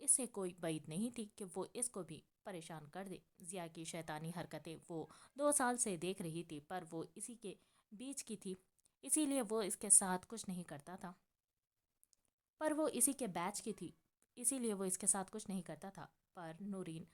اس سے کوئی بعید نہیں تھی کہ وہ اس کو بھی پریشان کر دے۔ ضیا کی شیطانی حرکتیں وہ 2 سال سے دیکھ رہی تھی، پر وہ اسی کے بیچ کی تھی، اسی لیے وہ اس کے ساتھ کچھ نہیں کرتا تھا۔ پر وہ اسی کے بیچ کی تھی، اسی لیے وہ اس کے ساتھ کچھ نہیں کرتا تھا۔ پر نورین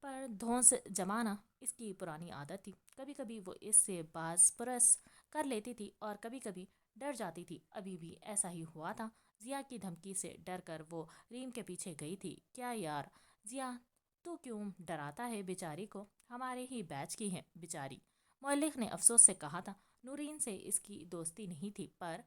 پر دھونس جمانا اس کی پرانی عادت تھی۔ کبھی کبھی وہ اس سے باز پرس کر لیتی تھی اور کبھی کبھی ڈر جاتی تھی۔ ابھی بھی ایسا ہی ہوا تھا۔ ضیا کی دھمکی سے ڈر کر وہ ریم کے پیچھے گئی تھی۔ کیا یار ضیا، تو کیوں ڈراتا ہے بیچاری کو؟ ہمارے ہی بیچ کی ہے بیچاری، مؤلف نے افسوس سے کہا تھا۔ نورین سے اس کی دوستی نہیں تھی، پر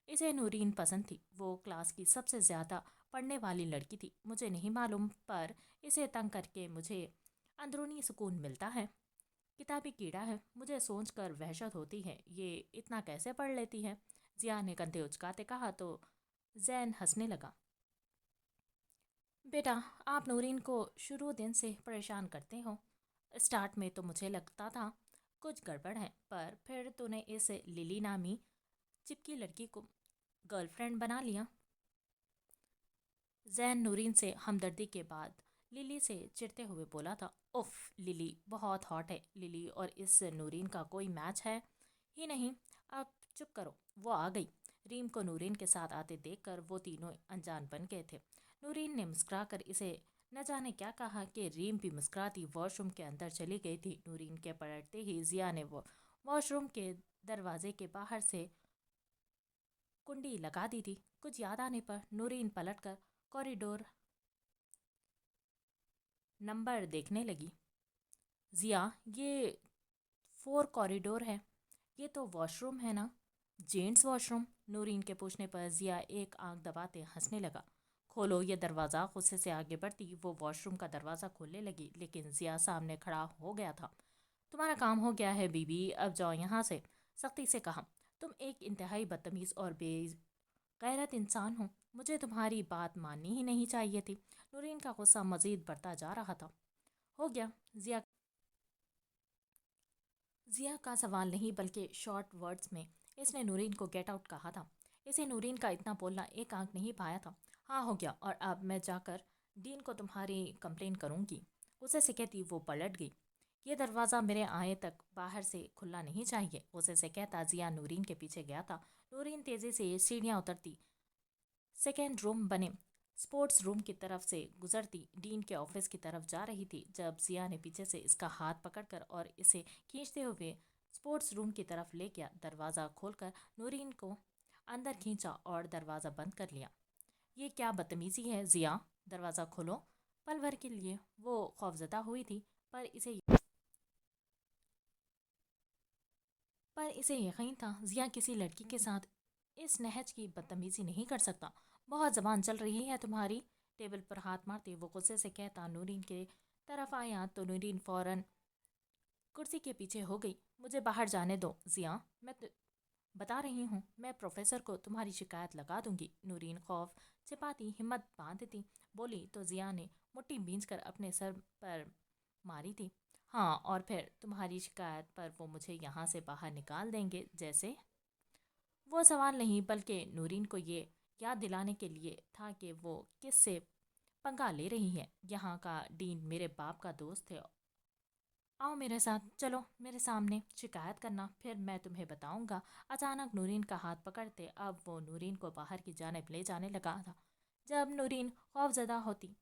اسے نورین پسند تھی۔ وہ کلاس کی سب سے زیادہ پڑھنے والی لڑکی تھی۔ مجھے نہیں معلوم، پر اسے تنگ کر کے مجھے اندرونی سکون ملتا ہے۔ کتابی کیڑا ہے، مجھے سوچ کر وحشت ہوتی ہے، یہ اتنا کیسے پڑھ لیتی ہے؟ ضیا نے کندھے اچکاتے کہا تو زین ہنسنے لگا۔ بیٹا، آپ نورین کو شروع دن سے پریشان کرتے ہو۔ اسٹارٹ میں تو مجھے لگتا تھا کچھ گڑبڑ ہے، پر پھر تو نے اس للی نامی چپکی لڑکی کو گرل فرینڈ بنا لیا۔ زین نورین سے ہمدردی کے بعد للی سے چڑھتے ہوئے بولا تھا۔ اف، للی بہت ہاٹ ہے۔ للی اور اس نورین کا کوئی میچ ہے ہی نہیں۔ اب چپ کرو، وہ آ گئی۔ ریم کو نورین کے ساتھ آتے دیکھ کر وہ تینوں انجان بن گئے تھے۔ نورین نے مسکرا کر اسے نہ جانے کیا کہا کہ ریم بھی مسکراتی واش روم کے اندر چلی گئی تھی۔ نورین کے پلٹتے ہی ضیا نے واش روم کے دروازے کے باہر سے کنڈی لگا دی تھی۔ کچھ یاد آنے پر نورین پلٹ کر کوریڈور نمبر دیکھنے لگی۔ ضیا، یہ 4 کوریڈور ہے، یہ تو واش روم ہے نا؟ Gents wash room? نورین کے پوچھنے پر ضیا ایک آنکھ دباتے ہنسنے لگا۔ کھولو یہ دروازہ۔ غصے سے آگے بڑھتی وہ واش روم کا دروازہ کھولنے لگی، لیکن ضیا سامنے کھڑا ہو گیا تھا۔ تمہارا کام ہو گیا ہے بی بی، اب جاؤ یہاں سے، سختی سے کہا۔ تم ایک انتہائی بدتمیز اور بے غیرت انسان ہو، مجھے تمہاری بات ماننی ہی نہیں چاہیے تھی۔ نورین کا غصہ مزید بڑھتا جا رہا تھا۔ ہو گیا، ضیا کا سوال نہیں بلکہ شارٹ ورڈز میں اس نے نورین کو گیٹ آؤٹ کہا تھا۔ اسے نورین کا اتنا بولنا ایک آنکھ نہیں پایا تھا۔ ہاں ہو گیا، اور اب میں جا کر ڈین کو تمہاری کمپلین کروں گی۔ غصے سے کہتی وہ پلٹ گئی۔ یہ دروازہ میرے آئے تک باہر سے کھلنا نہیں چاہیے، غصے سے کہتا ضیا نورین کے پیچھے گیا تھا۔ نورین تیزی سے سیڑھیاں اترتی سیکنڈ روم بنے اسپورٹس روم کی طرف سے گزرتی ڈین کے آفس کی طرف جا رہی تھی، جب ضیا نے پیچھے سے اس کا ہاتھ پکڑ کر اور اسے کھینچتے ہوئے اسپورٹس روم کی طرف لے گیا۔ دروازہ کھول کر نورین کو اندر کھینچا اور دروازہ بند کر لیا۔ یہ کیا بدتمیزی ہے ضیا، دروازہ کھولو۔ پل بھر کے لیے وہ خوفزدہ ہوئی تھی، پر اسے یقین تھا ضیا کسی لڑکی کے ساتھ اس نہج کی بدتمیزی نہیں کر سکتا۔ بہت زبان چل رہی ہے تمہاری، ٹیبل پر ہاتھ مارتے وہ غصے سے کہتا۔ نورین کے طرف آیا تو نورین فوراً کرسی کے پیچھے ہو گئی۔ مجھے باہر جانے دو ضیا، میں بتا رہی ہوں، میں پروفیسر کو تمہاری شکایت لگا دوں گی۔ نورین خوف چھپاتی ہمت باندھتی بولی تو ضیا نے مٹھی بھینچ کر اپنے سر پر ماری تھی۔ ہاں، اور پھر تمہاری شکایت پر وہ مجھے یہاں سے باہر نکال دیں گے جیسے؟ وہ سوال نہیں بلکہ نورین کو یہ یاد دلانے کے لیے تھا کہ وہ کس سے پنگا لے رہی ہے۔ یہاں کا ڈین میرے باپ کا دوست ہے۔ آؤ میرے ساتھ، چلو میرے سامنے شکایت کرنا، پھر میں تمہیں بتاؤں گا۔ اچانک نورین کا ہاتھ پکڑتے اب وہ نورین کو باہر کی جانب لے جانے لگا تھا، جب نورین خوفزدہ ہوتی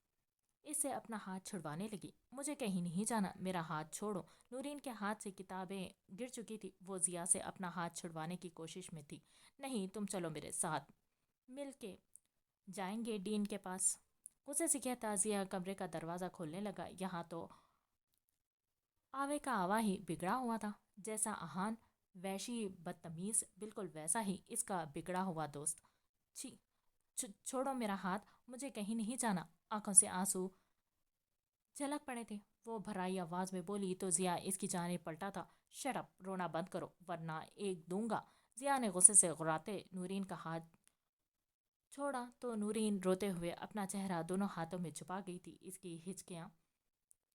اس سے اپنا ہاتھ چھڑوانے لگی۔ مجھے کہیں نہیں جانا، میرا ہاتھ چھوڑو۔ نورین کے ہاتھ سے کتابیں گر چکی تھی، وہ ضیا سے اپنا ہاتھ چھڑوانے کی کوشش میں تھی۔ نہیں، تم چلو میرے ساتھ، مل کے جائیں گے ڈین کے پاس۔ غصے سے کہتا ضیا کمرے کا دروازہ کھولنے لگا۔ یہاں تو آوے کا آوا ہی بگڑا ہوا تھا، جیسا احان وحشی بدتمیز، بالکل ویسا ہی اس کا بگڑا ہوا دوست۔ چھوڑو میرا ہاتھ، مجھے کہیں نہیں جانا۔ آنکھوں سے آنسو جھلک پڑے تھے، وہ بھرائی آواز میں بولی تو ضیا اس کی جانب پلٹا تھا۔ شٹ اپ، رونا بند کرو ورنہ ایک دوں گا۔ ضیا نے غصے سے غراتے نورین کا ہاتھ چھوڑا تو نورین روتے ہوئے اپنا چہرہ دونوں ہاتھوں میں چھپا گئی تھی۔ اس کی ہچکیاں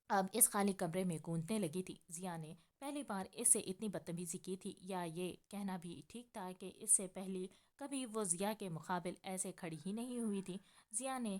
اب اس خالی کمرے میں گونجنے لگی تھی۔ ضیا نے پہلی بار اس سے اتنی بدتمیزی کی تھی، یا یہ کہنا بھی ٹھیک تھا کہ اس سے پہلے کبھی وہ ضیا کے مقابل ایسے کھڑی ہی نہیں ہوئی تھی۔ ضیا نے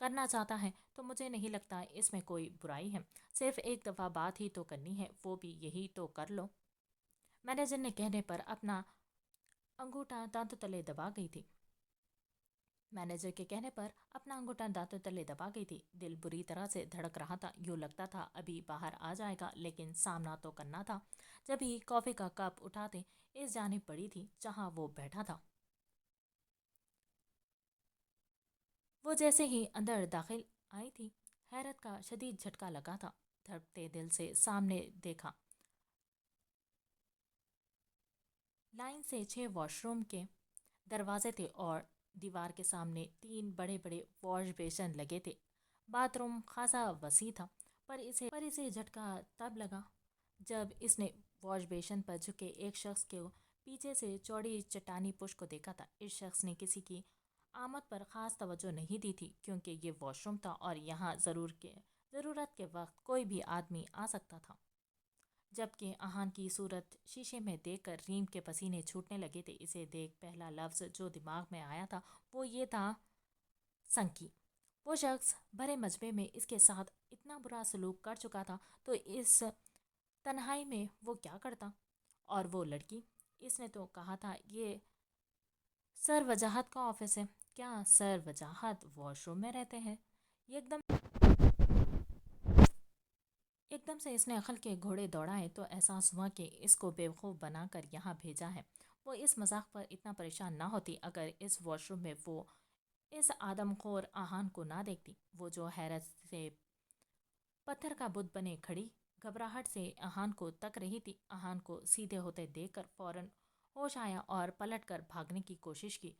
کرنا چاہتا ہے تو مجھے نہیں لگتا اس میں کوئی برائی ہے، صرف ایک دفعہ بات ہی تو کرنی ہے، وہ بھی یہی تو کر لو۔ مینیجر نے کہنے پر اپنا انگوٹھا دانتوں تلے دبا گئی تھی۔ مینیجر کے کہنے پر اپنا انگوٹھا دانتوں تلے دبا گئی تھی۔ دل بری طرح سے دھڑک رہا تھا، یوں لگتا تھا ابھی باہر آ جائے گا، لیکن سامنا تو کرنا تھا۔ جب ہی کافی کا کپ اٹھاتے اس جانب پڑی تھی جہاں وہ بیٹھا تھا۔ وہ جیسے ہی اندر داخل آئی تھی، حیرت کا شدید جھٹکا لگا تھا۔ دھڑکتے دل سے سامنے دیکھا، لائن سے 6 واش روم کے دروازے تھے اور دیوار کے سامنے 3 بڑے بڑے واش بیسن لگے تھے۔ باتھ روم خاصا وسیع تھا، پر اسے جھٹکا تب لگا جب اس نے واش بیسن پر جھکے ایک شخص کے پیچھے سے چوڑی چٹانی پشت کو دیکھا تھا۔ اس شخص نے کسی کی آمد پر خاص توجہ نہیں دی تھی، کیونکہ یہ واش روم تھا اور یہاں ضرورت کے وقت کوئی بھی آدمی آ سکتا تھا۔ جبکہ آہان کی صورت شیشے میں دیکھ کر ریم کے پسینے چھوٹنے لگے تھے۔ اسے دیکھ پہلا لفظ جو دماغ میں آیا تھا وہ یہ تھا، سنکی۔ وہ شخص بھرے مجمع میں اس کے ساتھ اتنا برا سلوک کر چکا تھا تو اس تنہائی میں وہ کیا کرتا؟ اور وہ لڑکی، اس نے تو کہا تھا یہ سر وجاہت کا آفس ہے، کیا سر وجاہت واش روم میں رہتے ہیں؟ ایک دم سے اس نے عقل کے گھوڑے دوڑائے تو احساس ہوا کہ اس کو بیوقوف بنا کر یہاں بھیجا ہے۔ وہ اس مذاق پر اتنا پریشان نہ ہوتی اگر اس واش روم میں وہ اس آدم خور آہان کو نہ دیکھتی، وہ جو حیرت سے پتھر کا بت بنے کھڑی گھبراہٹ سے آہان کو تک رہی تھی۔ آہان کو سیدھے ہوتے دیکھ کر فوراً ہوش آیا اور پلٹ کر بھاگنے کی کوشش کی،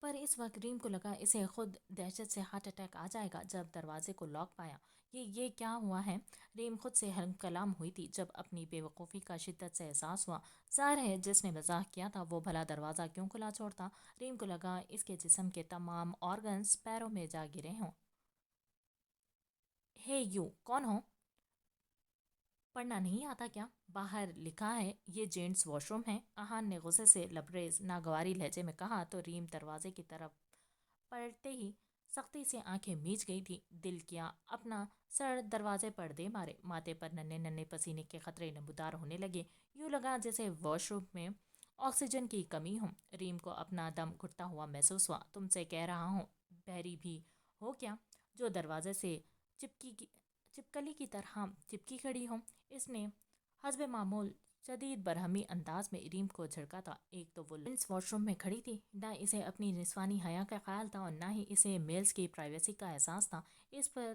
پر اس وقت ریم کو لگا اسے خود دہشت سے ہارٹ اٹیک آ جائے گا جب دروازے کو لاک پایا۔ یہ کیا ہوا ہے؟ ریم خود سے ہم کلام ہوئی تھی جب اپنی بے وقوفی کا شدت سے احساس ہوا۔ ظاہر ہے جس نے مزاح کیا تھا وہ بھلا دروازہ کیوں کھلا چھوڑتا؟ ریم کو لگا اس کے جسم کے تمام آرگنز پیروں میں جا گرے ہوں۔ ہے یو کون ہو؟ پڑھنا نہیں آتا کیا؟ باہر لکھا ہے یہ جینٹس واش روم ہے، آہان نے غصے سے لبریز ناگواری لہجے میں کہا تو ریم دروازے کی طرف پلٹتے ہی سختی سے آنکھیں میچ گئی تھی۔ دل کیا اپنا سر دروازے پر دے مارے، ماتھے پر ننھے ننھے پسینے کے قطرے نمودار ہونے لگے، یوں لگا جیسے واش روم میں آکسیجن کی کمی ہو۔ ریم کو اپنا دم گھٹتا ہوا محسوس ہوا۔ تم سے کہہ رہا ہوں، بحری بھی ہو کیا جو دروازے سے چپکلی کی طرح چپکی کھڑی ہو؟ اس نے حسب معمول شدید برہمی انداز میں ریم کو جھڑکا تھا۔ ایک تو وہ لینس واش روم میں کھڑی تھی، نہ اسے اپنی نسوانی حیا کا خیال تھا اور نہ ہی اسے میلز کی پرائیویسی کا احساس تھا۔ اس پر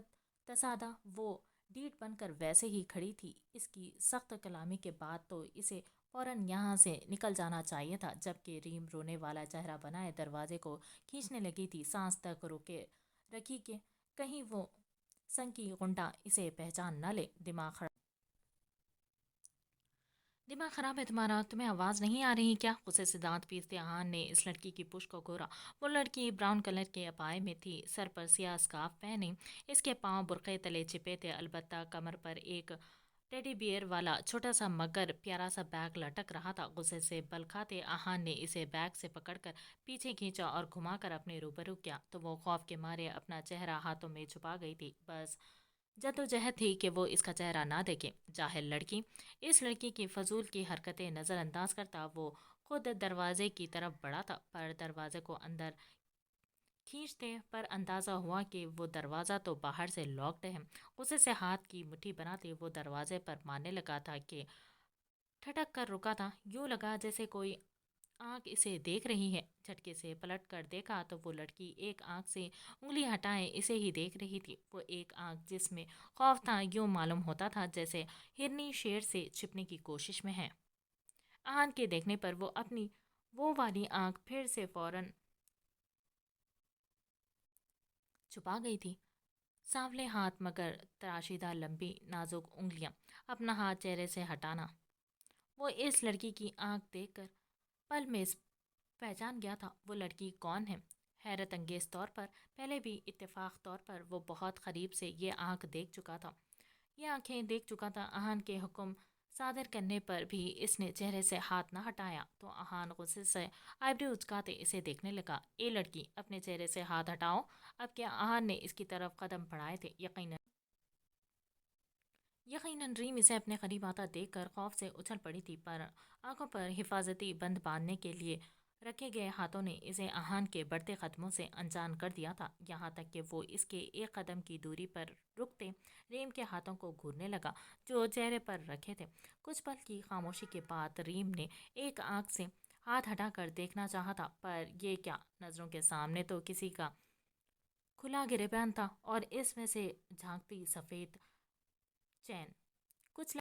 تصادہ وہ ڈیٹ بن کر ویسے ہی کھڑی تھی۔ اس کی سخت کلامی کے بعد تو اسے فوراً یہاں سے نکل جانا چاہیے تھا، جبکہ ریم رونے والا چہرہ بنائے دروازے کو کھینچنے لگی تھی، سانس تک روکے رکھی کہ کہیں وہ سنکی غنڈہ اسے پہچان نہ لے۔ دماغ خراب ہے تمہارا؟ تمہیں آواز نہیں آ رہی کیا؟ غصے سے دانت پیستے آہان نے اس لڑکی کی پشت کو گھورا۔ وہ لڑکی براؤن کلر کے ابائے میں تھی، سر پر سیاہ اسکارف پہنے، اس کے پاؤں برقعے تلے چھپے تھے، البتہ کمر پر ایک ٹیڈی بیئر والا چھوٹا سا مگر پیارا سا بیگ لٹک رہا تھا۔ غصے سے بل کھاتے آہان نے اسے بیگ سے پکڑ کر پیچھے کھینچا اور گھما کر اپنے روبرو کیا تو وہ خوف کے مارے اپنا چہرہ ہاتھوں میں چھپا گئی تھی۔ بس جدوجہد تھی کہ وہ اس کا چہرہ نہ دیکھے۔ جاہل لڑکی! اس لڑکی کی فضول کی حرکتیں نظر انداز کرتا وہ خود دروازے کی طرف بڑھا تھا، پر دروازے کو اندر کھینچتے پر اندازہ ہوا کہ وہ دروازہ تو باہر سے لاکڈ ہے۔ غصے سے ہاتھ کی مٹھی بناتے وہ دروازے پر مارنے لگا تھا کہ ٹھٹک کر رکا تھا، یوں لگا جیسے کوئی آنکھ اسے دیکھ رہی ہے۔ جھٹکے سے پلٹ کر دیکھا تو وہ لڑکی ایک آنکھ سے انگلی ہٹائے اسے ہی دیکھ رہی تھی۔ وہ ایک آنکھ جس میں خوف تھا، یوں معلوم ہوتا تھا جیسے ہرنی شیر سے چھپنے کی کوشش میں ہے۔ آہان کے دیکھنے پر وہ اپنی وہ والی آنکھ پھر سے فوراً چھپا گئی تھی۔ سانولے ہاتھ مگر تراشیدہ لمبی نازک انگلیاں، اپنا ہاتھ چہرے سے ہٹانا۔ وہ اس لڑکی کی آنکھ دیکھ کر پل میں پہچان گیا تھا وہ لڑکی کون ہے۔ حیرت انگیز طور پر پہلے بھی اتفاق طور پر وہ بہت قریب سے یہ آنکھ دیکھ چکا تھا، یہ آنکھیں دیکھ چکا تھا۔ آہان کے حکم صادر کرنے پر بھی اس نے چہرے سے ہاتھ نہ ہٹایا تو اہان غصے سے آئیبری اچکاتے اسے دیکھنے لگا۔ اے لڑکی، اپنے چہرے سے ہاتھ ہٹاؤ۔ اب کیا اہان نے اس کی طرف قدم بڑھائے تھے؟ یقیناً ریم اسے اپنے قریب آتا دیکھ کر خوف سے اچھل پڑی تھی، پر آنکھوں پر حفاظتی بند باندھنے کے لیے رکھے گئے ہاتھوں نے اسے اہان کے بڑھتے قدموں سے انجان کر دیا تھا، یہاں تک کہ وہ اس کے ایک قدم کی دوری پر رکتے ریم کے ہاتھوں کو گھورنے لگا جو چہرے پر رکھے تھے۔ کچھ پل کی خاموشی کے بعد ریم نے ایک آنکھ سے ہاتھ ہٹا کر دیکھنا چاہا تھا، پر یہ کیا، نظروں کے سامنے تو کسی کا کھلا گریبان تھا اور اس میں سے جھانکتی سفید چین۔ کچھ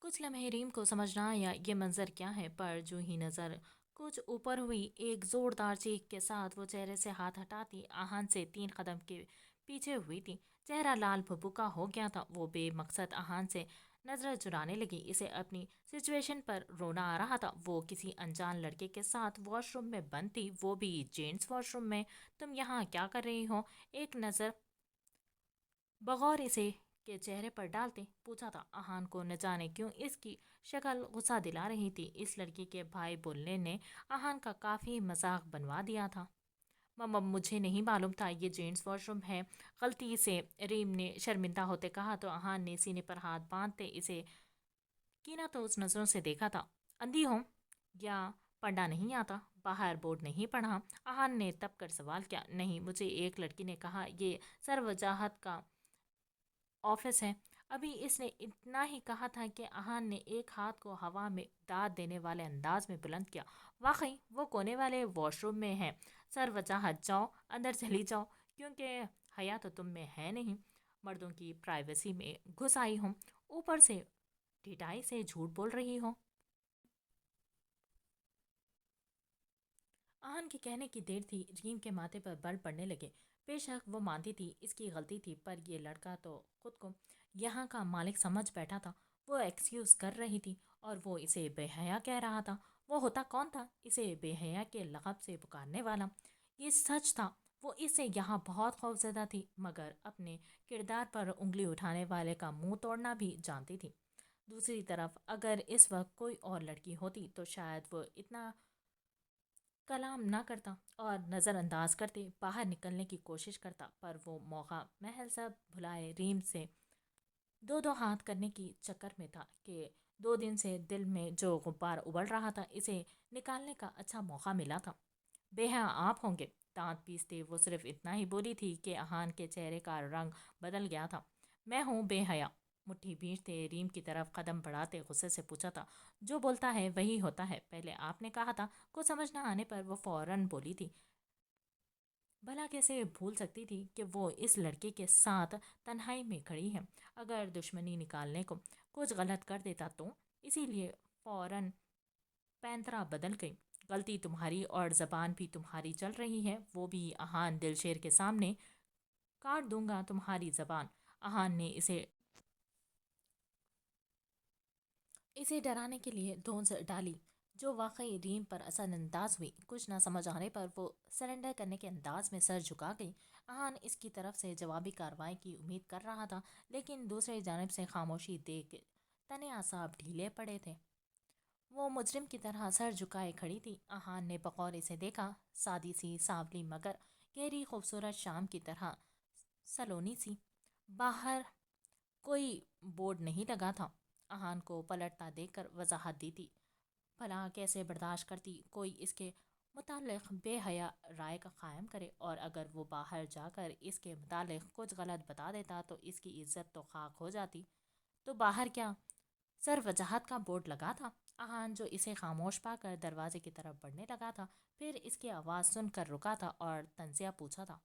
کچھ لمحے ریم کو سمجھ نہ آیا یہ منظر کیا ہے، پر جو ہی نظر کچھ اوپر ہوئی، ایک زوردار چیخ کے ساتھ وہ چہرے سے ہاتھ ہٹاتی آہان سے 3 قدم کے پیچھے ہوئی تھی۔ چہرہ لال بھبکا ہو گیا تھا، وہ بے مقصد آہان سے نظر چرانے لگی۔ اسے اپنی سچویشن پر رونا آ رہا تھا۔ وہ کسی انجان لڑکے کے ساتھ واش روم میں بند تھی، وہ بھی جینٹس واش روم میں۔ تم یہاں کیا کر رہی ہو؟ ایک نظر بغور اسے کے چہرے پر ڈالتے پوچھا تھا۔ اہان کو نہ جانے کیوں اس کی شکل غصہ دلا رہی تھی۔ اس لڑکی کے بھائی بولنے نے اہان کا کافی مذاق بنوا دیا تھا۔ مما، مجھے نہیں معلوم تھا یہ جینٹس واش روم ہے، غلطی سے، ریم نے شرمندہ ہوتے کہا تو اہان نے سینے پر ہاتھ باندھتے اسے کینا تو اس نظروں سے دیکھا تھا۔ اندھی ہوں یا پڑھنا نہیں آتا؟ باہر بورڈ نہیں پڑھا؟ اہان نے تپ کر سوال کیا۔ نہیں، مجھے ایک لڑکی نے کہا یہ سر وجاہت کا آفس ہے۔ ابھی اس نے اتنا ہی کہا تھا کہ اہان نے ایک ہاتھ کو ہوا میں داد دینے والے انداز میں بلند کیا۔ واقعی وہ کونے والے واش روم میں ہے۔ سر وجاہت، جاؤ اندر چلی جاؤ، کیونکہ حیا تو تم میں ہے نہیں، مردوں کی پرائیویسی میں گھس آئی ہوں، اوپر سے ڈھٹائی سے جھوٹ بول رہی ہو۔ آہن کے کہنے کی دیر تھی، ریم کے ماتھے پر بل پڑنے لگے۔ بے شک وہ مانتی تھی اس کی غلطی تھی، پر یہ لڑکا تو خود کو یہاں کا مالک سمجھ بیٹھا تھا۔ وہ ایکسکیوز کر رہی تھی اور وہ اسے بے حیا کہہ رہا تھا۔ وہ ہوتا کون تھا اسے بے حیا کے لقب سے پکارنے والا؟ یہ سچ تھا، وہ اس سے یہاں بہت خوفزدہ تھی، مگر اپنے کردار پر انگلی اٹھانے والے کا منہ توڑنا بھی جانتی تھی۔ دوسری طرف اگر اس وقت کوئی اور لڑکی ہوتی تو شاید وہ اتنا کلام نہ کرتا اور نظر انداز کرتے باہر نکلنے کی کوشش کرتا، پر وہ موقع محل سب بھلائے ریم سے دو دو ہاتھ کرنے کی چکر میں تھا کہ 2 دن سے دل میں جو غبار ابل رہا تھا اسے نکالنے کا اچھا موقع ملا تھا۔ بے حیا آپ ہوں گے، دانت پیستے وہ صرف اتنا ہی بولی تھی کہ اہان کے چہرے کا رنگ بدل گیا تھا۔ میں ہوں بے حیا، مٹھی بھیجتے ریم کی طرف قدم بڑھاتے غصے سے پوچھا تھا۔ جو بولتا ہے وہی ہوتا ہے، پہلے آپ نے کہا تھا۔ کچھ سمجھ نہ آنے پر وہ فوراً بولی تھی۔ بھلا کیسے بھول سکتی تھی کہ وہ اس لڑکے کے ساتھ تنہائی میں کھڑی ہے؟ اگر دشمنی نکالنے کو کچھ غلط کر دیتا تو؟ اسی لیے فوراً پینترا بدل گئی۔ غلطی تمہاری اور زبان بھی تمہاری چل رہی ہے، وہ بھی اہان دل شیر کے سامنے۔ کاٹ دوں گا تمہاری زبان۔ اہان نے اسے ڈرانے کے لیے دھونس ڈالی جو واقعی ریم پر اثر انداز ہوئی۔ کچھ نہ سمجھ آنے پر وہ سرنڈر کرنے کے انداز میں سر جھکا گئی۔ اہان اس کی طرف سے جوابی کارروائی کی امید کر رہا تھا، لیکن دوسری جانب سے خاموشی دیکھ تنے اعصاب ڈھیلے پڑے تھے۔ وہ مجرم کی طرح سر جھکائے کھڑی تھی۔ اہان نے بغور اسے دیکھا، سادی سی، سانولی مگر گہری خوبصورت شام کی طرح سلونی سی۔ باہر کوئی بورڈ نہیں لگا تھا۔ اہان کو پلٹتا دیکھ کر وضاحت دی تھی۔ بھلا کیسے برداشت کرتی کوئی اس کے متعلق بے حیا رائے کا قائم کرے، اور اگر وہ باہر جا کر اس کے متعلق کچھ غلط بتا دیتا تو اس کی عزت تو خاک ہو جاتی۔ تو باہر کیا سر وجاہت کا بورڈ لگا تھا؟ اہان جو اسے خاموش پا کر دروازے کی طرف بڑھنے لگا تھا، پھر اس کی آواز سن کر رکا تھا اور طنزیہ پوچھا تھا۔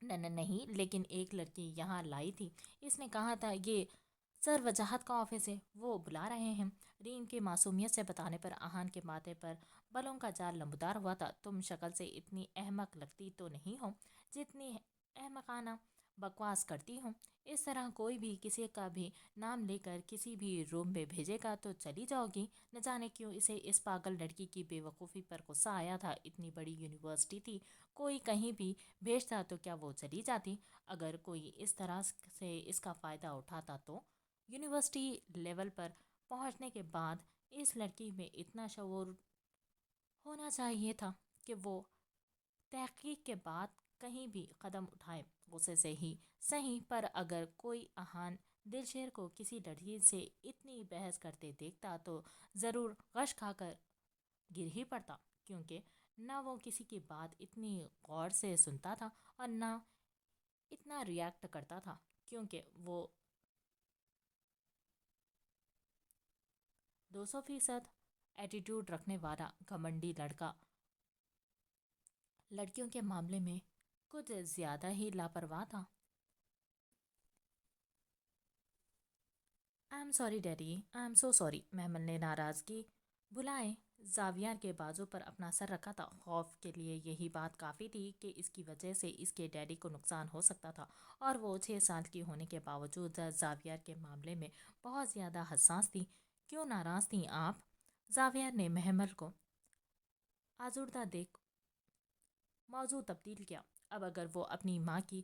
نہیں، لیکن ایک لڑکی یہاں لائی تھی، اس نے کہا تھا یہ سر وجاہت کا آفس ہے، وہ بلا رہے ہیں۔ ریم کے معصومیت سے بتانے پر اہان کے ماتھے پر بالوں کا جال نمودار ہوا تھا۔ تم شکل سے اتنی احمق لگتی تو نہیں ہو جتنی احمقانہ بکواس کرتی ہوں۔ اس طرح کوئی بھی کسی کا بھی نام لے کر کسی بھی روم میں بھیجے گا تو چلی جاؤ گی۔ نہ جانے کیوں اسے اس پاگل لڑکی کی بے وقوفی پر غصہ آیا تھا۔ اتنی بڑی یونیورسٹی تھی، کوئی کہیں بھی بھیجتا تو کیا وہ چلی جاتی؟ اگر کوئی اس طرح سے اس کا فائدہ اٹھاتا تو یونیورسٹی لیول پر پہنچنے کے بعد اس لڑکی میں اتنا شعور ہونا چاہیے تھا کہ وہ تحقیق کے بعد کہیں بھی قدم اٹھائے، غصے سے ہی صحیح، پر اگر کوئی اہان دل شیر کو کسی لڑکی سے اتنی بحث کرتے دیکھتا تو ضرور غش کھا کر گر ہی پڑتا، کیونکہ نہ وہ کسی کی بات اتنی غور سے سنتا تھا اور نہ اتنا ریاکٹ کرتا تھا، کیونکہ وہ 200% ایٹیٹیوڈ رکھنے والا گھمنڈی لڑکا لڑکیوں کے معاملے میں کچھ زیادہ ہی لاپرواہ تھا۔ I am sorry daddy, I am so sorry, Mehmal نے ناراضگی بھلائے زاویار کے بازو پر اپنا سر رکھا تھا۔ خوف کے لیے یہی بات کافی تھی کہ اس کی وجہ سے اس کے ڈیڈی کو نقصان ہو سکتا تھا، اور وہ 6 سال کی ہونے کے باوجود زاویار کے معاملے میں بہت زیادہ حساس تھی۔ کیوں ناراض تھیں آپ؟ زاویار نے محمل کو آزردہ دیکھ موضوع تبدیل کیا۔ اب اگر وہ اپنی ماں کی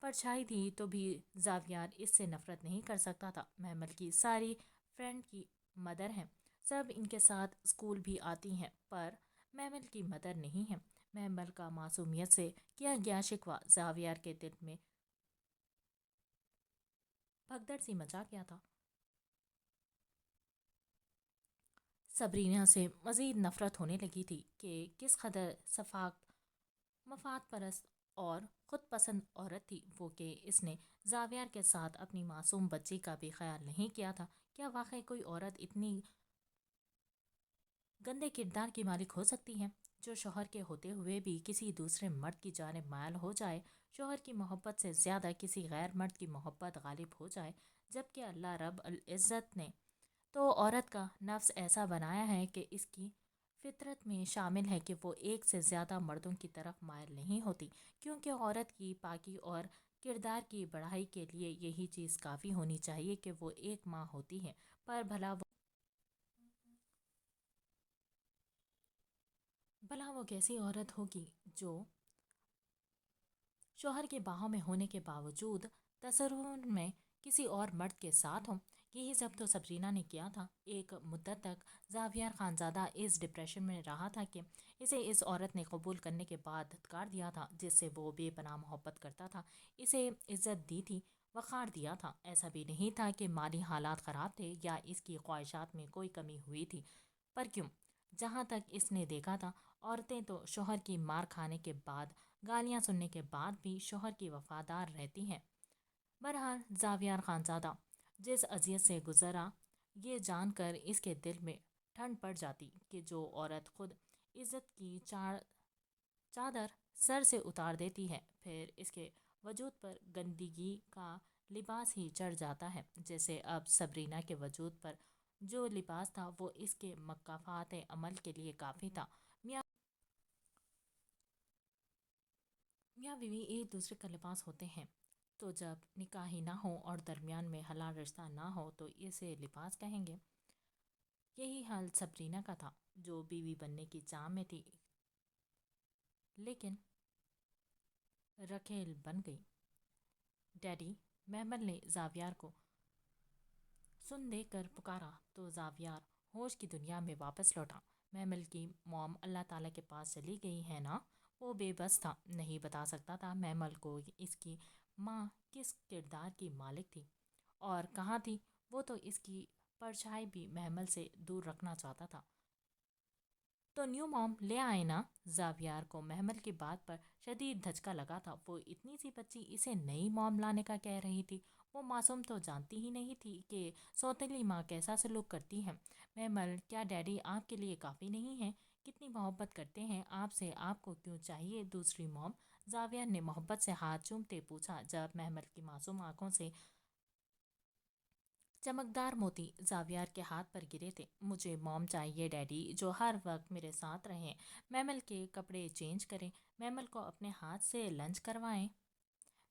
پرچھائی تھی تو بھی زاویار اس سے نفرت نہیں کر سکتا تھا۔ محمل کی ساری فرینڈ کی مدر ہیں، سب ان کے ساتھ اسکول بھی آتی ہیں، پر محمل کی مدر نہیں ہیں۔ محمل کا معصومیت سے کیا گیا شکوہ زاویار کے دل میں بھگدڑ سی مچا گیا تھا۔ سبرینا سے مزید نفرت ہونے لگی تھی کہ کس قدر مفاد پرست اور خود پسند عورت تھی وہ، کہ اس نے زاویار کے ساتھ اپنی معصوم بچی کا بھی خیال نہیں کیا تھا۔ کیا واقعی کوئی عورت اتنی گندے کردار کی مالک ہو سکتی ہے جو شوہر کے ہوتے ہوئے بھی کسی دوسرے مرد کی جانب مائل ہو جائے، شوہر کی محبت سے زیادہ کسی غیر مرد کی محبت غالب ہو جائے، جبکہ اللہ رب العزت نے تو عورت کا نفس ایسا بنایا ہے کہ اس کی فطرت میں شامل ہے کہ وہ ایک سے زیادہ مردوں کی طرف مائل نہیں ہوتی، کیونکہ عورت کی پاکی اور کردار کی بڑھائی کے لیے یہی چیز کافی ہونی چاہیے کہ وہ ایک ماں ہوتی ہے۔ پر بھلا وہ کیسی عورت ہوگی جو شوہر کے باہوں میں ہونے کے باوجود تصور میں کسی اور مرد کے ساتھ ہو؟ یہی سب تو سبرینا نے کیا تھا۔ ایک مدت تک زاویار خانزادہ اس ڈپریشن میں رہا تھا کہ اسے اس عورت نے قبول کرنے کے بعد دھتکار دیا تھا جس سے وہ بے پناہ محبت کرتا تھا، اسے عزت دی تھی، وقار دیا تھا۔ ایسا بھی نہیں تھا کہ مالی حالات خراب تھے یا اس کی خواہشات میں کوئی کمی ہوئی تھی، پر کیوں؟ جہاں تک اس نے دیکھا تھا، عورتیں تو شوہر کی مار کھانے کے بعد، گالیاں سننے کے بعد بھی شوہر کی وفادار رہتی ہیں۔ بہرحال زاویار خانزادہ جس اذیت سے گزرا، یہ جان کر اس کے دل میں ٹھنڈ پڑ جاتی کہ جو عورت خود عزت کی چادر سر سے اتار دیتی ہے، پھر اس کے وجود پر گندگی کا لباس ہی چڑھ جاتا ہے، جیسے اب سبرینا کے وجود پر جو لباس تھا وہ اس کے مکافات عمل کے لیے کافی تھا۔ میاں بیوی ایک دوسرے کا لباس ہوتے ہیں، تو جب نکاح ہی نہ ہو اور درمیان میں حلال رشتہ نہ ہو تو اسے لباس کہیں گے۔ یہی حال سبرینا کا تھا، جو بیوی بننے کی چاہ میں تھی لیکن رکھیل بن گئی۔ ڈیڈی، محمل نے زاویار کو سن دے کر پکارا تو زاویار ہوش کی دنیا میں واپس لوٹا۔ محمل کی موم اللہ تعالیٰ کے پاس چلی گئی ہے نا؟ وہ بے بس تھا، نہیں بتا سکتا تھا محمل کو اس کی ماں کس کردار کی مالک تھی اور کہاں تھی۔ وہ تو اس کی پرچھائی بھی محمل سے دور رکھنا چاہتا تھا۔ تو نیو موم لے آئے نا؟ زاویار کو محمل کی بات پر شدید دھچکا لگا تھا۔ وہ اتنی سی بچی اسے نئی موم لانے کا کہہ رہی تھی؟ وہ معصوم تو جانتی ہی نہیں تھی کہ سوتیلی ماں کیسا سلوک کرتی ہیں۔ محمل، کیا ڈیڈی آپ کے لیے کافی نہیں ہیں؟ کتنی محبت کرتے ہیں آپ سے، آپ کو کیوں چاہیے دوسری موم؟ زاویار نے محبت سے ہاتھ چومتے پوچھا جب محمل کی معصوم آنکھوں سے چمکدار موتی زاویار کے ہاتھ پر گرے تھے۔ مجھے موم چاہیے ڈیڈی، جو ہر وقت میرے ساتھ رہیں، محمل کے کپڑے چینج کریں، محمل کو اپنے ہاتھ سے لنچ کروائیں،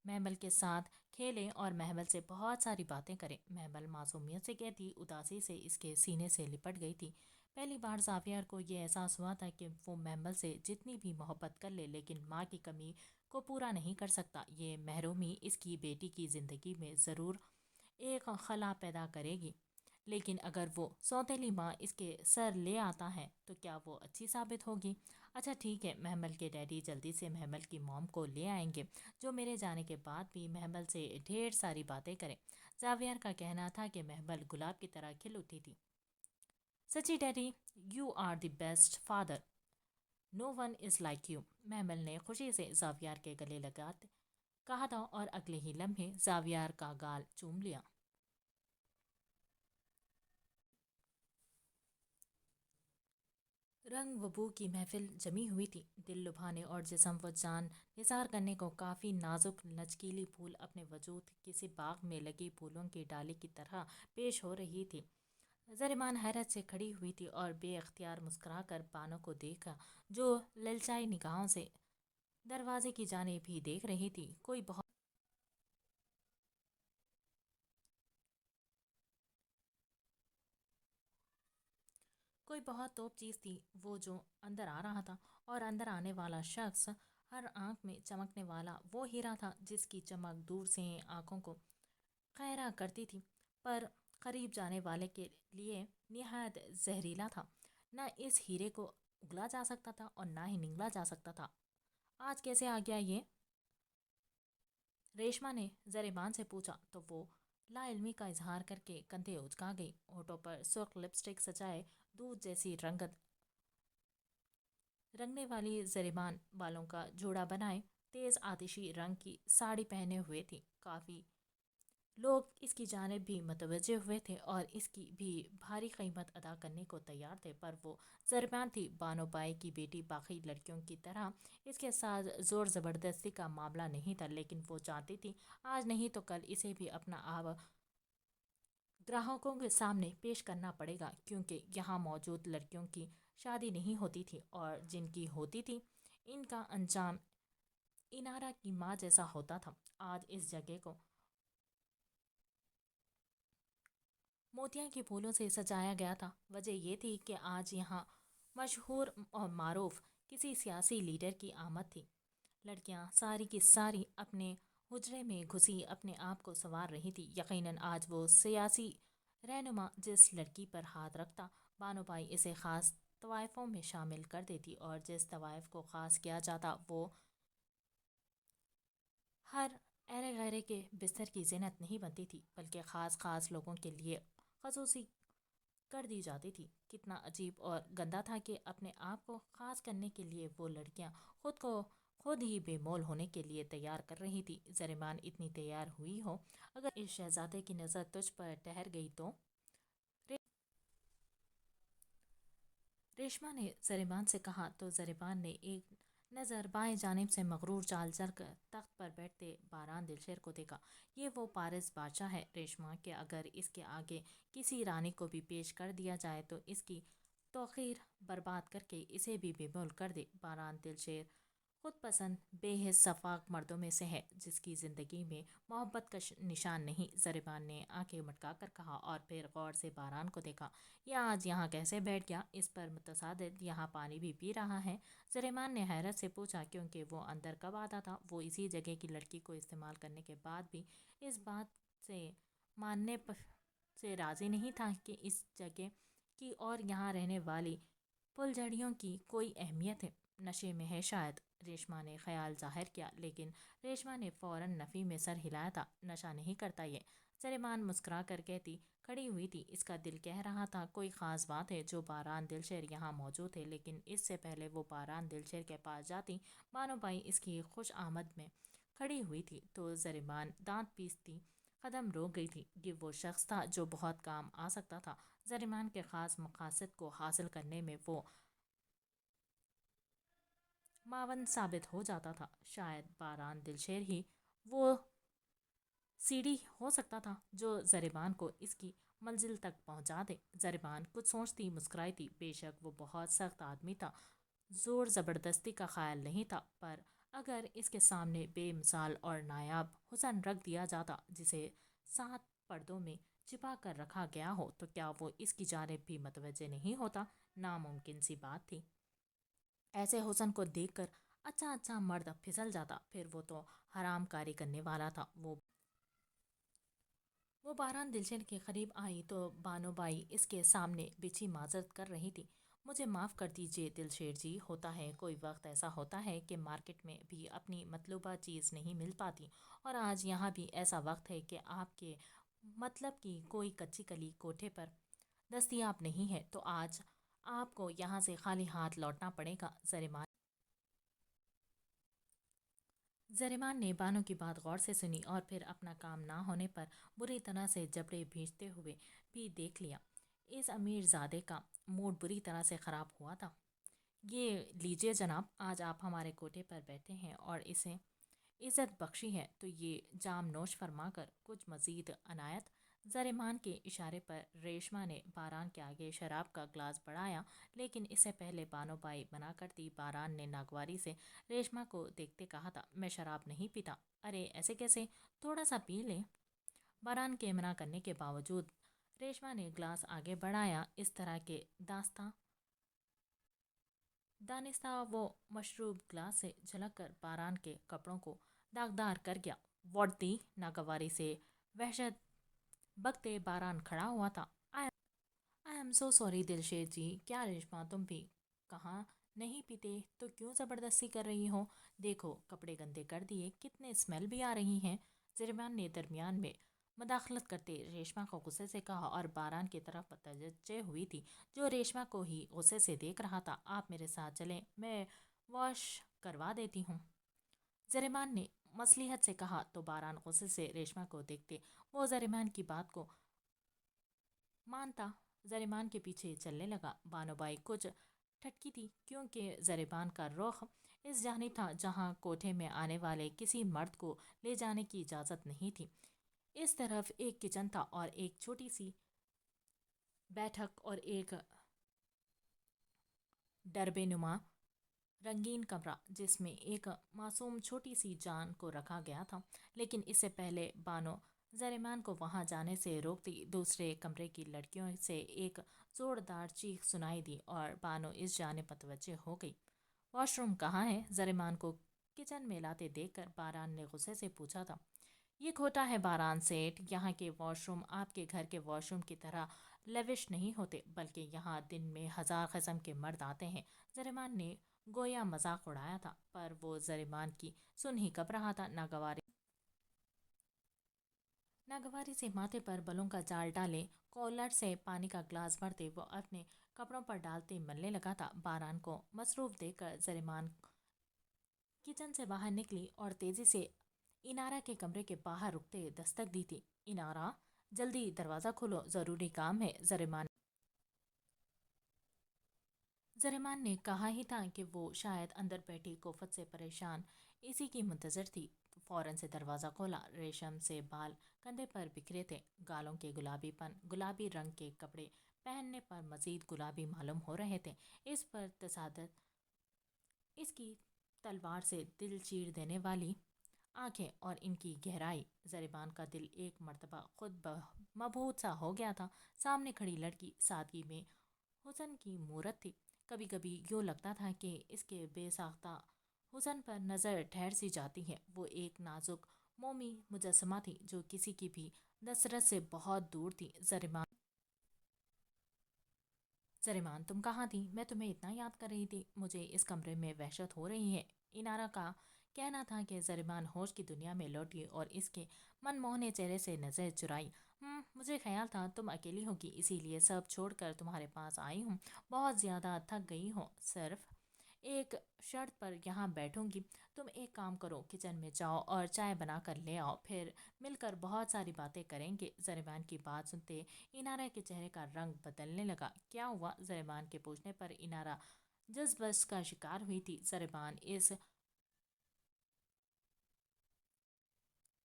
محمل کے ساتھ کھیلیں اور محمل سے بہت ساری باتیں کریں۔ محمل معصومیت سے کہتی اداسی سے اس کے سینے سے لپٹ گئی تھی۔ پہلی بار زاویار کو یہ احساس ہوا تھا کہ وہ محمل سے جتنی بھی محبت کر لے لیکن ماں کی کمی کو پورا نہیں کر سکتا۔ یہ محرومی اس کی بیٹی کی زندگی میں ضرور ایک خلا پیدا کرے گی، لیکن اگر وہ سوتیلی ماں اس کے سر لے آتا ہے تو کیا وہ اچھی ثابت ہوگی؟ اچھا ٹھیک ہے، محمل کے ڈیڈی جلدی سے محمل کی موم کو لے آئیں گے، جو میرے جانے کے بعد بھی محمل سے ڈھیر ساری باتیں کریں۔ زاویار کا کہنا تھا کہ محمل گلاب کی طرح کھل اٹھی تھی۔ سچی daddy, you are the best father, no one is like you, Mehmal نے خوشی سے زاویار کے گلے لگاتے کہا تھا، اور اگلے ہی لمحے زاویار کا گال چوم لیا۔ رنگ و بو کی محفل جمی ہوئی تھی، دل لبھانے اور جسم و جان نثار کرنے کو کافی نازک لچکیلی پھول اپنے وجود کسی باغ میں لگی پھولوں کی ڈالی کی طرح پیش ہو رہی تھی۔ زریمان حیرت سے کھڑی ہوئی تھی اور بے اختیار مسکرا کر بانو کو دیکھا، جو للچائی نگاہوں سے دروازے کی جانب بھی دیکھ رہی تھی۔ کوئی بہت توپ چیز تھی وہ جو اندر آ رہا تھا، اور اندر آنے والا شخص ہر آنکھ میں چمکنے والا وہ ہیرا تھا جس کی چمک دور سے آنکھوں کو خیرہ کرتی تھی، پر قریب جانے والے کے لیے نہایت زہریلا تھا۔ نہ اس ہیرے کو اگلا جا سکتا تھا اور نہ ہی نگلا جا سکتا تھا۔ آج کیسے آ گیا یہ؟ ریشما نے زریبان سے پوچھا تو وہ لا علمی کا اظہار کر کے کندھے اچکا گئی، ہونٹوں پر سرخ لپسٹک سجائے دودھ جیسی رنگنے والی زریبان بالوں کا جوڑا بنائے تیز آتشی رنگ کی ساڑی پہنے ہوئے تھی۔ کافی لوگ اس کی جانب بھی متوجہ ہوئے تھے اور اس کی بھی بھاری قیمت ادا کرنے کو تیار تھے، پر وہ زریبان تھی، بانو بائی کی بیٹی، باقی لڑکیوں کی طرح اس کے ساتھ زور زبردستی کا معاملہ نہیں تھا، لیکن وہ جانتی تھی آج نہیں تو کل اسے بھی اپنا آپ گراہکوں کے سامنے پیش کرنا پڑے گا، کیونکہ یہاں موجود لڑکیوں کی شادی نہیں ہوتی تھی، اور جن کی ہوتی تھی ان کا انجام انارا کی ماں جیسا ہوتا تھا۔ آج اس جگہ کو موتیاں کے پھولوں سے سجایا گیا تھا۔ وجہ یہ تھی کہ آج یہاں مشہور اور معروف کسی سیاسی لیڈر کی آمد تھی۔ لڑکیاں ساری کی ساری اپنے حجرے میں گھسی اپنے آپ کو سنوار رہی تھی۔ یقیناً آج وہ سیاسی رہنما جس لڑکی پر ہاتھ رکھتا، بانو بھائی اسے خاص طوائفوں میں شامل کر دیتی، اور جس طوائف کو خاص کیا جاتا وہ ہر ایرے غیرے کے بستر کی زینت نہیں بنتی تھی، بلکہ خاص خاص لوگوں کے لیے خصوصی کر دی جاتی تھی۔ کتنا عجیب اور گندا تھا کہ اپنے آپ کو خاص کرنے کے لیے وہ لڑکیاں خود کو خود ہی بے مول ہونے کے لیے تیار کر رہی تھی۔ زریمان اتنی تیار ہوئی ہو، اگر اس شہزادے کی نظر تجھ پر ٹھہر گئی تو؟ ریشما نے زریبان سے کہا تو زریبان نے ایک نظر بائیں جانب سے مغرور چال چل کر تخت پر بیٹھتے باران دلشیر کو دیکھا۔ یہ وہ پارس بادشاہ ہے ریشما، کہ اگر اس کے آگے کسی رانی کو بھی پیش کر دیا جائے تو اس کی توقیر برباد کر کے اسے بھی بے مول کر دے۔ باران دلشیر خود پسند بے حس شفاق مردوں میں سے ہے، جس کی زندگی میں محبت کا نشان نہیں۔ زریبان نے آنکھیں مٹکا کر کہا، اور پھر غور سے باران کو دیکھا۔ یہ آج یہاں کیسے بیٹھ گیا؟ اس پر متصادم یہاں پانی بھی پی رہا ہے؟ زریمان نے حیرت سے پوچھا، کیونکہ وہ اندر کب آتا تھا؟ وہ اسی جگہ کی لڑکی کو استعمال کرنے کے بعد بھی اس بات سے ماننے سے راضی نہیں تھا کہ اس جگہ کی اور یہاں رہنے والی پھلجھڑیوں کی کوئی اہمیت ہے۔ نشے میں ہے شاید، ریشما نے خیال ظاہر کیا، لیکن ریشما نے فوراً نفی میں سر ہلایا تھا۔ نشہ نہیں کرتا یہ، زریمان مسکرا کر کہتی کھڑی ہوئی تھی۔ اس کا دل کہہ رہا تھا کوئی خاص بات ہے جو باران دلشیر یہاں موجود ہے، لیکن اس سے پہلے وہ باران دلشیر کے پاس جاتی، بانو بائی اس کی خوش آمد میں کھڑی ہوئی تھی، تو زریمان دانت پیستی قدم روک گئی تھی۔ یہ وہ شخص تھا جو بہت کام آ سکتا تھا۔ زریمان کے خاص مقاصد کو حاصل کرنے میں وہ معاون ثابت ہو جاتا تھا۔ شاید باران دلشیر ہی وہ سیڑھی ہو سکتا تھا جو زریبان کو اس کی منزل تک پہنچا دے۔ زریبان کچھ سوچتی مسکرائی تھی۔ بے شک وہ بہت سخت آدمی تھا، زور زبردستی کا خیال نہیں تھا، پر اگر اس کے سامنے بے مثال اور نایاب حسن رکھ دیا جاتا جسے 7 پردوں میں چھپا کر رکھا گیا ہو، تو کیا وہ اس کی جانب بھی متوجہ نہیں ہوتا؟ ناممکن سی بات تھی۔ ایسے حسن کو دیکھ کر اچھا اچھا مرد پھسل جاتا، پھر وہ تو حرام کاری کرنے والا تھا۔ وہ وہ باران دلشن کے قریب آئی تو بانو بائی اس کے سامنے بچھی معذرت کر رہی تھی۔ مجھے معاف کر دیجیے دلشیر جی، ہوتا ہے کوئی وقت ایسا ہوتا ہے کہ مارکیٹ میں بھی اپنی مطلوبہ چیز نہیں مل پاتی، اور آج یہاں بھی ایسا وقت ہے کہ آپ کے مطلب کی کوئی کچی کلی کوٹھے پر دستیاب نہیں ہے، تو آج آپ کو یہاں سے خالی ہاتھ لوٹنا پڑے گا۔ زریمان نے بانو کی بات غور سے سنی اور پھر اپنا کام نہ ہونے پر بری طرح سے جبڑے بھیجتے ہوئے بھی دیکھ لیا۔ اس امیر زادے کا موڈ بری طرح سے خراب ہوا تھا۔ یہ لیجیے جناب، آج آپ ہمارے کوٹھے پر بیٹھے ہیں اور اسے عزت بخشی ہے تو یہ جام نوش فرما کر کچھ مزید عنایت۔ زریمان کے اشارے پر ریشما نے باران کے آگے شراب کا گلاس بڑھایا، لیکن اس سے پہلے بانو بائی منع کرتی باران نے ناگواری سے ریشما کو دیکھتے کہا تھا، میں شراب نہیں پیتا۔ ارے ایسے کیسے، تھوڑا سا پی لیں۔ باران کے منع کرنے کے باوجود ریشما نے گلاس آگے بڑھایا۔ اس طرح کے دانستہ وہ مشروب گلاس سے جھلک کر باران کے کپڑوں کو داغدار کر گیا۔ واٹ دی، ناگواری سے وحشت بکتے باران کھڑا ہوا تھا۔ آئی ایم سو سوری دلشیر جی، کیا ریشما تم بھی کہاں نہیں پیتے تو کیوں زبردستی کر رہی ہو؟ دیکھو کپڑے گندے کر دیے، کتنے اسمیل بھی آ رہی ہیں۔ زریمان نے درمیان میں مداخلت کرتے ریشما کو غصے سے کہا اور باران کی طرف متوجہ ہوئی تھی جو ریشما کو ہی غصے سے دیکھ رہا تھا۔ آپ میرے ساتھ چلیں، میں واش کروا دیتی ہوں۔ زریمان نے مصلحت سے کہا تو باران غصے سے ریشما کو دیکھتے وہ زریمان کی بات کو مانتا زریمان کے پیچھے چلنے لگا۔ بانو بائی کچھ ٹھٹکی تھی کیونکہ زریمان کا رخ اس جانب تھا جہاں کوٹھے میں آنے والے کسی مرد کو لے جانے کی اجازت نہیں تھی۔ اس طرف ایک کچن تھا اور ایک چھوٹی سی بیٹھک اور ایک ڈربے نما رنگین کمرہ جس میں ایک معصوم چھوٹی سی جان کو رکھا گیا تھا، لیکن اس سے پہلے بانو زریمان کو وہاں جانے سے روکتی دوسرے کمرے کی لڑکیوں سے ایک زوردار چیخ سنائی دی اور بانو اس جانب متوجہ ہو گئی۔ واش روم کہاں ہے؟ زریمان کو کچن میں لاتے دیکھ کر باران نے غصے سے پوچھا تھا۔ یہ کھوٹا ہے باران سیٹھ، یہاں کے واش روم آپ کے گھر کے واش روم کی طرح لیوش نہیں ہوتے، بلکہ یہاں دن میں 1000 قسم کے مرد آتے ہیں۔ زریمان نے گویا مذاق اڑایا تھا، پر وہ زریمان کی سن ہی کب رہا تھا۔ ناگواری سے ماتھے پر بلوں کا جال ڈالے کولر سے پانی کا گلاس بھرتے وہ اپنے کپڑوں پر ڈالتے ملنے لگا تھا۔ باران کو مصروف دیکھ کر زریمان کچن سے باہر نکلی اور تیزی سے انارا کے کمرے کے باہر رکتے دستک دی تھی۔ انارا، جلدی دروازہ کھولو، ضروری کام ہے۔ زریمان نے کہا ہی تھا کہ وہ شاید اندر بیٹھی کوفت سے پریشان اسی کی منتظر تھی۔ فوراً سے دروازہ کھولا۔ ریشم سے بال کندھے پر بکھرے تھے، گالوں کے گلابی پن گلابی رنگ کے کپڑے پہننے پر مزید گلابی معلوم ہو رہے تھے۔ اس پر تصادت اس کی تلوار سے دل چیر دینے والی آنکھیں اور ان کی گہرائی، زریمان کا دل ایک مرتبہ خود مبہوت سا ہو گیا تھا۔ سامنے کھڑی لڑکی سادگی میں حسن کی مورت تھی۔ کبھی کبھی یوں لگتا تھا کہ اس کے بے ساختہ حسن پر نظر ٹھہر سی جاتی ہے۔ وہ ایک نازک مومی مجسمہ تھی جو کسی کی بھی نظرت سے بہت دور تھی۔ زریمان تم کہاں تھی؟ میں تمہیں اتنا یاد کر رہی تھی، مجھے اس کمرے میں وحشت ہو رہی ہے۔ انارا کا کہنا تھا کہ زریمان ہوش کی دنیا میں لوٹی اور اس کے من موہنے چہرے سے نظر چرائی۔ مجھے خیال تھا تم اکیلی ہوگی، اسی لیے سب چھوڑ کر تمہارے پاس آئی ہوں۔ بہت زیادہ تھک گئی ہوں، صرف ایک شرط پر یہاں بیٹھوں گی۔ تم ایک کام کرو، کچن میں جاؤ اور چائے بنا کر لے آؤ، پھر مل کر بہت ساری باتیں کریں گے۔ زریمان کی بات سنتے انارا کے چہرے کا رنگ بدلنے لگا۔ کیا ہوا؟ زریمان کے پوچھنے پر انارا جذبس کا شکار ہوئی تھی۔ زریمان اس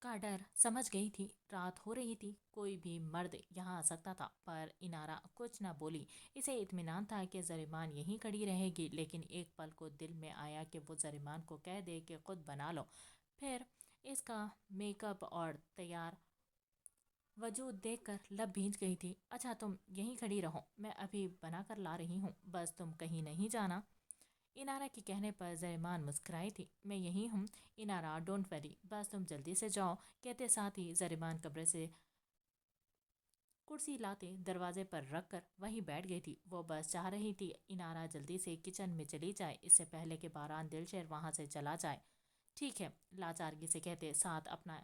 کا ڈر سمجھ گئی تھی۔ رات ہو رہی تھی، کوئی بھی مرد یہاں آ سکتا تھا، پر انارا کچھ نہ بولی۔ اسے اطمینان تھا کہ زریمان یہیں کھڑی رہے گی، لیکن ایک پل کو دل میں آیا کہ وہ زریمان کو کہہ دے کہ خود بنا لو۔ پھر اس کا میک اپ اور تیار وجود دیکھ کر لب بھیج گئی تھی۔ اچھا تم یہیں کھڑی رہو، میں ابھی بنا کر لا رہی ہوں، بس تم کہیں نہیں جانا۔ انارا کے کہنے پر زریمان مسکرائی تھی۔ میں یہیں ہوں انارا، ڈونٹ وری، بس تم جلدی سے جاؤ۔ کہتے ساتھ ہی زریمان کمرے سے کرسی لاتے دروازے پر رکھ کر وہیں بیٹھ گئی تھی۔ وہ بس چاہ رہی تھی انارا جلدی سے کچن میں چلی جائے، اس سے پہلے کہ باران دلشیر وہاں سے چلا جائے۔ ٹھیک ہے، لاچارگی سے کہتے ساتھ اپنا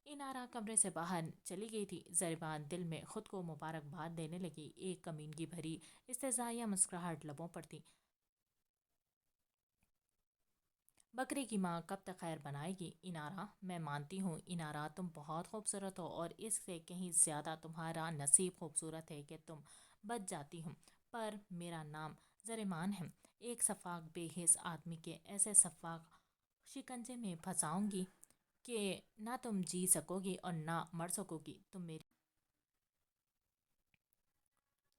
انارا کمرے سے باہر چلی گئی تھی۔ زریبان دل میں خود کو مبارکباد دینے لگی، ایک کمینگی بھری استہزائیہ مسکراہٹ لبوں پر تھی۔ بکرے کی ماں کب تک خیر بنائے گی انارا؟ میں مانتی ہوں انارا تم بہت خوبصورت ہو، اور اس سے کہیں زیادہ تمہارا نصیب خوبصورت ہے کہ تم بچ جاتی ہو، پر میرا نام زریمان ہے۔ ایک سفاک بے حس آدمی کے ایسے سفاک شکنجے میں پھنساؤں گی کہ نہ تم جی سکو گی اور نہ مر سکو گی۔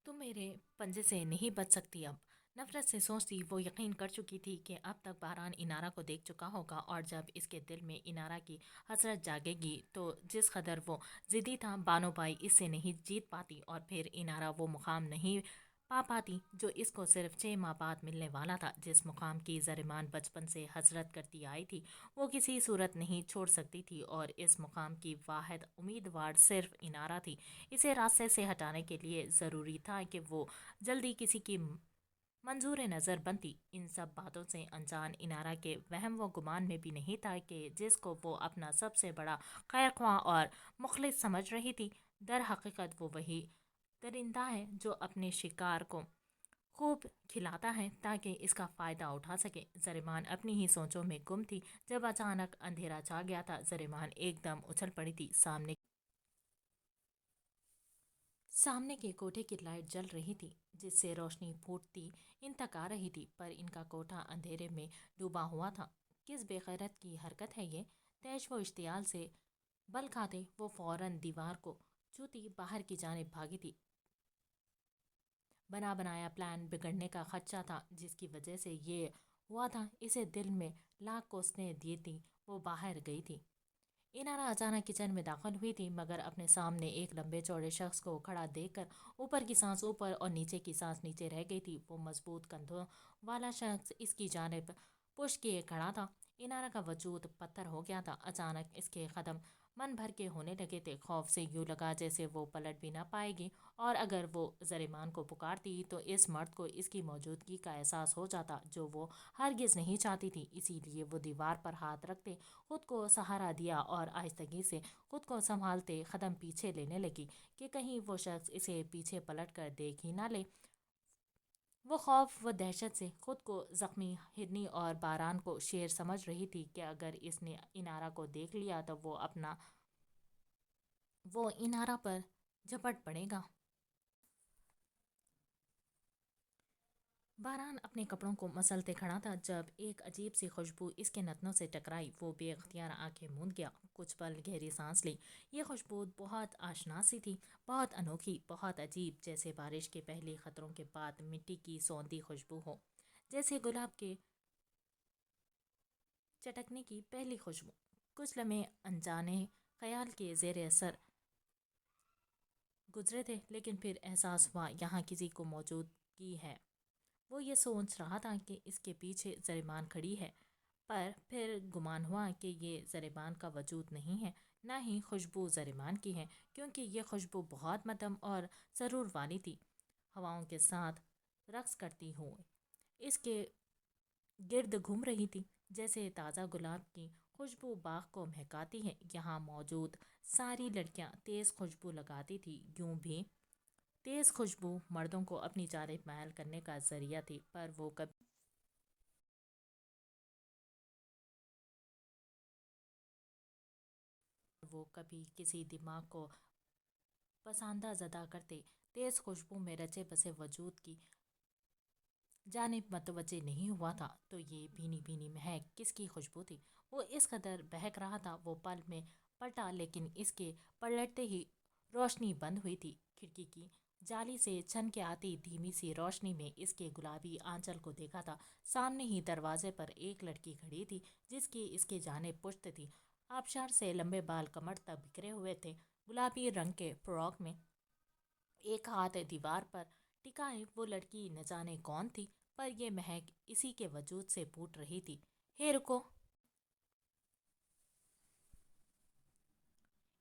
تم میرے پنجے سے نہیں بچ سکتی اب۔ نفرت سے سوچتی وہ یقین کر چکی تھی کہ اب تک باران انارا کو دیکھ چکا ہوگا، اور جب اس کے دل میں انارا کی حسرت جاگے گی تو جس قدر وہ ضدی تھا بانو بائی اس سے نہیں جیت پاتی، اور پھر انارا وہ مقام نہیں پا پاتی جو اس کو صرف 6 ماہ بعد ملنے والا تھا۔ جس مقام کی زریمان بچپن سے حسرت کرتی آئی تھی وہ کسی صورت نہیں چھوڑ سکتی تھی، اور اس مقام کی واحد امیدوار صرف انارا تھی۔ اسے راستے سے ہٹانے کے لیے ضروری تھا کہ وہ جلدی کسی کی منظور نظر بنتی۔ ان سب باتوں سے انجان انارا کے وہم و گمان میں بھی نہیں تھا کہ جس کو وہ اپنا سب سے بڑا خیرخواہ اور مخلص سمجھ رہی تھی، در حقیقت وہ وہی درندہ ہے جو اپنے شکار کو خوب کھلاتا ہے تاکہ اس کا فائدہ اٹھا سکے۔ زریمان اپنی ہی سوچوں میں گم تھی جب اچانک اندھیرا چھا گیا تھا۔ زریمان ایک دم اچھل پڑی تھی۔ سامنے کے کوٹھے کی لائٹ جل رہی تھی جس سے روشنی پھوٹتی ان تک آ رہی تھی، پر ان کا کوٹھا اندھیرے میں ڈوبا ہوا تھا۔ کس بے غیرت کی حرکت ہے یہ؟ تیش و اشتعال سے بل کھاتے وہ فوراً دیوار کو چھوتی باہر کی جانب بھاگی تھی۔ بنا بنایا پلان بگڑنے کا خدشہ تھا جس کی وجہ سے یہ ہوا تھا، اسے دل میں لاکھ کوسنے دیتی وہ باہر گئی تھی۔ انارا اچانک کچن میں داخل ہوئی تھی، مگر اپنے سامنے ایک لمبے چوڑے شخص کو کھڑا دیکھ کر اوپر کی سانس اوپر اور نیچے کی سانس نیچے رہ گئی تھی۔ وہ مضبوط کندھوں والا شخص اس کی جانب پشت کیے کھڑا تھا۔ انارا کا وجود پتھر ہو گیا تھا۔ اچانک اس کے قدم من بھر کے ہونے لگے تھے۔ خوف سے یوں لگا جیسے وہ پلٹ بھی نہ پائے گی، اور اگر وہ زریمان کو پکارتی تو اس مرد کو اس کی موجودگی کا احساس ہو جاتا جو وہ ہرگز نہیں چاہتی تھی۔ اسی لیے وہ دیوار پر ہاتھ رکھتے خود کو سہارا دیا اور آہستگی سے خود کو سنبھالتے قدم پیچھے لینے لگی کہ کہیں وہ شخص اسے پیچھے پلٹ کر دیکھ ہی نہ لے۔ وہ خوف و دہشت سے خود کو زخمی ہرنی اور باران کو شیر سمجھ رہی تھی کہ اگر اس نے انارا کو دیکھ لیا تو وہ انارا پر جھپٹ پڑے گا۔ باران اپنے کپڑوں کو مسلتے کھڑا تھا جب ایک عجیب سی خوشبو اس کے نتنوں سے ٹکرائی۔ وہ بے اختیار آنکھیں موند گیا، کچھ پل گہری سانس لی۔ یہ خوشبو بہت آشنا سی تھی، بہت انوکھی، بہت عجیب، جیسے بارش کے پہلے قطروں کے بعد مٹی کی سوندھی خوشبو ہو، جیسے گلاب کے چٹکنے کی پہلی خوشبو۔ کچھ لمحے انجانے خیال کے زیر اثر گزرے تھے، لیکن پھر احساس ہوا یہاں کسی کو موجودگی ہے۔ وہ یہ سوچ رہا تھا کہ اس کے پیچھے زریمان کھڑی ہے، پر پھر گمان ہوا کہ یہ زریمان کا وجود نہیں ہے، نہ ہی خوشبو زریمان کی ہے، کیونکہ یہ خوشبو بہت مدھم اور سرور والی تھی، ہواؤں کے ساتھ رقص کرتی ہوئے اس کے گرد گھوم رہی تھی، جیسے تازہ گلاب کی خوشبو باغ کو مہکاتی ہے۔ یہاں موجود ساری لڑکیاں تیز خوشبو لگاتی تھی، یوں بھی تیز خوشبو مردوں کو اپنی جانب مائل کرنے کا ذریعہ تھی، پر وہ کبھی کسی دماغ کو پسندہ زدہ کرتے تیز خوشبو میں رچے بسے وجود کی جانب متوجہ نہیں ہوا تھا۔ تو یہ بھینی بھینی مہک کس کی خوشبو تھی؟ وہ اس قدر بہک رہا تھا۔ وہ پل میں پلٹا، لیکن اس کے پلٹتے ہی روشنی بند ہوئی تھی۔ کھڑکی کی جالی سے چھن کے آتی دھیمی سی روشنی میں اس کے گلابی آنچل کو دیکھا تھا۔ سامنے ہی دروازے پر ایک لڑکی کھڑی تھی جس کی اس کے جانب پشت تھی۔ آبشار سے لمبے بال کمر تک بکھرے ہوئے تھے، گلابی رنگ کے فراک میں ایک ہاتھ دیوار پر ٹکائے وہ لڑکی نہ جانے کون تھی، پر یہ مہک اسی کے وجود سے پھوٹ رہی تھی۔ رکو!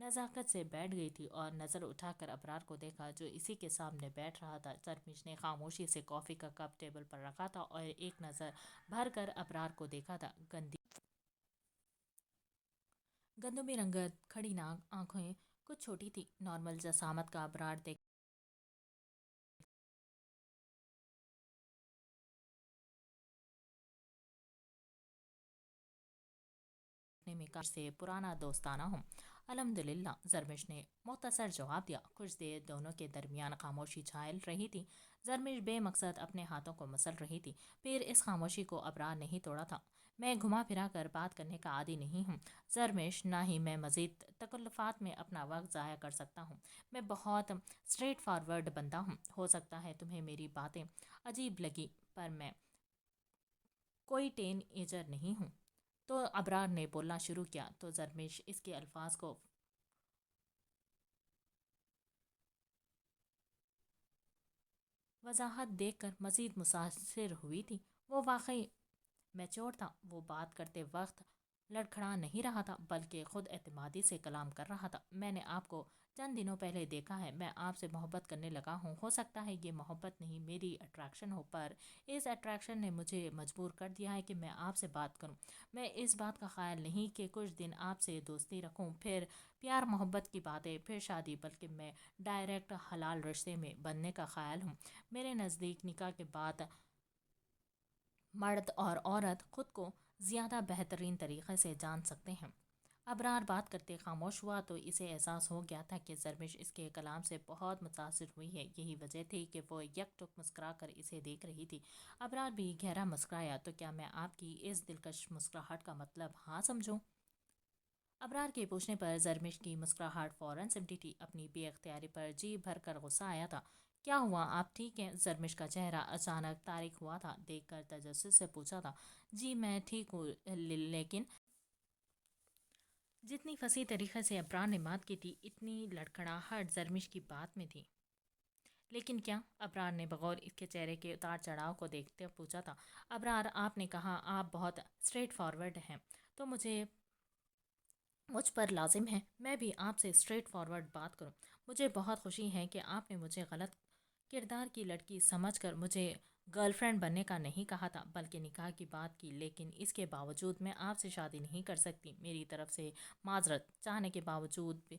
نزاکت سے بیٹھ گئی تھی اور نظر اٹھا کر ابرار کو دیکھا جو اسی کے سامنے بیٹھ رہا تھا۔ زرمش نے خاموشی سے کافی کا کپ ٹیبل پر رکھا تھا اور ایک نظر بھر کر ابرار کو دیکھا تھا۔ گندمی رنگت کھڑی آنکھیں کچھ چھوٹی تھی، نارمل جسامت کا ابرار دیکھنے میں کاش سے پرانا دوستانہ ہوں۔ الحمدللہ، زرمش نے مختصر جواب دیا۔ کچھ دیر دونوں کے درمیان خاموشی چھائل رہی تھی۔ زرمش بے مقصد اپنے ہاتھوں کو مسل رہی تھی، پھر اس خاموشی کو ابرار نہیں توڑا تھا۔ میں گھما پھرا کر بات کرنے کا عادی نہیں ہوں زرمش، نہ ہی میں مزید تکلفات میں اپنا وقت ضائع کر سکتا ہوں۔ میں بہت اسٹریٹ فارورڈ بندہ ہوں۔ ہو سکتا ہے تمہیں میری باتیں عجیب لگی، پر میں کوئی ٹین ایجر نہیں ہوں۔ تو ابرار نے بولنا شروع کیا تو زرمش اس کے الفاظ کو وضاحت دیکھ کر مزید متاثر ہوئی تھی۔ وہ واقعی میچور تھا۔ وہ بات کرتے وقت لڑکھڑا نہیں رہا تھا، بلکہ خود اعتمادی سے کلام کر رہا تھا۔ میں نے آپ کو چند دنوں پہلے دیکھا ہے۔ میں آپ سے محبت کرنے لگا ہوں۔ ہو سکتا ہے یہ محبت نہیں، میری اٹریکشن ہو، پر اس اٹریکشن نے مجھے مجبور کر دیا ہے کہ میں آپ سے بات کروں۔ میں اس بات کا خیال نہیں کہ کچھ دن آپ سے دوستی رکھوں، پھر پیار محبت کی باتیں، پھر شادی، بلکہ میں ڈائریکٹ حلال رشتے میں بننے کا خیال ہوں۔ میرے نزدیک نکاح کے بعد مرد اور عورت خود کو زیادہ بہترین طریقے سے جان سکتے ہیں۔ ابرار بات کرتے خاموش ہوا تو اسے احساس ہو گیا تھا کہ زرمش اس کے کلام سے بہت متاثر ہوئی ہے۔ یہی وجہ تھی کہ وہ یک ٹک مسکرا کر اسے دیکھ رہی تھی۔ ابرار بھی گہرا مسکرایا۔ تو کیا میں آپ کی اس دلکش مسکراہٹ کا مطلب ہاں سمجھوں؟ ابرار کے پوچھنے پر زرمش کی مسکراہٹ فوراً سمٹی تھی۔ اپنی بے اختیاری پر جی بھر کر غصہ آیا تھا۔ کیا ہوا، آپ ٹھیک ہیں؟ زرمش کا چہرہ اچانک تاریک ہوا تھا۔ دیکھ کر تجسس سے پوچھا تھا، جی میں ٹھیک ہوں، لیکن جتنی فصیح طریقے سے ابرار نے بات کی تھی، اتنی لڑکھڑاہٹ زرمش کی بات میں تھی۔ لیکن کیا؟ ابرار نے بغور اس کے چہرے کے اتار چڑھاؤ کو دیکھتے پوچھا تھا۔ ابرار، آپ نے کہا آپ بہت اسٹریٹ فارورڈ ہیں، تو مجھ پر لازم ہے میں بھی آپ سے اسٹریٹ فارورڈ بات کروں۔ مجھے بہت خوشی ہے کہ آپ نے مجھے غلط کردار کی لڑکی سمجھ کر مجھے گرل فرینڈ بننے کا نہیں کہا تھا، بلکہ نکاح کی بات کی، لیکن اس کے باوجود میں آپ سے شادی نہیں کر سکتی۔ میری طرف سے معذرت چاہنے کے باوجود بھی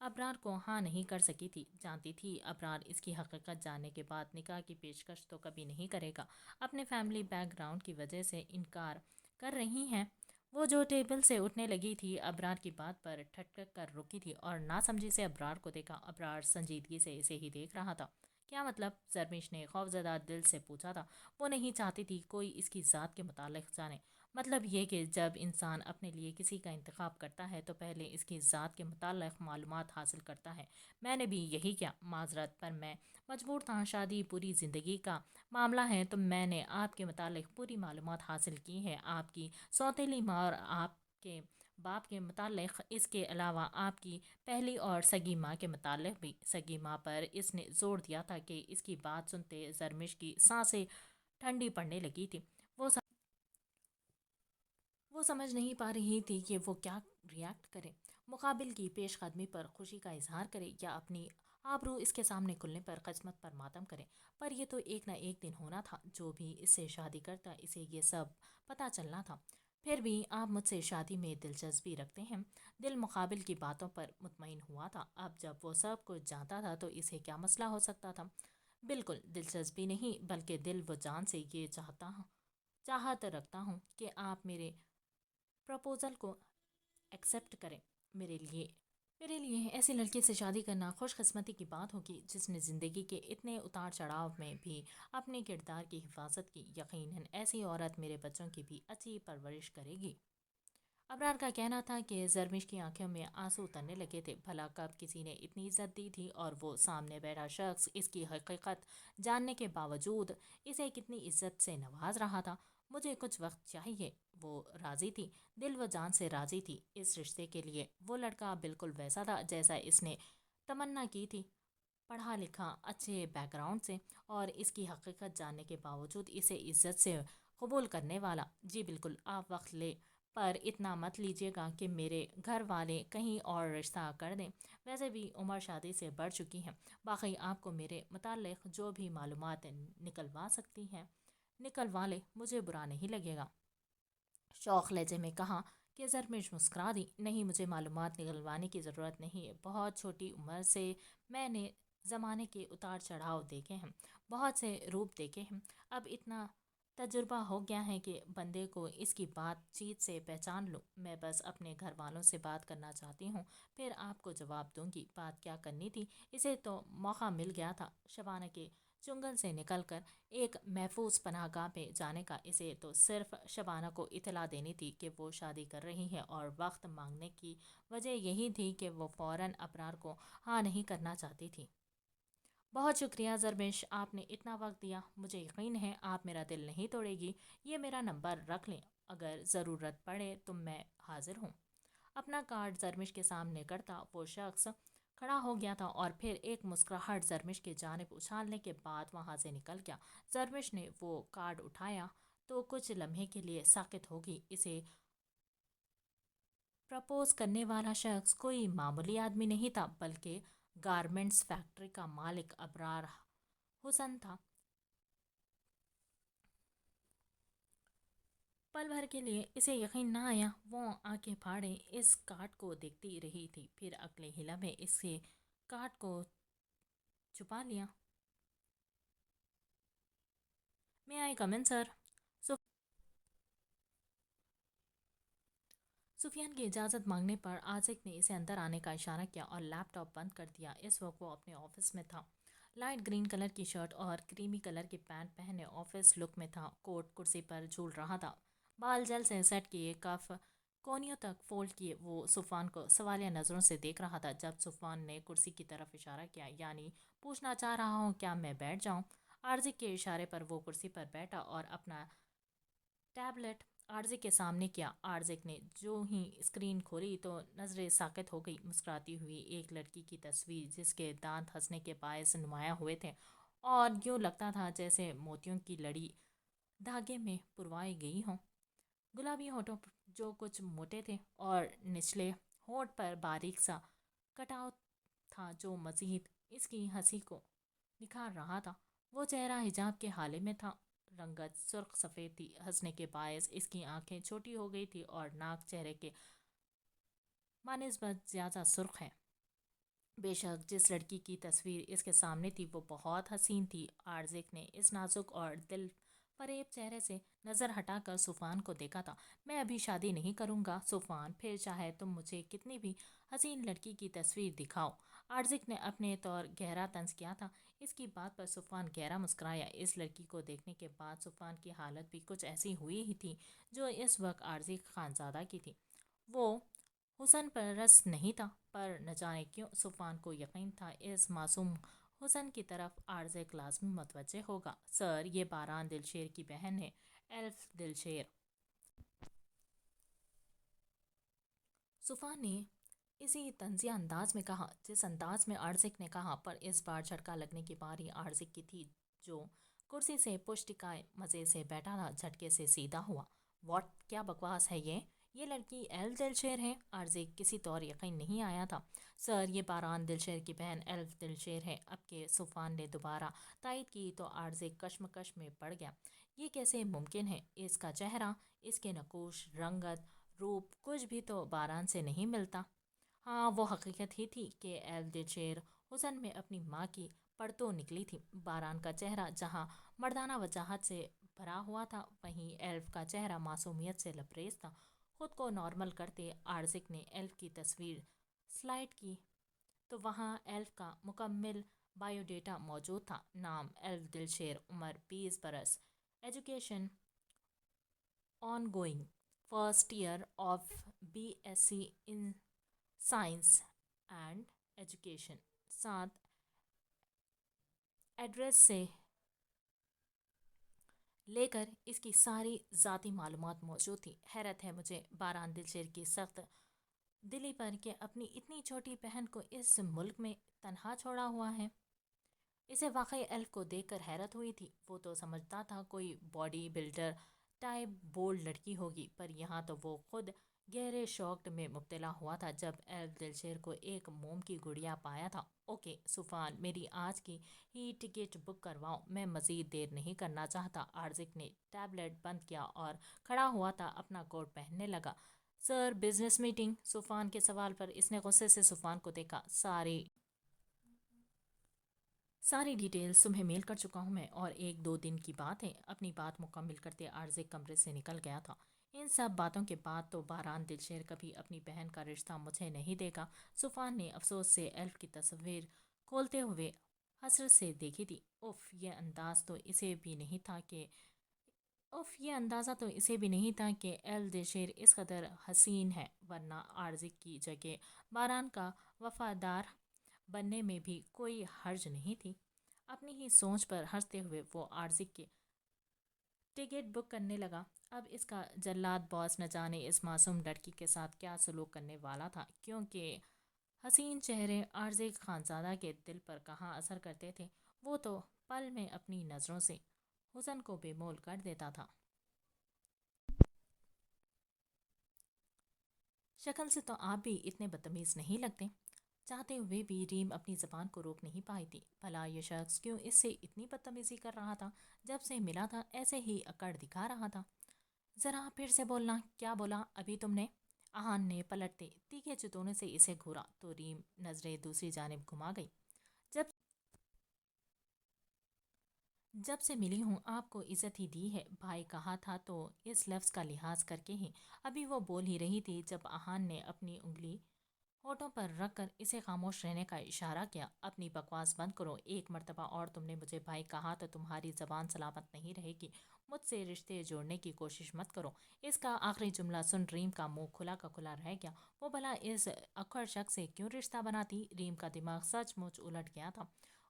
ابرار کو ہاں نہیں کر سکی تھی۔ جانتی تھی ابرار اس کی حقیقت جاننے کے بعد نکاح کی پیشکش تو کبھی نہیں کرے گا۔ اپنے فیملی بیک گراؤنڈ کی وجہ سے انکار کر رہی ہیں۔ وہ جو ٹیبل سے اٹھنے لگی تھی، ابرار کی بات پر ٹھٹک کر رکی تھی اور ناسمجھی سے ابرار کو دیکھا۔ ابرار سنجیدگی سے اسے ہی دیکھ رہا تھا۔ کیا مطلب؟ زرمش نے خوفزدہ دل سے پوچھا تھا۔ وہ نہیں چاہتی تھی کوئی اس کی ذات کے متعلق جانے۔ مطلب یہ کہ جب انسان اپنے لیے کسی کا انتخاب کرتا ہے تو پہلے اس کی ذات کے متعلق معلومات حاصل کرتا ہے۔ میں نے بھی یہی کیا۔ معذرت، پر میں مجبور تھا۔ شادی پوری زندگی کا معاملہ ہے، تو میں نے آپ کے متعلق پوری معلومات حاصل کی ہے، آپ کی سوتیلی ماں اور آپ کے باپ کے متعلق، اس کے علاوہ آپ کی پہلی اور سگی ماں کے متعلق بھی۔ سگی ماں پر اس نے زور دیا تھا کہ اس کی بات سنتے زرمش کی سانسیں ٹھنڈی پڑنے لگی تھی۔ وہ سمجھ نہیں پا رہی تھی کہ وہ کیا ریئیکٹ کرے، مقابل کی پیش قدمی پر خوشی کا اظہار کرے یا اپنی آبرو اس کے سامنے کھلنے پر قسمت پر ماتم کرے۔ پر یہ تو ایک نہ ایک دن ہونا تھا۔ جو بھی اس سے شادی کرتا اسے یہ سب پتہ چلنا تھا۔ پھر بھی آپ مجھ سے شادی میں دلچسپی رکھتے ہیں؟ دل مقابل کی باتوں پر مطمئن ہوا تھا۔ اب جب وہ سب کچھ جانتا تھا تو اسے کیا مسئلہ ہو سکتا تھا؟ بالکل دلچسپی نہیں، بلکہ دل و جان سے یہ چاہت رکھتا ہوں کہ آپ میرے پروپوزل کو ایکسیپٹ کریں۔ میرے لیے ایسی لڑکی سے شادی کرنا خوش قسمتی کی بات ہوگی جس نے زندگی کے اتنے اتار چڑھاؤ میں بھی اپنے کردار کی حفاظت کی۔ یقیناً ایسی عورت میرے بچوں کی بھی اچھی پرورش کرے گی۔ ابرار کا کہنا تھا کہ زرمش کی آنکھوں میں آنسو اترنے لگے تھے۔ بھلا کب کسی نے اتنی عزت دی تھی، اور وہ سامنے بیٹھا شخص اس کی حقیقت جاننے کے باوجود اسے کتنی عزت سے نواز رہا تھا۔ مجھے کچھ وقت چاہیے۔ وہ راضی تھی، دل و جان سے راضی تھی اس رشتے کے لیے۔ وہ لڑکا بالکل ویسا تھا جیسا اس نے تمنا کی تھی، پڑھا لکھا، اچھے بیک گراؤنڈ سے، اور اس کی حقیقت جاننے کے باوجود اسے عزت سے قبول کرنے والا۔ جی بالکل، آپ وقت لے پر اتنا مت لیجیے گا کہ میرے گھر والے کہیں اور رشتہ کر دیں، ویسے بھی عمر شادی سے بڑھ چکی ہے، باقی آپ کو میرے متعلق جو بھی معلومات نکلوا سکتی ہیں نکلوا لے، مجھے برا نہیں لگے گا۔ شوق لہجے میں کہا کہ زرمش مسکرا دی۔ نہیں، مجھے معلومات نکلوانے کی ضرورت نہیں ہے، بہت چھوٹی عمر سے میں نے زمانے کے اتار چڑھاؤ دیکھے ہیں، بہت سے روپ دیکھے ہیں، اب اتنا تجربہ ہو گیا ہے کہ بندے کو اس کی بات چیت سے پہچان لوں۔ میں بس اپنے گھر والوں سے بات کرنا چاہتی ہوں، پھر آپ کو جواب دوں گی۔ بات کیا کرنی تھی؟ اسے تو موقع مل گیا تھا شبانہ کے چنگل سے نکل کر ایک محفوظ پناہ گاہ پہ جانے کا۔ اسے تو صرف شبانہ کو اطلاع دینی تھی کہ وہ شادی کر رہی ہے، اور وقت مانگنے کی وجہ یہی تھی کہ وہ فوراً ابرار کو ہاں نہیں کرنا چاہتی تھی۔ بہت شکریہ زرمش، آپ نے اتنا وقت دیا، مجھے یقین ہے آپ میرا دل نہیں توڑے گی۔ یہ میرا نمبر رکھ لیں، اگر ضرورت پڑے تو میں حاضر ہوں۔ اپنا کارڈ زرمش کے سامنے کرتا وہ شخص کھڑا ہو گیا تھا، اور پھر ایک مسکراہٹ زرمش کی جانب اچھالنے کے بعد وہاں سے نکل گیا۔ زرمش نے وہ کارڈ اٹھایا تو کچھ لمحے کے لیے ساکت ہوگی۔ اسے پرپوز کرنے والا شخص کوئی معمولی آدمی نہیں تھا، بلکہ گارمنٹس فیکٹری کا مالک ابرار حسن تھا۔ پل بھر کے لیے اسے یقین نہ آیا، وہ آنکھیں پھاڑے اس کارڈ کو دیکھتی رہی تھی، پھر اگلے ہی لمحے اس کے کارڈ کو چھپا لیا۔ میں آئی کم ان سر؟ سفیان کی اجازت مانگنے پر عازق نے اسے اندر آنے کا اشارہ کیا اور لیپ ٹاپ بند کر دیا۔ اس وقت وہ اپنے آفس میں تھا، لائٹ گرین کلر کی شرٹ اور کریمی کلر کی پینٹ پہنے آفس لک میں تھا۔ کوٹ کرسی پر جھول رہا تھا، بال جل سے سیٹ کیے، کف کونیوں تک فولڈ کیے۔ وہ صفوان کو سوالیہ نظروں سے دیکھ رہا تھا۔ جب صفوان نے کرسی کی طرف اشارہ کیا، یعنی پوچھنا چاہ رہا ہوں کیا میں بیٹھ جاؤں، عارضی کے اشارے پر وہ کرسی پر بیٹھا اور اپنا ٹیبلٹ عارضی کے سامنے کیا۔ عارضی نے جو ہی اسکرین کھولی تو نظریں ساکت ہو گئی۔ مسکراتی ہوئی ایک لڑکی کی تصویر جس کے دانت ہنسنے کے باعث نمایاں ہوئے تھے اور یوں لگتا تھا جیسے موتیوں کی لڑی دھاگے میں پروائی گئی ہوں۔ گلابی ہونٹوں جو کچھ موٹے تھے اور نچلے ہونٹ پر باریک سا کٹاؤ تھا جو مزید اس کی ہنسی کو نکھار رہا تھا۔ وہ چہرہ حجاب کے حالے میں تھا، رنگت سرخ سفید تھی، ہنسنے کے باعث اس کی آنکھیں چھوٹی ہو گئی تھی اور ناک چہرے کے بنسبت زیادہ سرخ ہے۔ بے شک جس لڑکی کی تصویر اس کے سامنے تھی وہ بہت حسین تھی۔ عارضک نے اس نازک اور دل فریب چہرے سے نظر ہٹا کر صفوان کو دیکھا تھا۔ میں ابھی شادی نہیں کروں گا صفوان، پھر چاہے تم مجھے کتنی بھی حسین لڑکی کی تصویر دکھاؤ۔ عارضک نے اپنے طور گہرا طنز کیا تھا۔ اس کی بات پر صفوان گہرا مسکرایا۔ اس لڑکی کو دیکھنے کے بعد صفوان کی حالت بھی کچھ ایسی ہوئی ہی تھی جو اس وقت عارضک خانزادہ کی تھی۔ وہ حسن پرست نہیں تھا، پر نہ جانے کیوں صفوان کو یقین تھا اس معصوم حسن کی طرف عارضک لازمی متوجہ ہوگا۔ سر، یہ باران دلشیر کی بہن ہے، ایلف دلشیر۔ صفوان نے اسی طنزیہ انداز میں کہا جس انداز میں عارضک نے کہا، پر اس بار جھٹکا لگنے کی باری عارضک کی تھی جو کرسی سے پشت ٹکائے مزے سے بیٹھا تھا۔ جھٹکے سے سیدھا ہوا۔ واٹ، کیا بکواس ہے یہ لڑکی ایلف دلشیر ہے؟ عارضک کسی طور یقین نہیں آیا تھا۔ سر، یہ باران دلشیر کی بہن ایلف دلشیر ہے۔ اب کہ صفوان نے دوبارہ تائید کی تو عارضک کشمکش میں پڑ گیا۔ یہ کیسے ممکن ہے؟ اس کا چہرہ، اس کے نقوش، رنگت، روپ، کچھ بھی تو باران سے نہیں ملتا۔ ہاں، وہ حقیقت ہی تھی کہ ایلف دلشیر حسن میں اپنی ماں کی پڑتو نکلی تھی۔ باران کا چہرہ جہاں مردانہ وجاہت سے بھرا ہوا تھا، وہیں ایلف کا چہرہ معصومیت سے لبریز تھا۔ خود کو نارمل کرتے عارضک نے ایلف کی تصویر سلائڈ کی تو وہاں ایلف کا مکمل بائیو ڈیٹا موجود تھا۔ نام ایلف دلشیر، عمر 20 برس، education ongoing, first year of B S C in science and education. ساتھ ایڈریس سے لے کر اس کی ساری ذاتی معلومات موجود تھی۔ حیرت ہے مجھے باران دلشیر کی سخت دلی پر کہ اپنی اتنی چھوٹی بہن کو اس ملک میں تنہا چھوڑا ہوا ہے۔ اسے واقعی ایلف کو دیکھ کر حیرت ہوئی تھی۔ وہ تو سمجھتا تھا کوئی باڈی بلڈر ٹائپ بولڈ لڑکی ہوگی، پر یہاں تو وہ خود گہرے شوق میں مبتلا ہوا تھا جب ایلف دلشیر کو ایک موم کی گڑیا پایا تھا۔ اوکے سفان، میری آج کی ہی ٹکٹ بک کرواؤ، میں مزید دیر نہیں کرنا چاہتا۔ آرزک نے ٹیبلٹ بند کیا اور کھڑا ہوا تھا، اپنا کوٹ پہننے لگا۔ سر، بزنس میٹنگ؟ سفان کے سوال پر اس نے غصے سے سفان کو دیکھا۔ ساری ڈیٹیلز تمہیں میل کر چکا ہوں میں، اور 1-2 دن کی بات ہے۔ اپنی بات مکمل کرتے عارض کمرے سے نکل گیا تھا۔ ان سب باتوں کے بعد تو بہرحال دلشیر کبھی اپنی بہن کا رشتہ مجھے نہیں دے گا۔ سفان نے افسوس سے ایلف کی تصویر کھولتے ہوئے حسرت سے دیکھی تھی۔ یہ اندازہ تو اسے بھی نہیں تھا کہ ایلف دلشیر اس قدر حسین ہے، ورنہ عارض کی جگہ بہرحال کا وفادار بننے میں بھی کوئی حرج نہیں تھی۔ اپنی ہی سوچ پر ہنستے ہوئے وہ عارض کی ٹکٹ بک کرنے لگا۔ اب اس کا جلاد باس نہ جانے اس معصوم لڑکی کے ساتھ کیا سلوک کرنے والا تھا، کیونکہ حسین چہرے عارض خانزادہ کے دل پر کہاں اثر کرتے تھے، وہ تو پل میں اپنی نظروں سے حسن کو بے مول کر دیتا تھا۔ شکل سے تو آپ بھی اتنے بدتمیز نہیں لگتے۔ چاہتے ہوئے بھی ریم اپنی زبان کو روک نہیں پائی تھی۔ بھلا یہ شخص کیوں اس سے اتنی بدتمیزی کر رہا تھا؟ جب سے ملا تھا ایسے ہی اکڑ دکھا رہا تھا۔ ذرا پھر سے بولنا، کیا بولا ابھی تم نے؟ آہان نے پلٹتے تیکھے چتونے سے اسے گھورا تو ریم نظریں دوسری جانب گھما گئی۔ جب سے ملی ہوں آپ کو عزت ہی دی ہے، بھائی کہا تھا تو اس لفظ کا لحاظ کر کے ہی۔ ابھی وہ بول ہی رہی تھی جب آہان نے اپنی انگلی ہونٹوں پر رکھ کر اسے خاموش رہنے کا اشارہ کیا۔ اپنی بکواس بند کرو، ایک مرتبہ اور تم نے مجھے بھائی کہا تو تمہاری زبان سلامت نہیں رہے گی۔ مجھ سے رشتے جوڑنے کی کوشش مت کرو۔ اس کا آخری جملہ سن ریم کا منہ کھلا کا کھلا رہ گیا۔ وہ بھلا اس اکڑ شخص سے کیوں رشتہ بناتی؟ ریم کا دماغ سچ مچ الٹ گیا تھا۔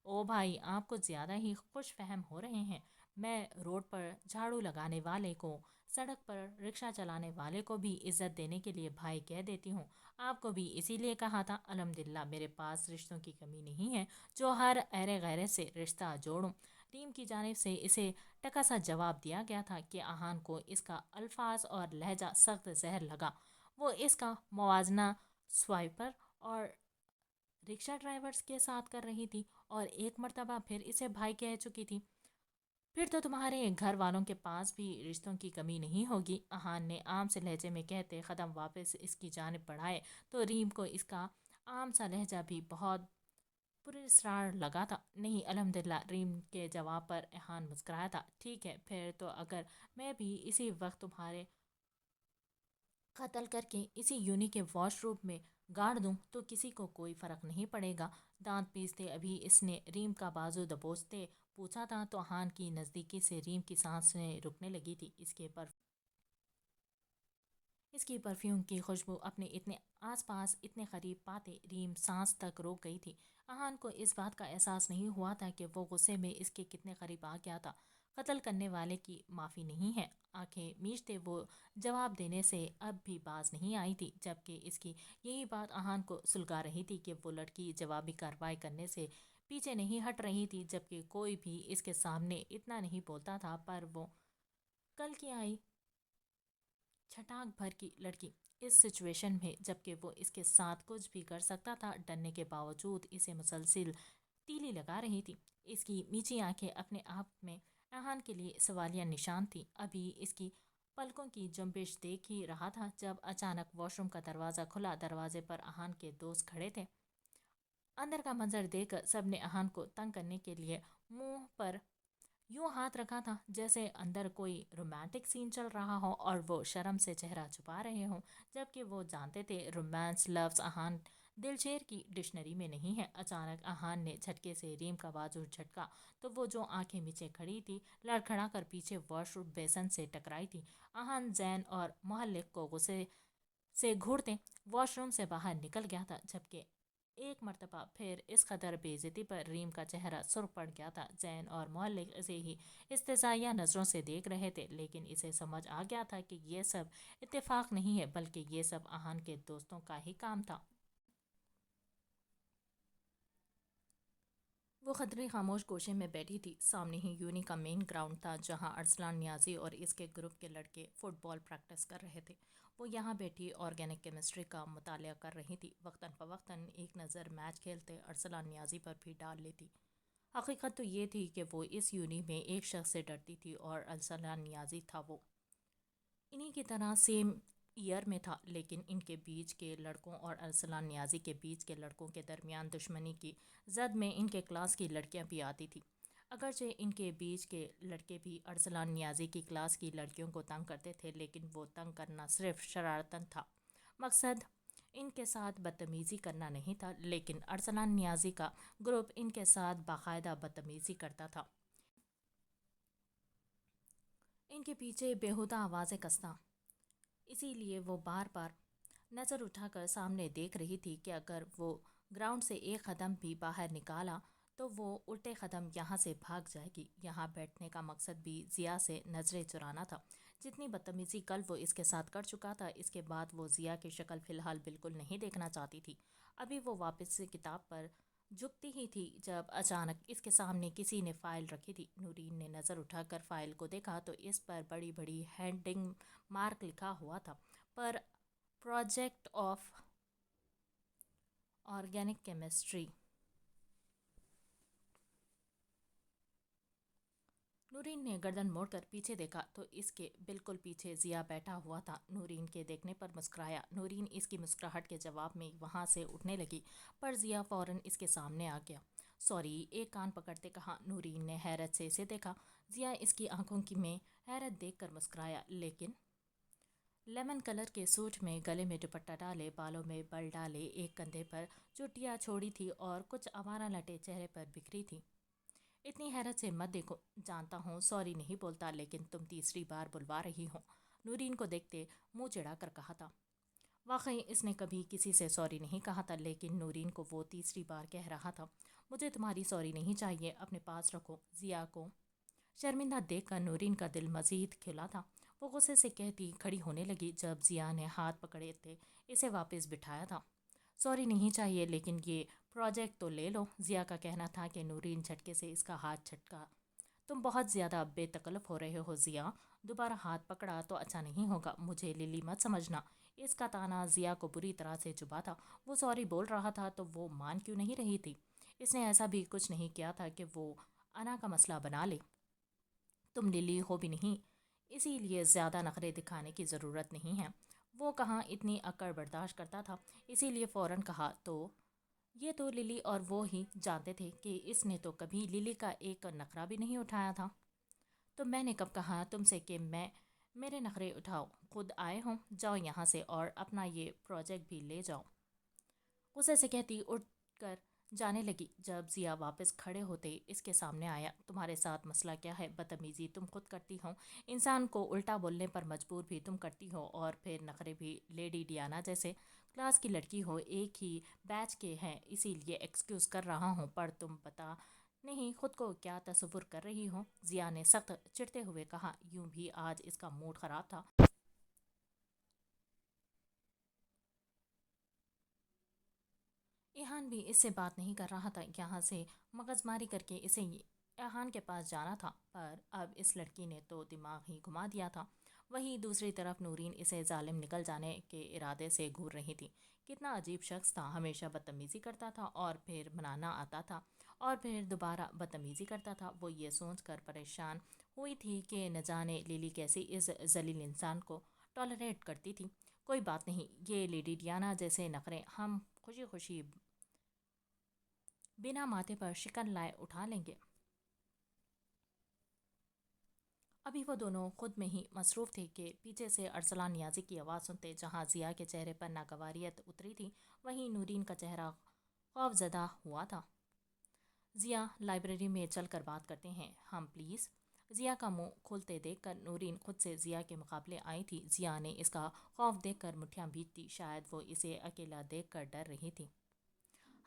او بھائی، آپ کچھ زیادہ ہی خوش فہم ہو رہے ہیں۔ میں روڈ پر جھاڑو لگانے والے کو، سڑک پر رکشہ چلانے والے کو بھی عزت دینے کے لیے بھائی کہہ دیتی ہوں۔ آپ کو بھی اسی لیے کہا تھا۔ الحمدللہ میرے پاس رشتوں کی کمی نہیں ہے جو ہر ایرے غیرے سے رشتہ جوڑوں۔ ریم کی جانب سے اسے ٹکا سا جواب دیا گیا تھا کہ آہان کو اس کا الفاظ اور لہجہ سخت زہر لگا۔ وہ اس کا موازنہ سوائپر اور رکشہ ڈرائیورز کے ساتھ کر رہی تھی، اور ایک مرتبہ پھر اسے بھائی کہہ چکی تھی۔ پھر تو تمہارے گھر والوں کے پاس بھی رشتوں کی کمی نہیں ہوگی، آہان نے عام سے لہجے میں کہتے قدم واپس اس کی جانب بڑھائے تو ریم کو اس کا عام سا لہجہ بھی بہت پراسرار لگا تھا۔ نہیں الحمدللہ، ریم کے جواب پر آہان مسکرایا تھا۔ ٹھیک ہے، پھر تو اگر میں بھی اسی وقت تمہارے قتل کر کے اسی یونی کے واش روم میں گاڑ دوں تو کسی کو کوئی فرق نہیں پڑے گا۔ دانت پیستے ابھی اس نے ریم کا بازو دبوچتے پوچھا تھا تو آہان کی نزدیکی سے ریم کی سانسیں رکنے لگی تھی۔ اس کی پرفیوم کی خوشبو اپنے اتنے آس پاس اتنے قریب پاتے ریم سانس تک روک گئی تھی۔ آہان کو اس بات کا احساس نہیں ہوا تھا کہ وہ غصے میں اس کے کتنے قریب آ گیا تھا۔ قتل کرنے والے کی معافی نہیں ہے، آنکھیں میچتے وہ جواب دینے سے اب بھی باز نہیں آئی تھی، جبکہ اس کی یہی بات آہان کو سلگا رہی تھی کہ وہ لڑکی جوابی کارروائی کرنے سے پیچھے نہیں ہٹ رہی تھی، جبکہ کوئی بھی اس کے سامنے اتنا نہیں بولتا تھا، پر وہ کل کی آئی چھٹاک بھر کی لڑکی اس سچویشن میں، جبکہ وہ اس کے ساتھ کچھ بھی کر سکتا تھا، ڈرنے کے باوجود اسے مسلسل تیلی لگا رہی تھی۔ اس کی میچی آنکھیں اپنے آپ میں آہان کے لیے سوالیہ نشان تھی۔ ابھی اس کی پلکوں کی جنبش دیکھ ہی رہا تھا جب اچانک واش روم کا دروازہ کھلا۔ دروازے پر آہان کے دوست کھڑے تھے۔ اندر کا منظر دیکھ کر سب نے آہان کو تنگ کرنے کے لیے منہ پر یوں ہاتھ رکھا تھا جیسے اندر کوئی رومانٹک سین چل رہا ہو اور وہ شرم سے چہرہ چھپا رہے ہوں، جبکہ وہ جانتے تھے رومانس لفظ آہان دلشیر کی ڈکشنری میں نہیں ہے۔ اچانک آہان نے جھٹکے سے ریم کا بازو جھٹکا تو وہ جو آنکھیں میچے کھڑی تھی لڑکھڑا کر پیچھے واش روم بیسن سے ٹکرائی تھی۔ آہان زین اور محلق کو غصے سے گھورتے واش روم سے باہر نکل گیا تھا، جبکہ ایک مرتبہ پھر اس قدر بے عزتی پر ریم کا چہرہ سرخ پڑ گیا تھا۔ زین اور محلق اسے ہی استہزائیہ نظروں سے دیکھ رہے تھے، لیکن اسے سمجھ آ گیا تھا کہ یہ سب اتفاق نہیں ہے بلکہ یہ سب آہان کے دوستوں کا ہی کام تھا۔ وہ خطرے خاموش گوشے میں بیٹھی تھی. سامنے ہی یونی کا مین گراؤنڈ تھا جہاں ارسلان نیازی اور اس کے گروپ کے لڑکے فٹ بال پریکٹس کر رہے تھے. وہ یہاں بیٹھی آرگینک کیمسٹری کا مطالعہ کر رہی تھی. وقتاً فوقتاً ایک نظر میچ کھیلتے ارسلان نیازی پر بھی ڈال لیتی. حقیقت تو یہ تھی کہ وہ اس یونی میں ایک شخص سے ڈرتی تھی اور ارسلان نیازی تھا وہ. انہی کی طرح سیم ایئر میں تھا، لیکن ان کے بیچ کے لڑکوں اور ارسلان نیازی کے بیچ کے لڑکوں کے درمیان دشمنی کی زد میں ان کے کلاس کی لڑکیاں بھی آتی تھیں. اگرچہ ان کے بیچ کے لڑکے بھی ارسلان نیازی کی کلاس کی لڑکیوں کو تنگ کرتے تھے، لیکن وہ تنگ کرنا صرف شرارتاً تھا. مقصد ان کے ساتھ بدتمیزی کرنا نہیں تھا، لیکن ارسلان نیازی کا گروپ ان کے ساتھ باقاعدہ بدتمیزی کرتا تھا. ان کے پیچھے بیہودہ آوازیں کستا، اسی لیے وہ بار بار نظر اٹھا کر سامنے دیکھ رہی تھی کہ اگر وہ گراؤنڈ سے ایک قدم بھی باہر نکالا تو وہ الٹے قدم یہاں سے بھاگ جائے گی. یہاں بیٹھنے کا مقصد بھی ضیا سے نظریں چرانا تھا. جتنی بدتمیزی کل وہ اس کے ساتھ کر چکا تھا، اس کے بعد وہ ضیا کی شکل فی الحال بالکل نہیں دیکھنا چاہتی تھی. ابھی وہ واپس سے کتاب پر جھکتی ہی تھی جب اچانک اس کے سامنے کسی نے فائل رکھی تھی. نورین نے نظر اٹھا کر فائل کو دیکھا تو اس پر بڑی بڑی ہینڈنگ مارک لکھا ہوا تھا پر project of organic chemistry. Noreen نے گردن موڑ کر پیچھے دیکھا تو اس کے بالکل پیچھے ضیا بیٹھا ہوا تھا. نورین کے دیکھنے پر مسکرایا. نورین اس کی مسکراہٹ کے جواب میں وہاں سے اٹھنے لگی پر ضیا فوراً اس کے سامنے آ گیا. سوری، ایک کان پکڑتے کہا. نورین نے حیرت سے اسے دیکھا. ضیا اس کی آنکھوں کی میں حیرت دیکھ کر مسکرایا، لیکن لیمن کلر کے سوٹ میں گلے میں دوپٹہ ڈالے، بالوں میں بل ڈالے، ایک کندھے پر چوٹیاں چھوڑی تھی اور کچھ آوارہ لٹیں چہرے پر بکھری تھی. اتنی حیرت سے مت دیکھو. جانتا ہوں سوری نہیں بولتا، لیکن تم تیسری بار بلوا رہی ہو. نورین کو دیکھتے منہ چڑھا کر کہا تھا. واقعی اس نے کبھی کسی سے سوری نہیں کہا تھا، لیکن نورین کو وہ تیسری بار کہہ رہا تھا. مجھے تمہاری سوری نہیں چاہیے، اپنے پاس رکھو. ضیا کو شرمندہ دیکھ کر نورین کا دل مزید کھلا تھا. وہ غصے سے کہتی کھڑی ہونے لگی جب ضیا نے ہاتھ پکڑے تھے اسے واپس بٹھایا تھا. سوری نہیں چاہیے، لیکن یہ پروجیکٹ تو لے لو. ضیا کا کہنا تھا کہ نورین جھٹکے سے اس کا ہاتھ جھٹکا. تم بہت زیادہ بے تکلف ہو رہے ہو ضیا. دوبارہ ہاتھ پکڑا تو اچھا نہیں ہوگا. مجھے للی مت سمجھنا. اس کا طعنہ ضیا کو بری طرح سے چبھا تھا. وہ سوری بول رہا تھا تو وہ مان کیوں نہیں رہی تھی؟ اس نے ایسا بھی کچھ نہیں کیا تھا کہ وہ انا کا مسئلہ بنا لے. تم للی ہو بھی نہیں، اسی لیے زیادہ نخرے دکھانے کی ضرورت نہیں ہے. وہ کہاں اتنی اکڑ برداشت کرتا تھا، اسی لیے فوراً کہا تو یہ تو للی اور وہ ہی جانتے تھے کہ اس نے تو کبھی للی کا ایک نخرہ بھی نہیں اٹھایا تھا. تو میں نے کب کہا تم سے کہ میرے نخرے اٹھاؤ؟ خود آئے ہوں. جاؤ یہاں سے اور اپنا یہ پروجیکٹ بھی لے جاؤ. غصے سے کہتی اٹھ کر جانے لگی جب ضیا واپس کھڑے ہوتے اس کے سامنے آیا. تمہارے ساتھ مسئلہ کیا ہے؟ بدتمیزی تم خود کرتی ہو، انسان کو الٹا بولنے پر مجبور بھی تم کرتی ہو، اور پھر نخرے بھی لیڈی ڈیانا جیسے. کلاس کی لڑکی ہو، ایک ہی بیچ کے ہیں، اسی لیے ایکسکیوز کر رہا ہوں، پر تم پتا نہیں خود کو کیا تصور کر رہی ہو. ضیا نے سخت چڑھتے ہوئے کہا. یوں بھی آج اس کا موڈ خراب تھا. ایہان بھی اس سے بات نہیں کر رہا تھا. یہاں سے مغز ماری کر کے اسے ایہان کے پاس جانا تھا، پر اب اس لڑکی نے تو دماغ ہی گھما دیا تھا. وہیں دوسری طرف نورین اسے ظالم نکل جانے کے ارادے سے گھور رہی تھی. کتنا عجیب شخص تھا. ہمیشہ بدتمیزی کرتا تھا اور پھر منانا آتا تھا اور پھر دوبارہ بدتمیزی کرتا تھا. وہ یہ سوچ کر پریشان ہوئی تھی کہ نہ جانے للی کیسے اس ذلیل انسان کو ٹالریٹ کرتی تھی. کوئی بات نہیں، یہ لیڈی ڈیانا جیسے نخرے ہم خوشی خوشی بنا ماتھے پر شکن لائے اٹھا لیں گے. ابھی وہ دونوں خود میں ہی مصروف تھے کہ پیچھے سے ارسلان نیازی کی آواز سنتے. جہاں ضیا کے چہرے پر ناگواریت اتری تھی، وہیں نورین کا چہرہ خوف زدہ ہوا تھا. ضیا، لائبریری میں چل کر بات کرتے ہیں ہم پلیز. ضیا کا منہ کھلتے دیکھ کر نورین خود سے ضیا کے مقابلے آئی تھی. ضیا نے اس کا خوف دیکھ کر مٹھیاں بھیجتی. شاید وہ اسے اکیلا دیکھ کر ڈر رہی تھی.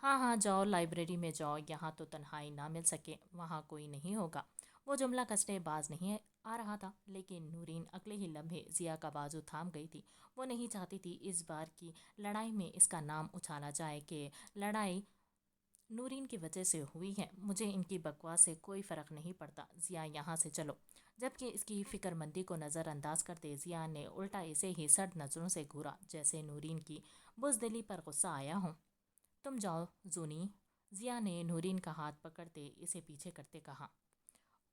ہاں ہاں جاؤ، لائبریری میں جاؤ، یہاں تو تنہائی نہ مل سکے، وہاں کوئی نہیں ہوگا. وہ جملہ کسنے باز نہیں آ رہا تھا، لیکن نورین اگلے ہی لمحے ضیا کا بازو تھام گئی تھی. وہ نہیں چاہتی تھی اس بار کی لڑائی میں اس کا نام اچھالا جائے کہ لڑائی نورین کی وجہ سے ہوئی ہے، مجھے ان کی بکواس سے کوئی فرق نہیں پڑتا، ضیا یہاں سے چلو۔ جبکہ اس کی فکر مندی کو نظر انداز کرتے ضیا نے الٹا اسے ہی سرد نظروں سے گھورا، جیسے نورین کی بزدلی پر غصہ آیا ہو۔ تم جاؤ زونی، ضیا نے نورین کا ہاتھ پکڑتے اسے پیچھے کرتے کہا۔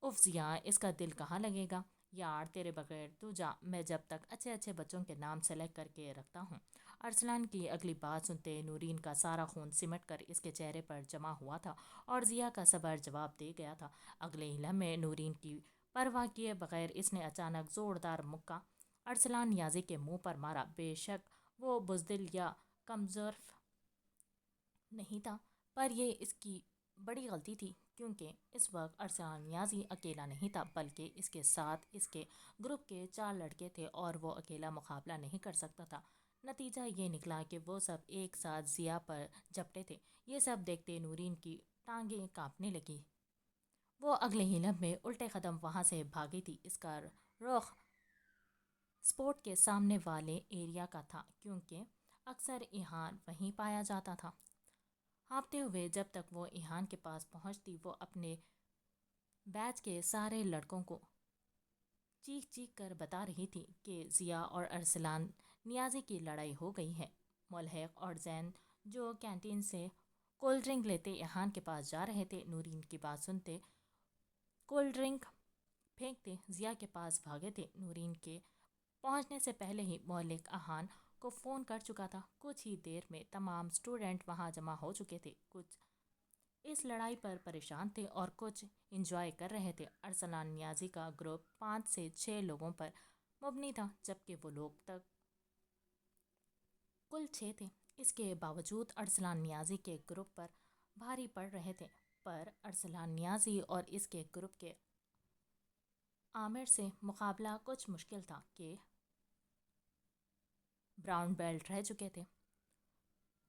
اف ضیا، اس کا دل کہاں لگے گا؟ یار تیرے بغیر تو جا، میں جب تک اچھے اچھے بچوں کے نام سلیکٹ کر کے رکھتا ہوں۔ ارسلان کی اگلی بات سنتے نورین کا سارا خون سمٹ کر اس کے چہرے پر جمع ہوا تھا اور ضیا کا صبر جواب دے گیا تھا۔ اگلے ہی لمحے نورین کی پرواہ کیے بغیر اس نے اچانک زوردار مکہ ارسلان نیازی کے منہ پر مارا۔ بے شک وہ بزدل یا کمزور نہیں تھا، پر یہ اس کی بڑی غلطی تھی، کیونکہ اس وقت ارسلان نیازی اکیلا نہیں تھا، بلکہ اس کے ساتھ اس کے گروپ کے 4 لڑکے تھے اور وہ اکیلا مقابلہ نہیں کر سکتا تھا۔ نتیجہ یہ نکلا کہ وہ سب ایک ساتھ ضیا پر جھپٹے تھے۔ یہ سب دیکھتے نورین کی ٹانگیں کانپنے لگی۔ وہ اگلے ہی لمحے الٹے قدم وہاں سے بھاگی تھی۔ اس کا رخ سپورٹ کے سامنے والے ایریا کا تھا، کیونکہ اکثر ایہان وہیں پایا جاتا تھا۔ ہانپتے ہوئے جب تک وہ ایہان کے پاس پہنچتی، وہ اپنے بیچ کے سارے لڑکوں کو چیخ چیخ کر بتا رہی تھی کہ ضیا اور ارسلان نیازی کی لڑائی ہو گئی ہے۔ ملحق اور زین جو کینٹین سے کولڈ ڈرنک لیتے ایہان کے پاس جا رہے تھے، نورین کی بات سنتے کولڈ ڈرنک پھینکتے ضیا کے پاس بھاگے تھے۔ نورین کے پہنچنے سے پہلے ہی ملحق ایہان کو فون کر چکا تھا۔ کچھ ہی دیر میں تمام اسٹوڈنٹ وہاں جمع ہو چکے تھے۔ کچھ اس لڑائی پر پریشان تھے اور کچھ انجوائے کر رہے تھے۔ ارسلان نیازی کا گروپ 5 سے 6 لوگوں پر مبنی تھا، جبکہ وہ لوگ تک کل 6 تھے۔ اس کے باوجود ارسلان نیازی کے گروپ پر بھاری پڑ رہے تھے، پر ارسلان نیازی اور اس کے گروپ کے عامر سے مقابلہ کچھ مشکل تھا کہ براؤن بیلٹ رہ چکے تھے۔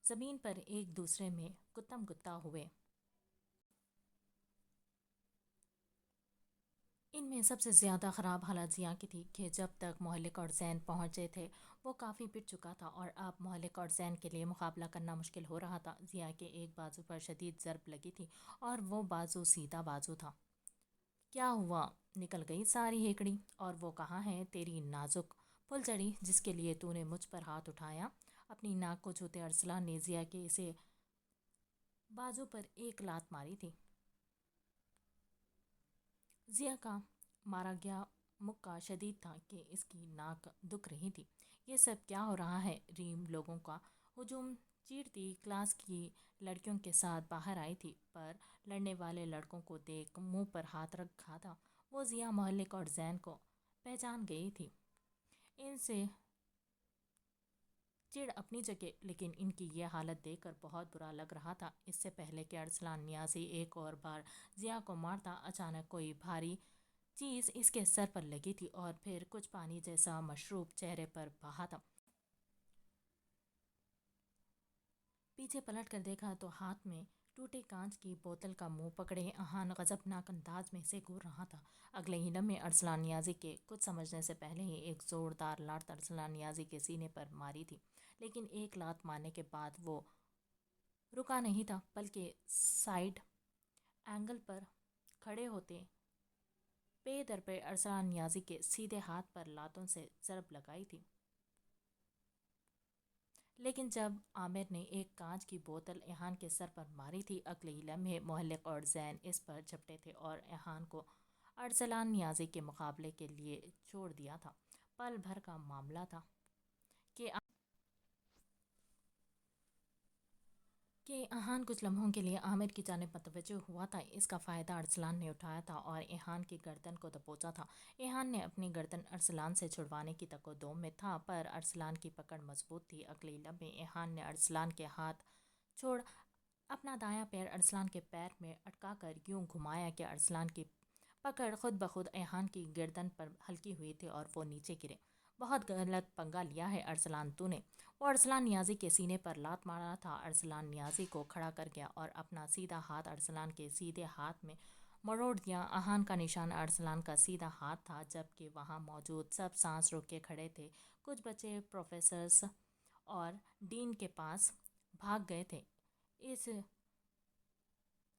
زمین پر ایک دوسرے میں گتم گتا ہوئے۔ ان میں سب سے زیادہ خراب حالت ضیا کی تھی کہ جب تک ملحق اور زین پہنچے تھے وہ کافی پٹ چکا تھا اور اب ملحق اور زین کے لیے مقابلہ کرنا مشکل ہو رہا تھا۔ ضیا کے ایک بازو پر شدید ضرب لگی تھی اور وہ بازو سیدھا بازو تھا۔ کیا ہوا؟ نکل گئی ساری ہیکڑی؟ اور وہ کہاں ہے تیری نازک پھلجڑی جس کے لیے تو نے مجھ پر ہاتھ اٹھایا؟ اپنی ناک کو چھوتے ارسلان نے ضیا کے اسے بازو پر ایک لات ماری تھی۔ ضیا کا مارا گیا مکہ شدید تھا کہ اس کی ناک دکھ رہی تھی۔ یہ سب کیا ہو رہا ہے؟ ریم لوگوں کا ہجوم چیرتی کلاس کی لڑکیوں کے ساتھ باہر آئی تھی، پر لڑنے والے لڑکوں کو دیکھ منہ پر ہاتھ رکھا تھا۔ وہ ضیا، ملحق اور زین کو پہچان گئی تھی۔ ان سے چڑ اپنی جگہ، لیکن ان کی یہ حالت دیکھ کر بہت برا لگ رہا تھا۔ اس سے پہلے کہ ارسلان نیازی ایک اور بار ضیا کو مارتا، اچانک کوئی بھاری چیز اس کے سر پر لگی تھی اور پھر کچھ پانی جیسا مشروب چہرے پر بہا تھا۔ پیچھے پلٹ کر دیکھا تو ہاتھ میں ٹوٹے کانچ کی بوتل کا منہ پکڑے ایہان غضبناک انداز میں اسے گھور رہا تھا۔ اگلے ہی لمحے ارسلان نیازی کے کچھ سمجھنے سے پہلے ہی ایک زوردار لات ارسلان نیازی کے سینے پر ماری تھی، لیکن ایک لات مارنے کے بعد وہ رکا نہیں تھا، بلکہ سائیڈ اینگل پر کھڑے ہوتے پے در پے ارسلان نیازی کے سیدھے ہاتھ پر لاتوں سے ضرب لگائی تھی۔ لیکن جب عامر نے ایک کانچ کی بوتل ایہان کے سر پر ماری تھی، اگلے ہی لمحے ملحق اور زین اس پر جھپٹے تھے اور ایہان کو ارسلان نیازی کے مقابلے کے لیے چھوڑ دیا تھا۔ پل بھر کا معاملہ تھا کہ ایہان کچھ لمحوں کے لیے عامر کی جانب متوجہ ہوا تھا۔ اس کا فائدہ ارسلان نے اٹھایا تھا اور ایہان کی گردن کو دبوچا تھا۔ ایہان نے اپنی گردن ارسلان سے چھڑوانے کی تکو-دو میں تھا، پر ارسلان کی پکڑ مضبوط تھی۔ اگلے لمحے ایہان نے ارسلان کے ہاتھ چھوڑ اپنا دایاں پیر ارسلان کے پیر میں اٹکا کر یوں گھمایا کہ ارسلان کی پکڑ خود بخود ایہان کی گردن پر ہلکی ہوئی تھی اور وہ نیچے گرے۔ بہت غلط پنگا لیا ہے ارسلان تو نے۔ وہ ارسلان نیازی کے سینے پر لات مار رہا تھا۔ ارسلان نیازی کو کھڑا کر گیا اور اپنا سیدھا ہاتھ ارسلان کے سیدھے ہاتھ میں مروڑ دیا۔ ایہان کا نشانہ ارسلان کا سیدھا ہاتھ تھا، جبکہ وہاں موجود سب سانس روک کے کھڑے تھے۔ کچھ بچے پروفیسرز اور ڈین کے پاس بھاگ گئے تھے۔ اس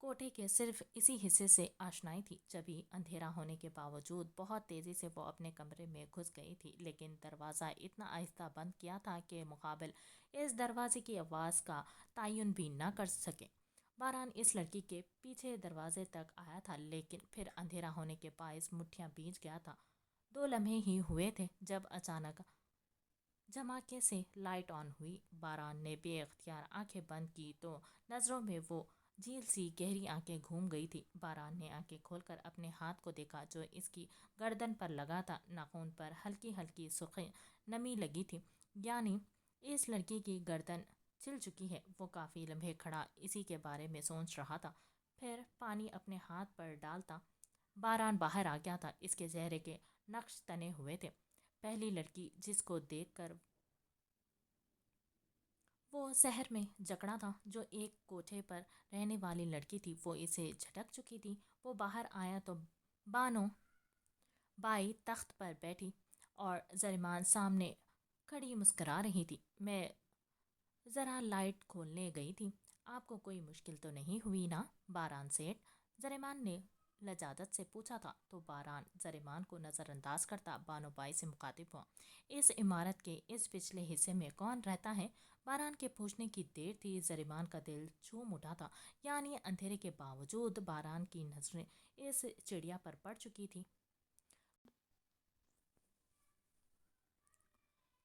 کوٹھے کے صرف اسی حصے سے آشنائی تھی، جبھی اندھیرا ہونے کے باوجود بہت تیزی سے وہ اپنے کمرے میں گھس گئی تھی، لیکن دروازہ اتنا آہستہ بند کیا تھا کہ مقابل اس دروازے کی آواز کا تعین بھی نہ کر سکے۔ باران اس لڑکی کے پیچھے دروازے تک آیا تھا، لیکن پھر اندھیرا ہونے کے باعث مٹھیاں بھیج گیا تھا۔ 2 لمحے ہی ہوئے تھے جب اچانک جھماکے سے لائٹ آن ہوئی۔ باران نے بے اختیار آنکھیں بند کی تو نظروں میں وہ جھیل سی گہری آنکھیں گھوم گئی تھی۔ باران نے آنکھیں کھول کر اپنے ہاتھ کو دیکھا جو اس کی گردن پر لگا تھا۔ ناخن پر ہلکی ہلکی سرخی نمی لگی تھی، یعنی اس لڑکی کی گردن چھل چکی ہے۔ وہ کافی لمحے کھڑا اسی کے بارے میں سوچ رہا تھا، پھر پانی اپنے ہاتھ پر ڈالتا باران باہر آ گیا تھا۔ اس کے چہرے کے نقش تنے ہوئے تھے۔ پہلی لڑکی جس کو دیکھ کر وہ شہر میں جکڑا تھا، جو ایک کوٹھے پر رہنے والی لڑکی تھی، وہ اسے جھٹک چکی تھی۔ وہ باہر آیا تو بانو بائی تخت پر بیٹھی اور زریمان سامنے کھڑی مسکرا رہی تھی۔ میں ذرا لائٹ کھولنے گئی تھی، آپ کو کوئی مشکل تو نہیں ہوئی نا باران سیٹھ؟ زریمان نے لجاجت سے پوچھا تھا، تو باران زریمان کو نظر انداز کرتا بانو بائی سے مخاطب ہوا۔ اس عمارت کے اس پچھلے حصے میں کون رہتا ہے؟ باران کے پوچھنے کی دیر تھی زریمان کا دل جھوم اٹھا تھا، یعنی اندھیرے کے باوجود باران کی نظریں اس چڑیا پر پڑ چکی تھی۔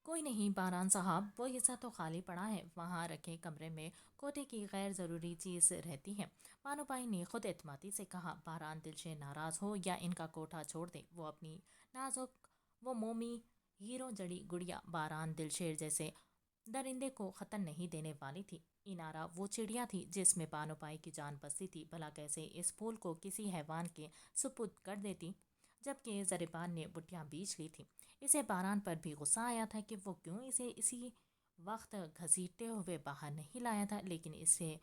کوئی نہیں باران صاحب، وہ حصہ تو خالی پڑا ہے، وہاں رکھے کمرے میں کوٹھے کی غیر ضروری چیز رہتی ہے، بانو بائی نے خود اعتمادی سے کہا۔ باران دل سے ناراض ہو یا ان کا کوٹھا چھوڑ دے، وہ اپنی نازک وہ مومی ہیرو جڑی گڑیا باران دلشیر جیسے درندے کو خطر نہیں دینے والی تھی۔ انارا وہ چڑیا تھی جس میں بانو بائی کی جان بستی تھی، بھلا کیسے اس پھول کو کسی حیوان کے سپرد کر دیتی، جبکہ زریبان نے بٹیاں بیچ لی تھی۔ اسے باران پر بھی غصہ آیا تھا کہ وہ کیوں اسے اسی وقت گھسیٹتے ہوئے باہر نہیں لایا تھا، لیکن اسے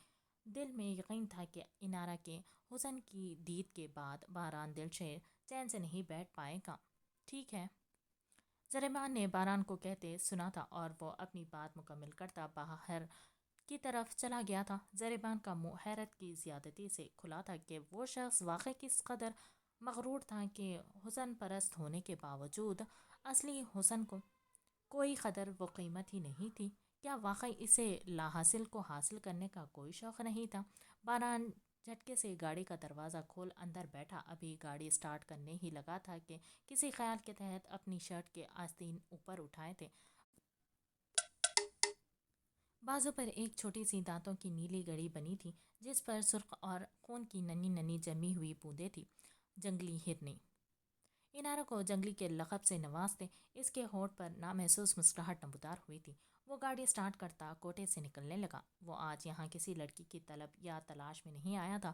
دل میں یقین تھا کہ انارا کے حسن کی دید کے بعد باران دلشیر چین سے نہیں بیٹھ پائے گا۔ ٹھیک ہے، زریبان نے باران کو کہتے سنا تھا اور وہ اپنی بات مکمل کرتا باہر کی طرف چلا گیا تھا۔ زریبان کا منہ حیرت کی زیادتی سے کھلا تھا کہ وہ شخص واقعی کس قدر مغرور تھا کہ حسن پرست ہونے کے باوجود اصلی حسن کو کوئی قدر و قیمت ہی نہیں تھی۔ کیا واقعی اسے لا حاصل کو حاصل کرنے کا کوئی شوق نہیں تھا؟ باران جھٹکے سے گاڑی کا دروازہ کھول اندر بیٹھا، ابھی گاڑی سٹارٹ کرنے ہی لگا تھا کہ کسی خیال کے تحت اپنی شرٹ کے آستین اوپر اٹھائے تھے۔ بازو پر ایک چھوٹی سی دانتوں کی نیلی گڑی بنی تھی جس پر سرخ اور خون کی ننھی ننھی جمی ہوئی بوندیں تھیں۔ جنگلی ہرنی انارا کو جنگلی کے لقب سے نوازتے اس کے ہونٹ پر نامحسوس مسکراہٹ نمودار ہوئی تھی۔ وہ گاڑی سٹارٹ کرتا کوٹھے سے نکلنے لگا۔ وہ آج یہاں کسی لڑکی کی طلب یا تلاش میں نہیں آیا تھا،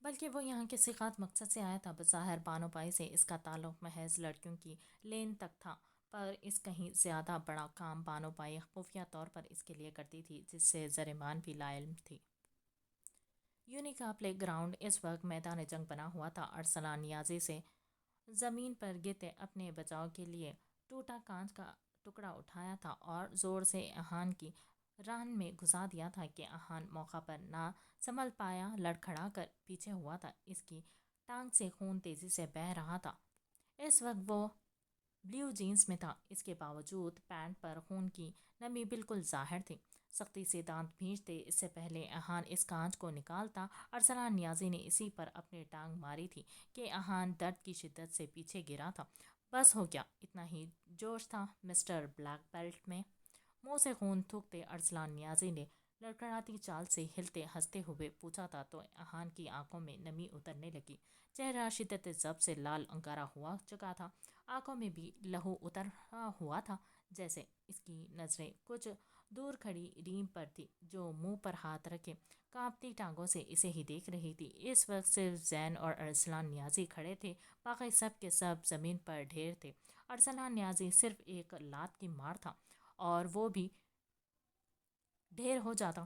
بلکہ وہ یہاں کسی خاص مقصد سے آیا تھا۔ بظاہر بانو بائی سے اس کا تعلق محض لڑکیوں کی لین تک تھا، پر اس کہیں زیادہ بڑا کام بانو بائی خفیہ طور پر اس کے لیے کرتی تھی، جس سے زریمان بھی لاعلم تھی۔ یونی کا پلے گراؤنڈ اس وقت میدان جنگ بنا ہوا تھا۔ ارسلان نیازی سے زمین پر گرتے اپنے بچاؤ کے لیے ٹوٹا کانچ کا ٹکڑا اٹھایا تھا اور زور سے احان کی ران میں گھسا دیا تھا کہ احان موقع پر نہ سنبھل پایا، لڑکھڑا کر پیچھے ہوا تھا۔ اس کی ٹانگ سے خون تیزی سے بہہ رہا تھا۔ اس وقت وہ بلیو جینس میں تھا، اس کے باوجود پینٹ پر خون کی نمی بالکل ظاہر تھی۔ سختی سے دانت بھینچتے اس سے پہلے احان اس کانچ کو نکالتا، ارسلان نیازی نے اسی پر اپنی ٹانگ ماری تھی کہ احان درد کی شدت سے پیچھے گرا تھا۔ بس ہو گیا، اتنا ہی جوش تھا مسٹر بلیک بیلٹ میں؟ منہ سے خون تھوکتے ارسلان نیازی نے لڑکھڑاتی چال سے ہلتے ہنستے ہوئے پوچھا تھا تو احان کی آنکھوں میں نمی اترنے لگی۔ چہرہ شدت ضبط سے لال انگارا ہوا چکا تھا، آنکھوں میں بھی لہو اترا ہوا تھا، جیسے اس کی نظریں کچھ دور کھڑی ریم پر تھی جو منہ پر ہاتھ رکھے کانپتی ٹانگوں سے اسے ہی دیکھ رہی تھی۔ اس وقت صرف زین اور ارسلان نیازی کھڑے تھے، باقی سب کے سب زمین پر ڈھیر تھے۔ ارسلان نیازی صرف ایک لات کی مار تھا اور وہ بھی ڈھیر ہو جاتا۔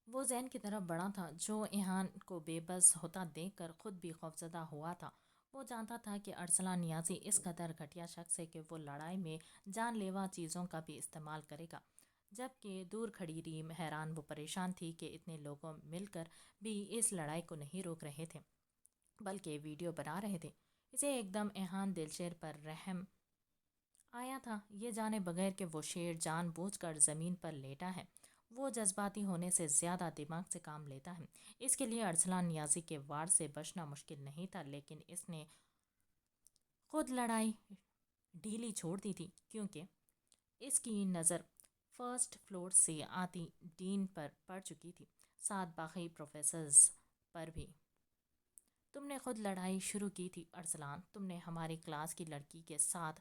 وہ زین کی طرف بڑھا تھا جو احان کو بے بس ہوتا دیکھ کر خود بھی خوفزدہ ہوا تھا۔ وہ جانتا تھا کہ ارسلان نیازی اس قدر گھٹیا شخص ہے کہ وہ لڑائی میں جان لیوا چیزوں کا بھی استعمال کرے گا۔ جبکہ دور کھڑی ریم حیران و پریشان تھی کہ اتنے لوگوں مل کر بھی اس لڑائی کو نہیں روک رہے تھے بلکہ ویڈیو بنا رہے تھے۔ اسے ایک دم ایہان دلشیر پر رحم آیا تھا، یہ جانے بغیر کہ وہ شیر جان بوجھ کر زمین پر لیٹا ہے۔ وہ جذباتی ہونے سے زیادہ دماغ سے کام لیتا ہے۔ اس کے لیے ارسلان نیازی کے وار سے بچنا مشکل نہیں تھا، لیکن اس نے خود لڑائی ڈھیلی چھوڑ دی تھی کیونکہ اس کی نظر فرسٹ فلور سے آتی ڈین پر پڑ چکی تھی، ساتھ باقی پروفیسرز پر بھی۔ تم نے خود لڑائی شروع کی تھی ارسلان، تم نے ہماری کلاس کی لڑکی کے ساتھ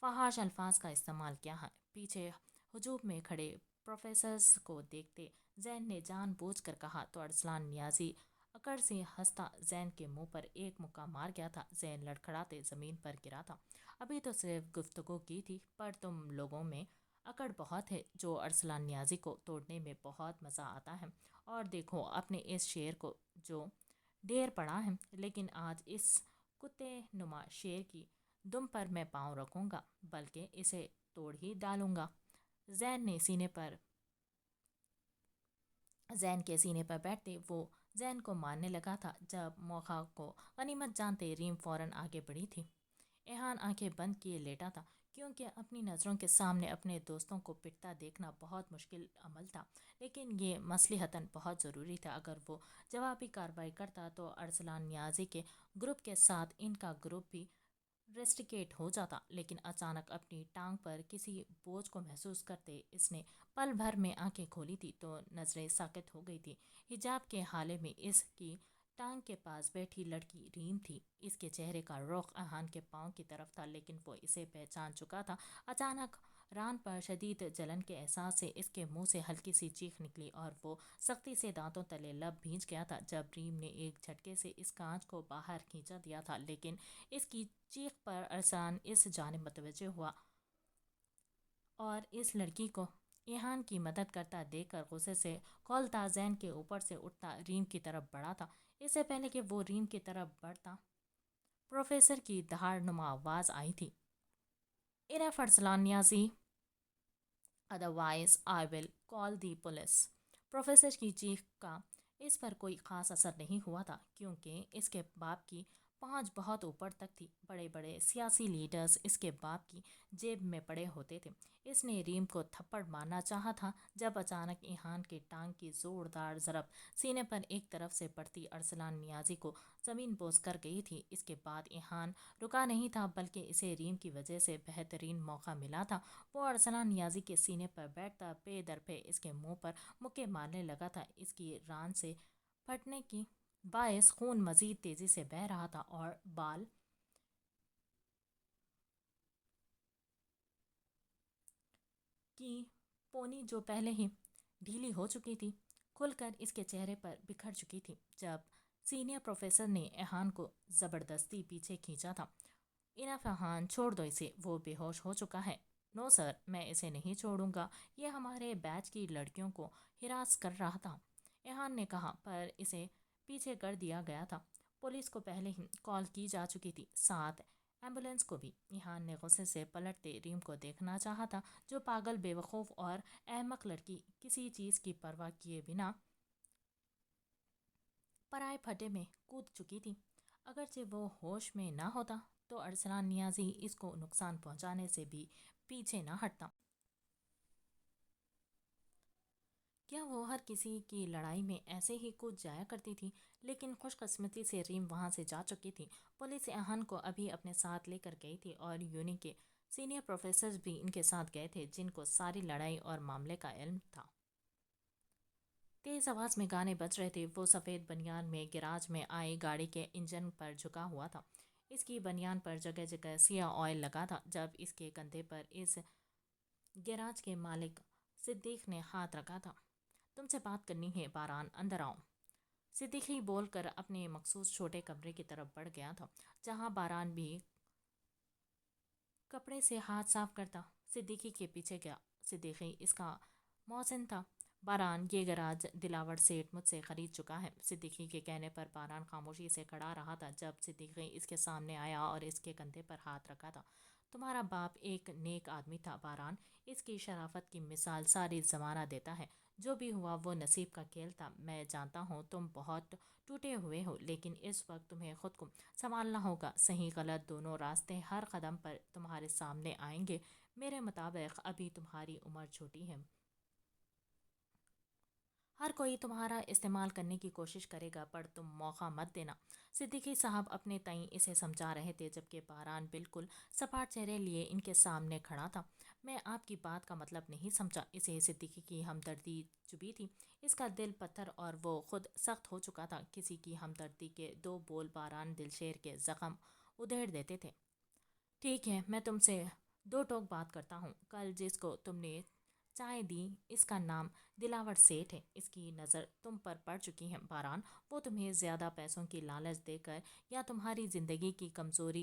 فحش الفاظ کا استعمال کیا ہے۔ پیچھے ہجوم میں کھڑے پروفیسرز کو دیکھتے زین نے جان بوجھ کر کہا تو ارسلان نیازی اکڑ سے ہنستا زین کے منہ پر ایک مکہ مار گیا تھا۔ زین لڑکھڑاتے زمین پر گرا تھا۔ ابھی تو صرف گفتگو کی تھی، پر تم لوگوں میں اکڑ بہت ہے جو ارسلان نیازی کو توڑنے میں بہت مزہ آتا ہے، اور دیکھو اپنے اس شیر کو جو ڈھیر پڑا ہے، لیکن آج اس کتے نما شیر کی دم پر میں پاؤں رکھوں گا، بلکہ اسے توڑ ہی ڈالوں گا۔ زین کے سینے پر بیٹھتے وہ زین کو مارنے لگا تھا جب موقع کو غنیمت جانتے ریم فوراً آگے بڑھی تھی۔ ایہان آنکھیں بند کیے لیٹا تھا کیونکہ اپنی نظروں کے سامنے اپنے دوستوں کو پٹتا دیکھنا بہت مشکل عمل تھا، لیکن یہ مصلحتاً بہت ضروری تھا۔ اگر وہ جوابی کارروائی کرتا تو ارسلان نیازی کے گروپ کے ساتھ ان کا گروپ بھی ریسٹریکٹ ہو جاتا، لیکن اچانک اپنی ٹانگ پر کسی بوجھ کو محسوس کرتے اس نے پل بھر میں آنکھیں کھولی تھی تو نظریں ساکت ہو گئی تھی۔ حجاب کے حالے میں اس کی ٹانگ کے پاس بیٹھی لڑکی ریم تھی۔ اس کے چہرے کا رخ ایہان کے پاؤں کی طرف تھا، لیکن وہ اسے پہچان چکا تھا۔ اچانک ران پر شدید جلن کے احساس سے اس کے منہ سے ہلکی سی چیخ نکلی اور وہ سختی سے دانتوں تلے لب بھینچ گیا تھا جب ریم نے ایک جھٹکے سے اس کانچ کو باہر کھینچا دیا تھا، لیکن اس کی چیخ پر ارسلان اس جانب متوجہ ہوا اور اس لڑکی کو ایہان کی مدد کرتا دیکھ کر غصے سے کھولتا زین کے اوپر سے اٹھتا ریم کی طرف بڑھا تھا۔ اس سے پہلے کہ وہ ریم کی طرف بڑھتا پروفیسر کی دہاڑ نما آواز آئی تھی، "enough Arsalan Niazi, otherwise I will call the police". Professor کی چیخ کا اس پر کوئی خاص اثر نہیں ہوا تھا کیونکہ اس کے باپ کی پہنچ بہت اوپر تک تھی۔ بڑے بڑے سیاسی لیڈرز اس کے باپ کی جیب میں پڑے ہوتے تھے۔ اس نے ریم کو تھپڑ مارنا چاہا تھا جب اچانک ایہان کی ٹانگ کی زوردار ضرب سینے پر ایک طرف سے پڑتی ارسلان نیازی کو زمین بوس کر گئی تھی۔ اس کے بعد ایہان رکا نہیں تھا بلکہ اسے ریم کی وجہ سے بہترین موقع ملا تھا۔ وہ ارسلان نیازی کے سینے پر بیٹھتا پے در پے اس کے منہ پر مکے مارنے لگا تھا۔ اس کی ران سے پھٹنے کی باعث خون مزید تیزی سے بہہ رہا تھا اور بال کی پونی جو پہلے ہی ڈھیلی ہو چکی تھی کھل کر اس کے چہرے پر بکھر چکی تھی۔ جب سینئر پروفیسر نے ایہان کو زبردستی پیچھے کھینچا تھا، "انف ایہان، چھوڑ دو اسے، وہ بے ہوش ہو چکا ہے"۔ "نو سر، میں اسے نہیں چھوڑوں گا، یہ ہمارے بیچ کی لڑکیوں کو ہراس کر رہا تھا"۔ ایہان نے کہا، "پر اسے پیچھے کر دیا گیا تھا، پولیس کو پہلے ہی کال کی جا چکی تھی، ساتھ ایمبولینس کو بھی"۔ ایہان نے غصے سے پلٹتے ریم کو دیکھنا چاہا تھا جو پاگل، بے وقوف اور احمق لڑکی کسی چیز کی پرواہ کیے بنا پرائے پھڈے میں کود چکی تھی۔ اگرچہ وہ ہوش میں نہ ہوتا تو ارسلان نیازی اس کو نقصان پہنچانے سے بھی پیچھے نہ ہٹتا۔ کیا وہ ہر کسی کی لڑائی میں ایسے ہی کود جایا کرتی تھی؟ لیکن خوش قسمتی سے ریم وہاں سے جا چکی تھی۔ پولیس ایہان کو ابھی اپنے ساتھ لے کر گئی تھی اور یونی کے سینئر پروفیسرز بھی ان کے ساتھ گئے تھے جن کو ساری لڑائی اور معاملے کا علم تھا۔ تیز آواز میں گانے بج رہے تھے۔ وہ سفید بنیان میں گیراج میں آئی گاڑی کے انجن پر جھکا ہوا تھا۔ اس کی بنیان پر جگہ جگہ سیاہ آئل لگا تھا۔ جب اس کے کندھے پر اس گیراج کے مالک صدیق نے ہاتھ رکھا تھا، "تم سے بات کرنی ہے باران، اندر آؤ"۔ صدیقی بول کر اپنے مخصوص چھوٹے کمرے کی طرف بڑھ گیا تھا جہاں باران بھی کپڑے سے ہاتھ صاف کرتا۔ صدیقی کے پیچھے گیا۔ صدیقی اس کا محسن تھا۔ "باران، یہ گیراج دلاور سیٹھ مجھ سے خرید چکا ہے"۔ صدیقی کے کہنے پر باران خاموشی سے کھڑا رہا تھا جب صدیقی اس کے سامنے آیا اور اس کے کندھے پر ہاتھ رکھا تھا۔ تمہارا باپ ایک نیک آدمی تھا باران، اس کی شرافت کی مثال ساری زمانہ دیتا ہے۔ جو بھی ہوا وہ نصیب کا کھیل تھا۔ میں جانتا ہوں تم بہت ٹوٹے ہوئے ہو، لیکن اس وقت تمہیں خود کو سنبھالنا ہوگا۔ صحیح غلط دونوں راستے ہر قدم پر تمہارے سامنے آئیں گے۔ میرے مطابق ابھی تمہاری عمر چھوٹی ہے۔ ہر کوئی تمہارا استعمال کرنے کی کوشش کرے گا، پر تم موقع مت دینا۔ صدیقی صاحب اپنے تئیں اسے سمجھا رہے تھے، جبکہ باران بالکل سپاٹ چہرے لیے ان کے سامنے کھڑا تھا۔ میں آپ کی بات کا مطلب نہیں سمجھا۔ اسے صدیقی کی ہمدردی چبھی تھی۔ اس کا دل پتھر اور وہ خود سخت ہو چکا تھا۔ کسی کی ہمدردی کے دو بول باران دلشیر کے زخم ادھیڑ دیتے تھے۔ ٹھیک ہے، میں تم سے دو ٹوک بات کرتا ہوں۔ کل جس کو تم نے چائے دی، اس کا نام دلاور سیٹھ ہے۔ اس کی نظر تم پر پڑ چکی ہے باران۔ وہ تمہیں زیادہ پیسوں کی لالچ دے کر یا تمہاری زندگی کی کمزور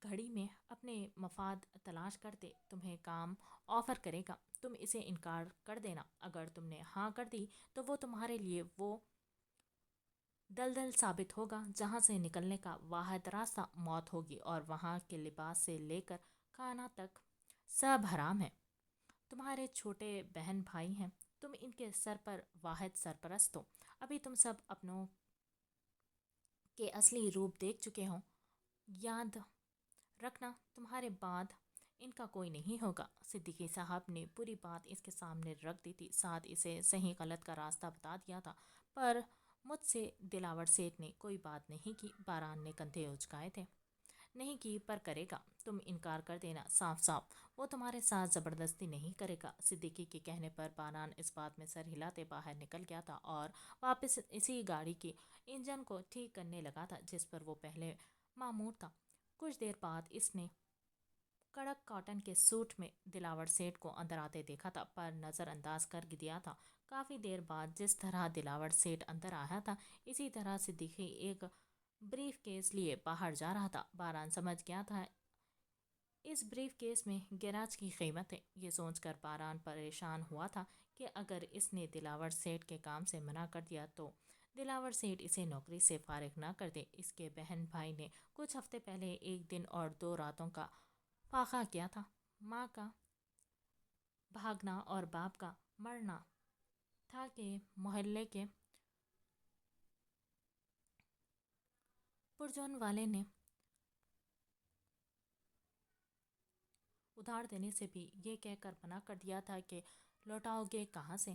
گھڑی میں اپنے مفاد تلاش کرتے تمہیں کام آفر کرے گا۔ تم اسے انکار کر دینا۔ اگر تم نے ہاں کر دی تو وہ تمہارے لیے وہ دلدل ثابت ہوگا جہاں سے نکلنے کا واحد راستہ موت ہوگی، اور وہاں کے لباس سے لے کر کھانا تک سب حرام ہے۔ تمہارے چھوٹے بہن بھائی ہیں، تم ان کے سر پر واحد سرپرست ہو۔ ابھی تم سب اپنوں کے اصلی روپ دیکھ چکے ہو۔ یاد رکھنا تمہارے بعد ان کا کوئی نہیں ہوگا۔ صدیقی صاحب نے پوری بات اس کے سامنے رکھ دی تھی، ساتھ اسے صحیح غلط کا راستہ بتا دیا تھا، پر مجھ سے دلاور سیٹھ نے کوئی بات نہیں کی۔ باران نے کندھے اچکائے تھے۔ نہیں کی، پر کرے گا۔ تم انکار کر دینا صاف صاف۔ وہ تمہارے ساتھ زبردستی نہیں کرے گا۔ صدیقی کے کہنے پر باران اس بات میں سر ہلاتے باہر نکل گیا تھا اور واپس اسی گاڑی کے انجن کو ٹھیک کرنے لگا تھا جس پر وہ پہلے معمور تھا۔ کچھ دیر بعد اس نے کڑک کاٹن کے سوٹ میں دلاور سیٹھ کو اندر آتے دیکھا تھا، پر نظر انداز کر دیا تھا۔ کافی دیر بعد جس طرح دلاور سیٹھ اندر آیا تھا، اسی طرح صدیقی ایک بریف کیس لیے باہر جا رہا تھا۔ باران سمجھ گیا تھا اس بریف کیس میں گیراج کی قیمت ہے۔ یہ سوچ کر باران پریشان ہوا تھا کہ اگر اس نے دلاور سیٹھ کے کام سے منع کر دیا تو دلاور سیٹھ اسے نوکری سے فارغ نہ کر دے۔ اس کے بہن بھائی نے کچھ ہفتے پہلے 1 دن اور 2 راتوں کا فاقہ کیا تھا۔ ماں کا بھاگنا اور باپ کا مرنا تھا کہ محلے کے پرجون والے نے ادھار دینے سے بھی یہ کہہ کر منع کر دیا تھا کہ لوٹاؤ گے کہاں سے؟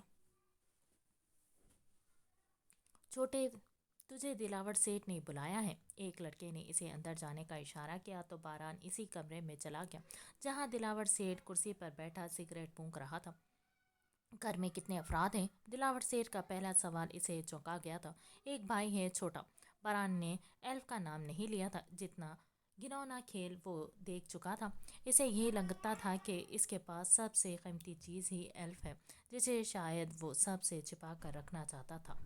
چھوٹے، تجھے دلاور سیٹھ نے بلایا ہے۔ ایک لڑکے نے اسے اندر جانے کا اشارہ کیا تو باران اسی کمرے میں چلا گیا جہاں دلاور سیٹھ کرسی پر بیٹھا سگریٹ پھونک رہا تھا۔ گھر میں کتنے افراد ہیں؟ دلاور سیٹھ کا پہلا سوال اسے چونکا گیا تھا۔ ایک بھائی ہے، چھوٹا۔ باران نے ایلف کا نام نہیں لیا تھا۔ جتنا گھناؤنا کھیل وہ دیکھ چکا تھا، اسے یہی لگتا تھا کہ اس کے پاس سب سے قیمتی چیز ہی ایلف ہے، جسے شاید وہ سب سے چھپا کر رکھنا چاہتا تھا۔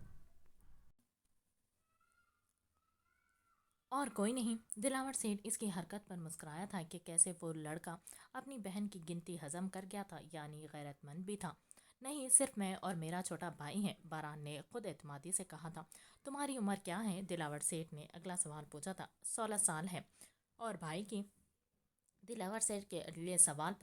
اور کوئی نہیں۔ دلاور سیٹھ اس کی حرکت پر مسکرایا تھا کہ کیسے وہ لڑکا اپنی بہن کی گنتی ہضم کر گیا تھا، یعنی غیرت مند بھی تھا۔ نہیں، صرف میں اور میرا چھوٹا بھائی ہے، باران نے خود اعتمادی سے کہا تھا۔ تمہاری عمر کیا ہے؟ دلاور سیٹھ نے اگلا سوال پوچھا تھا۔ 16 سال ہے۔ اور بھائی کی؟ دلاور سیٹھ کے اگلے سوال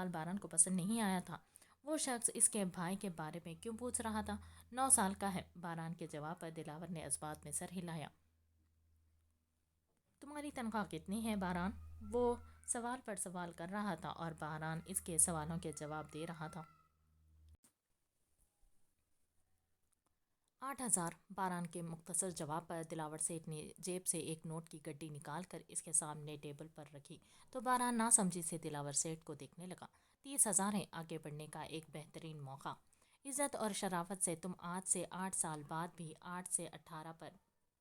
باران کو پسند نہیں آیا تھا۔ وہ شخص اس کے بھائی کے بارے میں کیوں پوچھ رہا تھا؟ 9 سال کا ہے۔ باران کے جواب پر دلاور نے اس بات میں سر ہلایا۔ تمہاری تنخواہ کتنی ہے باران؟ وہ سوال پر سوال کر رہا تھا اور باران اس کے سوالوں کے جواب دے رہا تھا۔ 8,000۔ باران کے مختصر جواب پر دلاور سیٹھ نے جیب سے ایک نوٹ کی گڈی نکال کر اس کے سامنے ٹیبل پر رکھی تو باران ناسمجھی سے دلاور سیٹھ کو دیکھنے لگا۔ 30,000 ہے۔ آگے بڑھنے کا ایک بہترین موقع۔ عزت اور شرافت سے تم آج سے 8 سال بعد بھی 8 سے 18 پر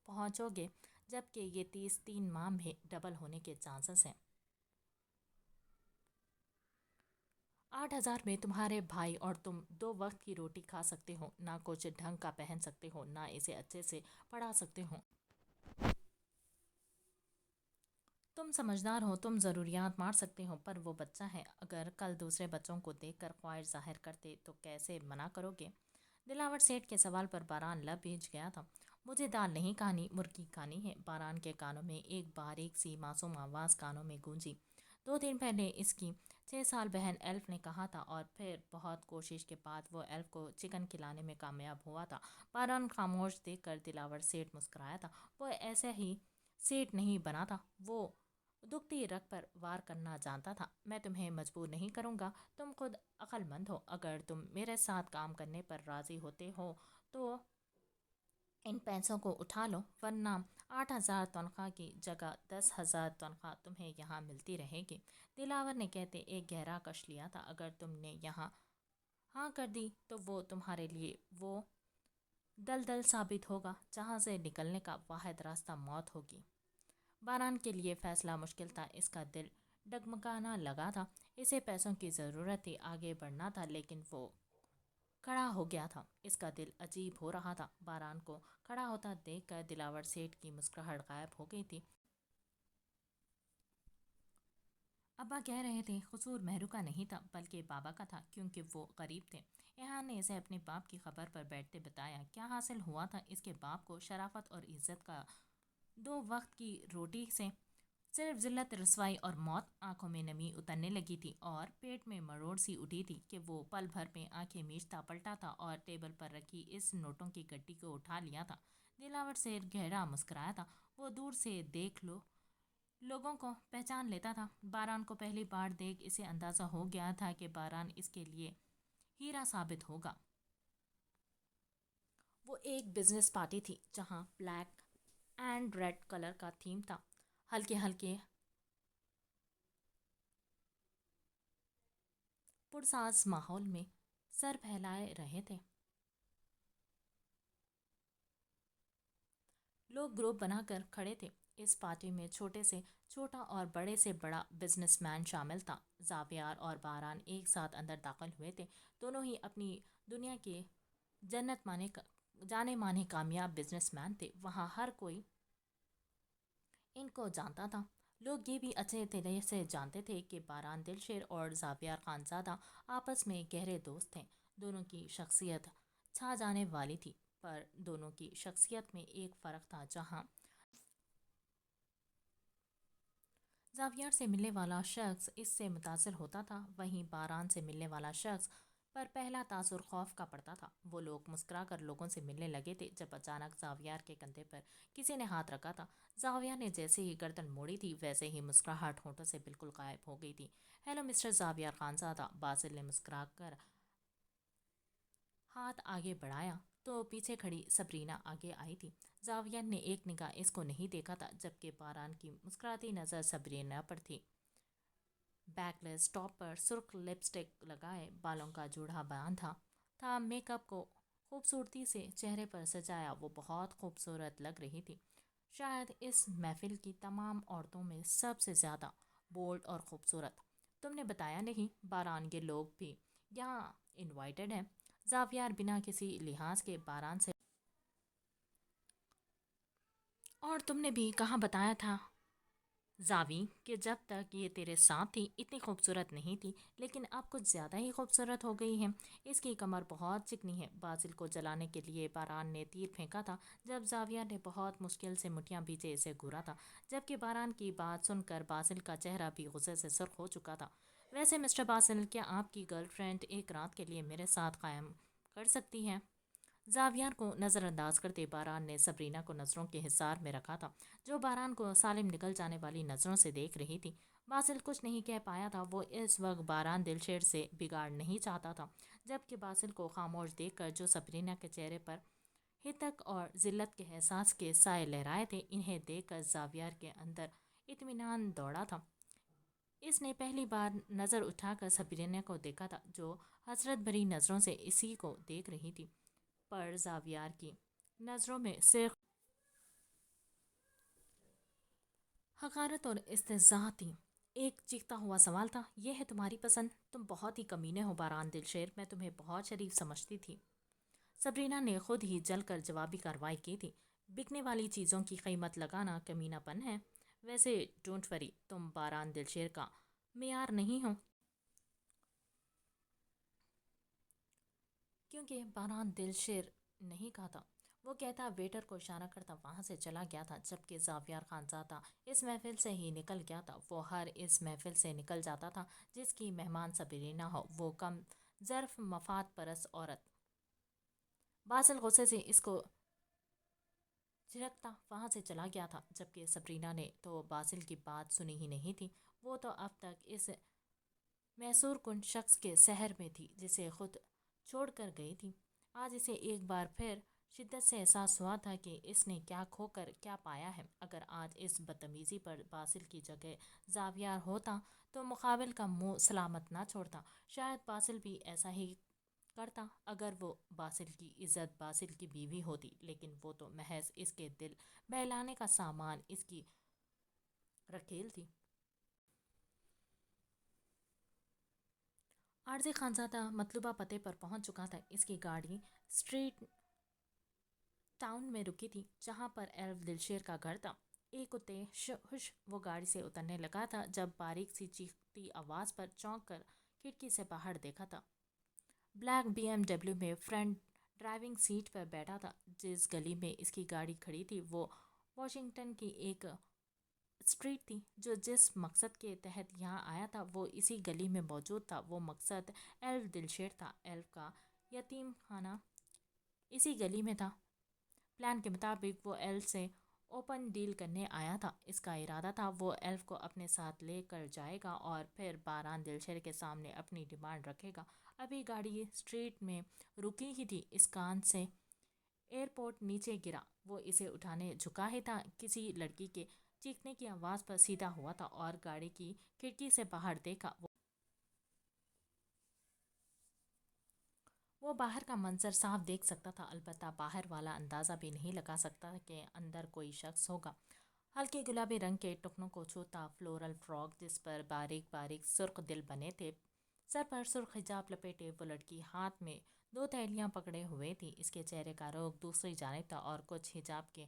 پہنچو گے، جبکہ یہ 30 3 ماہ میں ڈبل ہونے کے چانسز ہیں۔ 8,000 میں تمہارے بھائی اور تم 2 وقت کی روٹی کھا سکتے ہو، نہ کچھ ڈھنگ کا پہن سکتے ہو، نہ اسے اچھے سے پڑھا سکتے ہو۔ تم سمجھدار ہو، تم ضروریات مار سکتے ہو، پر وہ بچہ ہے. اگر کل دوسرے بچوں کو دیکھ کر خواہش ظاہر کرتے تو کیسے منع کرو گے؟ دلاور سیٹھ کے سوال پر باران لب بھیج گیا تھا. مجھے دال نہیں کھانی، مرغی کھانی ہے. باران کے کانوں میں ایک باریک سی معصوم آواز کانوں میں گونجی. 2 دن پہلے اس کی 6 سال بہن ایلف نے کہا تھا، اور پھر بہت کوشش کے بعد وہ ایلف کو چکن کھلانے میں کامیاب ہوا تھا. باران خاموش دیکھ کر دلاور سیٹھ مسکرایا تھا. وہ ایسے ہی سیٹھ نہیں بنا تھا، وہ دکھتی رگ پر وار کرنا جانتا تھا. میں تمہیں مجبور نہیں کروں گا، تم خود عقل مند ہو. اگر تم میرے ساتھ کام کرنے پر راضی ہوتے ہو تو ان پیسوں کو اٹھا لو، ورنہ 8,000 تنخواہ کی جگہ 10,000 تنخواہ تمہیں یہاں ملتی رہے گی. دلاور نے کہتے ایک گہرا کش لیا تھا. اگر تم نے یہاں ہاں کر دی تو وہ تمہارے لیے وہ دلدل ثابت ہوگا جہاں سے نکلنے کا واحد راستہ موت ہوگی. باران کے لیے فیصلہ مشکل تھا. اس کا دل ڈگمگانا لگا تھا. اسے پیسوں کی ضرورت تھی، آگے بڑھنا تھا، لیکن وہ کھڑا ہو گیا تھا. اس کا دل عجیب ہو رہا تھا. باران کو کھڑا ہوتا دیکھ کر دلاور سیٹھ کی مسکراہٹ غائب ہو گئی تھی. ابا کہہ رہے تھے قصور مہرو کا نہیں تھا بلکہ بابا کا تھا، کیونکہ وہ غریب تھے. ایہان نے اسے اپنے باپ کی خبر پر بیٹھتے بتایا. کیا حاصل ہوا تھا اس کے باپ کو؟ شرافت اور عزت کا 2 وقت کی روٹی سے صرف ذلت، رسوائی اور موت. آنکھوں میں نمی اترنے لگی تھی اور پیٹ میں مروڑ سی اٹھی تھی کہ وہ پل بھر میں آنکھیں میچتا پلٹا تھا اور ٹیبل پر رکھی اس نوٹوں کی گڈی کو اٹھا لیا تھا. دلاور سے گہرا مسکرایا تھا. وہ دور سے دیکھ لوگوں کو پہچان لیتا تھا. باران کو پہلی بار دیکھ اسے اندازہ ہو گیا تھا کہ باران اس کے لیے ہیرا ثابت ہوگا. وہ ایک بزنس پارٹی تھی جہاں بلیک اینڈ ریڈ کلر کا تھیم تھا. ہلکے ہلکے پرساز ماحول میں سر پھیلائے رہے تھے. لوگ گروپ بنا کر کھڑے تھے. اس پارٹی میں چھوٹے سے چھوٹا اور بڑے سے بڑا بزنس مین شامل تھا. زاویار اور باران ایک ساتھ اندر داخل ہوئے تھے. دونوں ہی اپنی دنیا کے جانے مانے کامیاب بزنس مین تھے. وہاں ہر کوئی ان کو جانتا تھا. لوگ یہ بھی اچھے طرح سے جانتے تھے کہ باران دلشیر اور زاویار خانزادہ آپس میں گہرے دوست تھے. دونوں کی شخصیت چھا جانے والی تھی، پر دونوں کی شخصیت میں ایک فرق تھا. جہاں زاویار سے ملنے والا شخص اس سے متاثر ہوتا تھا، وہیں باران سے ملنے والا شخص پر پہلا تاثر خوف کا پڑتا تھا. وہ لوگ مسکرا کر لوگوں سے ملنے لگے تھے جب اچانک زاویار کے کندھے پر کسی نے ہاتھ رکھا تھا. زاویار نے جیسے ہی گردن موڑی تھی ویسے ہی مسکراہٹ ہونٹوں سے بالکل غائب ہو گئی تھی. Hello mister Zavyar Khanzada. باسل نے مسکرا کر ہاتھ آگے بڑھایا تو پیچھے کھڑی سبرینا آگے آئی تھی. زاویار نے ایک نگاہ اس کو نہیں دیکھا تھا، جبکہ باران کی مسکراتی نظر سبرینا پر تھی. بیک لیس ٹاپ پر سرخ لپسٹک لگائے، بالوں کا جوڑا باندھا تھا، میک اپ کو خوبصورتی سے چہرے پر سجایا. وہ بہت خوبصورت لگ رہی تھی، شاید اس محفل کی تمام عورتوں میں سب سے زیادہ بولڈ اور خوبصورت. تم نے بتایا نہیں باران، یہ لوگ بھی یہاں انوائٹڈ ہیں؟ زاویار بنا کسی لحاظ کے باران سے اور تم نے بھی کہاں بتایا تھا زاوی کہ جب تک یہ تیرے ساتھ تھی اتنی خوبصورت نہیں تھی، لیکن اب کچھ زیادہ ہی خوبصورت ہو گئی ہے. اس کی کمر بہت چکنی ہے. باسل کو جلانے کے لیے باران نے تیر پھینکا تھا جب زاویار نے بہت مشکل سے مٹھیاں پیچھے اسے گھورا تھا، جبکہ باران کی بات سن کر باسل کا چہرہ بھی غصے سے سرخ ہو چکا تھا. ویسے مسٹر باسل، کیا آپ کی گرل فرینڈ ایک رات کے لیے میرے ساتھ قائم کر سکتی ہے؟ زاویار کو نظر انداز کرتے باران نے سبرینا کو نظروں کے حصار میں رکھا تھا، جو باران کو سالم نکل جانے والی نظروں سے دیکھ رہی تھی. باسل کچھ نہیں کہہ پایا تھا. وہ اس وقت باران دلشیر سے بگاڑ نہیں چاہتا تھا، جبکہ باسل کو خاموش دیکھ کر جو سبرینا کے چہرے پر ہتک اور ذلت کے احساس کے سائے لہرائے تھے، انہیں دیکھ کر زاویار کے اندر اطمینان دوڑا تھا. اس نے پہلی بار نظر اٹھا کر سبرینا کو دیکھا تھا، جو حسرت بھری نظروں سے اسی کو دیکھ رہی تھی، پر زاویار کی نظروں میں صرف حقارت اور استہزاء تھی. ایک چیختا ہوا سوال تھا. یہ ہے تمہاری پسند؟ تم بہت ہی کمینے ہو باران دلشیر، میں تمہیں بہت شریف سمجھتی تھی. سبرینا نے خود ہی جل کر جوابی کارروائی کی تھی. بکنے والی چیزوں کی قیمت لگانا کمینہ پن ہے. ویسے ڈونٹ وری، تم باران دلشیر کا معیار نہیں ہو، کیونکہ باران دلشیر نہیں کہتا، وہ کہتا ویٹر کو اشارہ کرتا وہاں سے چلا گیا تھا، جبکہ زاویار خانزادہ اس محفل سے ہی نکل گیا تھا۔ وہ ہر اس محفل سے نکل جاتا تھا جس کی مہمان سبیرینہ ہو، وہ کم ظرف مفاد پرست عورت۔ باسل غصے سے اس کو جھڑکتا وہاں سے چلا گیا تھا، جبکہ سبرینا نے تو باسل کی بات سنی ہی نہیں تھی۔ وہ تو اب تک اس محصور کن شخص کے سحر میں تھی جسے خود چھوڑ کر گئی تھی۔ آج اسے ایک بار پھر شدت سے احساس ہوا تھا کہ اس نے کیا کھو کر کیا پایا ہے۔ اگر آج اس بدتمیزی پر باسل کی جگہ زاویار ہوتا تو مقابل کا منہ سلامت نہ چھوڑتا۔ شاید باسل بھی ایسا ہی کرتا اگر وہ باسل کی عزت باسل کی بیوی ہوتی، لیکن وہ تو محض اس کے دل بہلانے کا سامان، اس کی رکھیل تھی۔ عارضی خانزادہ مطلوبہ پتے پر پہنچ چکا تھا۔ اس کی گاڑی اسٹریٹ ٹاؤن میں رکی تھی جہاں پر ایلف دلشیر کا گھر تھا۔ ایک کتے ہوش وہ گاڑی سے اترنے لگا تھا جب باریک سی چیختی آواز پر چونک کر کھڑکی سے باہر دیکھا تھا۔ بلیک بی ایم ڈبلیو میں فرنٹ ڈرائیونگ سیٹ پر بیٹھا تھا۔ جس گلی میں اس کی گاڑی کھڑی تھی وہ واشنگٹن کی ایک اسٹریٹ تھی۔ جو جس مقصد کے تحت یہاں آیا تھا وہ اسی گلی میں موجود تھا۔ وہ مقصد ایلف دلشیر تھا۔ ایلف کا یتیم خانہ اسی گلی میں تھا۔ پلان کے مطابق وہ ایلف سے اوپن ڈیل کرنے آیا تھا۔ اس کا ارادہ تھا وہ ایلف کو اپنے ساتھ لے کر جائے گا اور پھر باران دلشیر کے سامنے اپنی ڈیمانڈ رکھے گا۔ ابھی گاڑی اسٹریٹ میں رکی ہی تھی، اس کان سے ایئرپورٹ نیچے گرا۔ وہ اسے اٹھانے جھکا ہی تھا، کسی لڑکی کے چیخنے کی آواز پر سیدھا ہوا تھا اور گاڑی کی کھڑکی سے باہر دیکھا۔ وہ باہر کا منظر صاف دیکھ سکتا تھا، البتہ باہر والا اندازہ بھی نہیں لگا سکتا کہ اندر کوئی شخص ہوگا۔ ہلکے گلابی رنگ کے ٹخنوں کو چھوتا فلورل فراک جس پر باریک باریک سرخ دل بنے تھے، سر پر سرخ حجاب لپیٹے وہ لڑکی ہاتھ میں 2 تھیلیاں پکڑے ہوئے تھی۔ اس کے چہرے کا رخ دوسری جانب تھا اور کچھ حجاب کے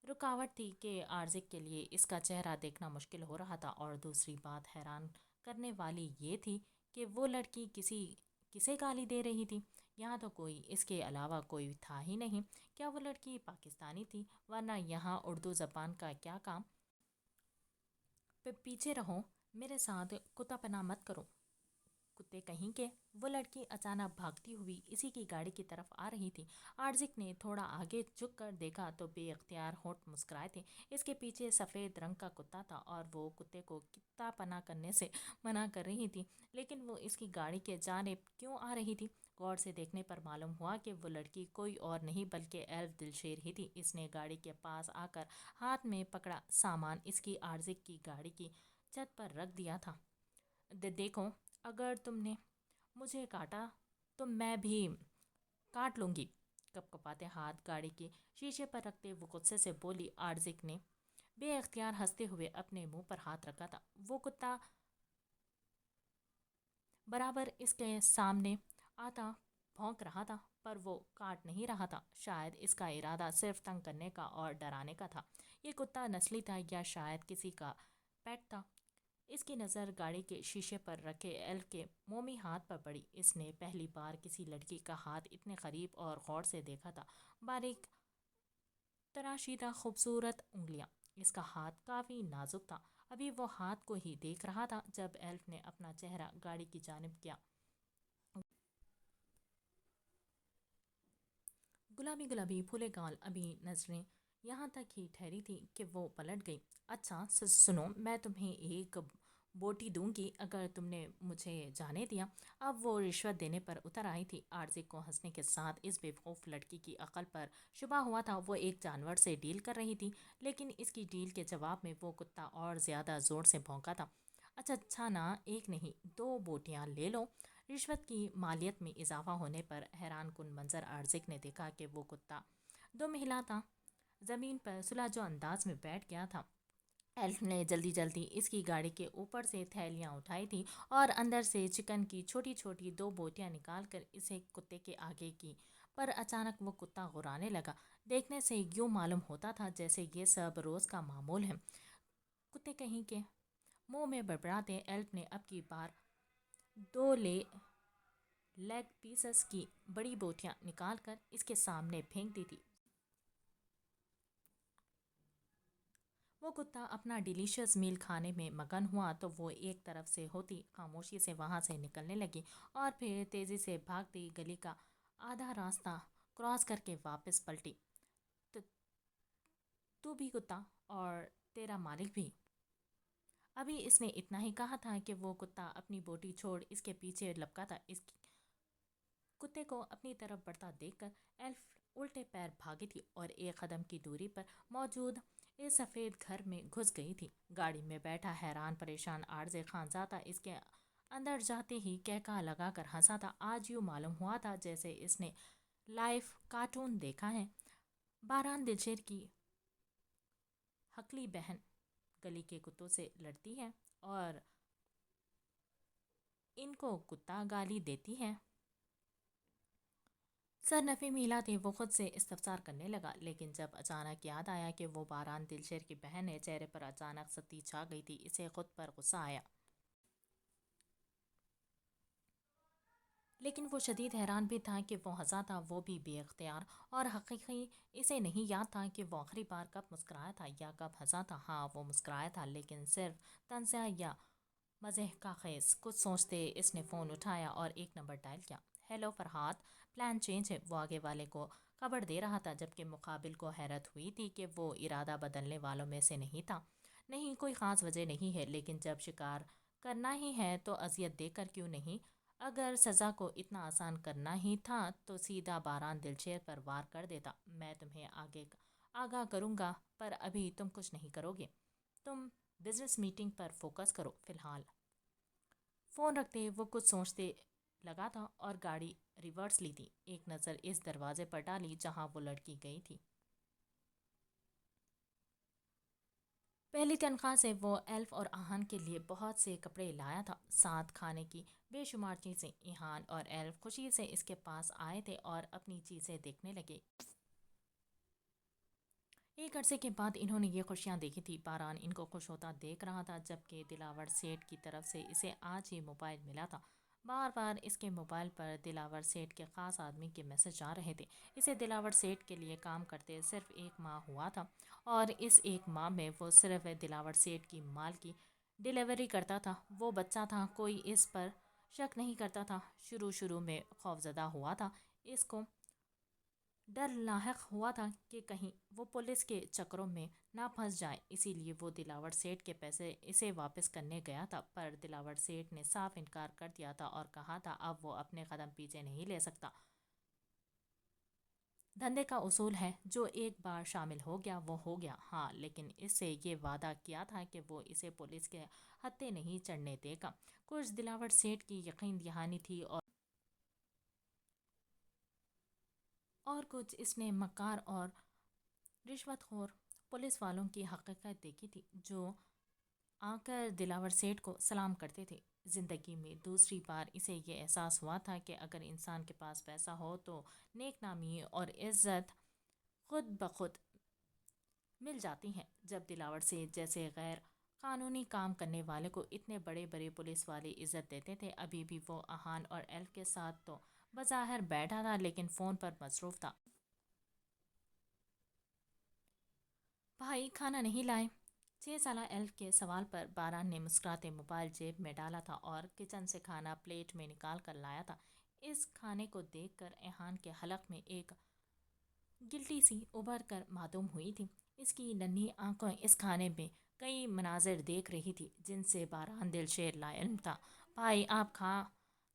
رکاوٹ تھی کہ عارضک کے لیے اس کا چہرہ دیکھنا مشکل ہو رہا تھا۔ اور دوسری بات حیران کرنے والی یہ تھی کہ وہ لڑکی کسے گالی دے رہی تھی؟ یہاں تو کوئی اس کے علاوہ کوئی تھا ہی نہیں۔ کیا وہ لڑکی پاکستانی تھی؟ ورنہ یہاں اردو زبان کا کیا کام؟ پیچھے رہو، میرے ساتھ کتا پنا مت کرو، کتے کہیں کے۔ وہ لڑکی اچانک بھاگتی ہوئی اسی کی گاڑی کی طرف آ رہی تھی۔ عارضک نے تھوڑا آگے جھک کر دیکھا تو بے اختیار ہونٹ مسکرائے تھے۔ اس کے پیچھے سفید رنگ کا کتا تھا اور وہ کتے کو کتا پنا کرنے سے منع کر رہی تھی، لیکن وہ اس کی گاڑی کے جانب کیوں آ رہی تھی؟ غور سے دیکھنے پر معلوم ہوا کہ وہ لڑکی کوئی اور نہیں بلکہ ایلف دلشیر ہی تھی۔ اس نے گاڑی کے پاس آ کر ہاتھ میں پکڑا سامان اس کی عارضک کی گاڑی کی چھت پر رکھ دیا تھا۔ دیکھو، اگر تم نے مجھے کاٹا تو میں بھی کاٹ لوں گی۔ کپکپاتے ہاتھ گاڑی کے شیشے پر رکھتے وہ غصے سے بولی۔ عارضک نے بے اختیار ہنستے ہوئے اپنے منہ پر ہاتھ رکھا تھا۔ وہ کتا برابر اس کے سامنے آتا بھونک رہا تھا، پر وہ کاٹ نہیں رہا تھا۔ شاید اس کا ارادہ صرف تنگ کرنے کا اور ڈرانے کا تھا۔ یہ کتا نسلی تھا یا شاید کسی کا پیٹ تھا؟ اس کی نظر گاڑی کے شیشے پر رکھے ایلف کے مومی ہاتھ پر پڑی۔ اس نے پہلی بار کسی لڑکی کا ہاتھ اتنے قریب اور غور سے دیکھا تھا۔ باریک تراشیدہ خوبصورت انگلیاں، اس کا ہاتھ کافی نازک تھا۔ ابھی وہ ہاتھ کو ہی دیکھ رہا تھا جب ایلف نے اپنا چہرہ گاڑی کی جانب کیا۔ گلابی گلابی پھولے گال، ابھی نظریں یہاں تک ہی ٹھہری تھی کہ وہ پلٹ گئی۔ اچھا سنو، میں تمہیں ایک بوٹی دوں گی اگر تم نے مجھے جانے دیا۔ اب وہ رشوت دینے پر اتر آئی تھی۔ عارضک کو ہنسنے کے ساتھ اس بیوقوف لڑکی کی عقل پر شبہ ہوا تھا۔ وہ ایک جانور سے ڈیل کر رہی تھی، لیکن اس کی ڈیل کے جواب میں وہ کتا اور زیادہ زور سے بھونکا تھا۔ اچھا نا، ایک نہیں 2 بوٹیاں لے لو۔ رشوت کی مالیت میں اضافہ ہونے پر حیران کن منظر عارضک نے دیکھا کہ وہ کتا دم ہلاتا زمین پر سلجھو انداز میں بیٹھ گیا تھا۔ ایلف نے جلدی جلدی اس کی گاڑی کے اوپر سے تھیلیاں اٹھائی تھی اور اندر سے چکن کی چھوٹی چھوٹی 2 بوٹیاں نکال کر اسے کتے کے آگے کی، پر اچانک وہ کتا غرانے لگا۔ دیکھنے سے یوں معلوم ہوتا تھا جیسے یہ سب روز کا معمول ہے۔ کتے کہیں کے، منہ میں بڑبڑاتے ایلف نے اب کی بار 2 لیگ پیسز کی بڑی بوٹیاں نکال کر اس کے سامنے پھینک دی تھی۔ وہ کتا اپنا ڈیلیشیس میل کھانے میں مگن ہوا تو وہ ایک طرف سے ہوتی خاموشی سے وہاں سے نکلنے لگی اور پھر تیزی سے بھاگتی گلی کا آدھا راستہ کراس کر کے واپس پلٹی۔ تو بھی کتا، اور تیرا مالک بھی۔ ابھی اس نے اتنا ہی کہا تھا کہ وہ کتا اپنی بوٹی چھوڑ اس کے پیچھے لپکا تھا۔ اس کتے کو اپنی طرف بڑھتا دیکھ کر ایلف الٹے پیر بھاگی تھی اور ایک قدم کی دوری پر موجود اس سفید گھر میں گھس گئی تھی۔ گاڑی میں بیٹھا حیران پریشان عارض خانزادہ اس کے اندر جاتے ہی کہکا لگا کر ہنسا تھا۔ آج یوں معلوم ہوا تھا جیسے اس نے لائف کارٹون دیکھا ہے۔ باران دلشیر کی حقلی بہن گلی کے کتوں سے لڑتی ہے اور ان کو کتا گالی دیتی ہے۔ سر نفی میلاتے وہ خود سے استفسار کرنے لگا، لیکن جب اچانک یاد آیا کہ وہ باران دلشیر کی بہن ہے، چہرے پر اچانک سختی چھا گئی تھی۔ اسے خود پر غصہ آیا، لیکن وہ شدید حیران بھی تھا کہ وہ ہنسا تھا، وہ بھی بے اختیار اور حقیقی۔ اسے نہیں یاد تھا کہ وہ آخری بار کب مسکرایا تھا یا کب ہنسا تھا۔ ہاں، وہ مسکرایا تھا، لیکن صرف طنزیہ یا مزاح کا خیز۔ کچھ سوچتے اس نے فون اٹھایا اور ایک نمبر ڈائل کیا۔ ہیلو فرحات، پلان چینج ہے، وہ آگے والے کو خبر دے رہا تھا، جبکہ مقابل کو حیرت ہوئی تھی کہ وہ ارادہ بدلنے والوں میں سے نہیں تھا۔ نہیں، کوئی خاص وجہ نہیں ہے، لیکن جب شکار کرنا ہی ہے تو اذیت دے کر کیوں نہیں؟ اگر سزا کو اتنا آسان کرنا ہی تھا تو سیدھا باران دلشیر پر وار کر دیتا۔ میں تمہیں آگے آگاہ کروں گا، پر ابھی تم کچھ نہیں کرو گے۔ تم بزنس میٹنگ پر فوکس کرو فی الحال۔ فون رکھتے وہ کچھ سوچتے لگا تھا اور گاڑی ریورس لی تھی۔ ایک نظر اس دروازے پر ڈالی جہاں وہ لڑکی گئی تھی۔ پہلی تنخواہ سے وہ ایلف اور آہان کے لیے بہت سے کپڑے لایا تھا، ساتھ کھانے کی بے شمار چیزیں۔ آہان اور ایلف خوشی سے اس کے پاس آئے تھے اور اپنی چیزیں دیکھنے لگے۔ ایک عرصے کے بعد انہوں نے یہ خوشیاں دیکھی تھی۔ باران ان کو خوش ہوتا دیکھ رہا تھا، جبکہ دلاور سیٹھ کی طرف سے اسے آج ہی موبائل ملا تھا۔ بار بار اس کے موبائل پر دلاور سیٹھ کے خاص آدمی کے میسج آ رہے تھے۔ اسے دلاور سیٹھ کے لیے کام کرتے صرف 1 ماہ ہوا تھا اور اس 1 ماہ میں وہ صرف دلاور سیٹھ کی مال کی ڈیلیوری کرتا تھا۔ وہ بچہ تھا، کوئی اس پر شک نہیں کرتا تھا۔ شروع میں خوفزدہ ہوا تھا، اس کو ڈر لاحق ہوا تھا کہ کہیں وہ پولیس کے چکروں میں نہ پھنس جائے، اسی لیے وہ دلاور سیٹھ کے پیسے اسے واپس کرنے گیا تھا۔ پر دلاور سیٹھ نے صاف انکار کر دیا تھا اور کہا تھا اب وہ اپنے قدم پیچھے نہیں لے سکتا۔ دھندے کا اصول ہے، جو ایک بار شامل ہو گیا وہ ہو گیا۔ ہاں، لیکن اس سے یہ وعدہ کیا تھا کہ وہ اسے پولیس کے ہتھے نہیں چڑھنے دے گا۔ کچھ دلاور سیٹھ کی یقین دہانی تھی اور کچھ اس نے مکار اور رشوت خور پولیس والوں کی حقیقت دیکھی تھی، جو آ کر دلاور سیٹھ کو سلام کرتے تھے۔ زندگی میں دوسری بار اسے یہ احساس ہوا تھا کہ اگر انسان کے پاس پیسہ ہو تو نیک نامی اور عزت خود بخود مل جاتی ہیں۔ جب دلاور سیٹھ جیسے غیر قانونی کام کرنے والے کو اتنے بڑے بڑے پولیس والے عزت دیتے تھے، ابھی بھی وہ آہان اور ایلف کے ساتھ تو بظاہر بیٹھا تھا لیکن فون پر مصروف تھا۔ بھائی کھانا نہیں لائے؟ 6 سالہ ایلف کے سوال پر باران نے مسکراتے موبائل جیب میں ڈالا تھا اور کچن سے کھانا پلیٹ میں نکال کر لایا تھا۔ اس کھانے کو دیکھ کر آہان کے حلق میں ایک گلٹی سی ابھر کر معدوم ہوئی تھی۔ اس کی ننھی آنکھیں اس کھانے میں کئی مناظر دیکھ رہی تھی جن سے باران دلشیر لاعلم تھا۔ بھائی آپ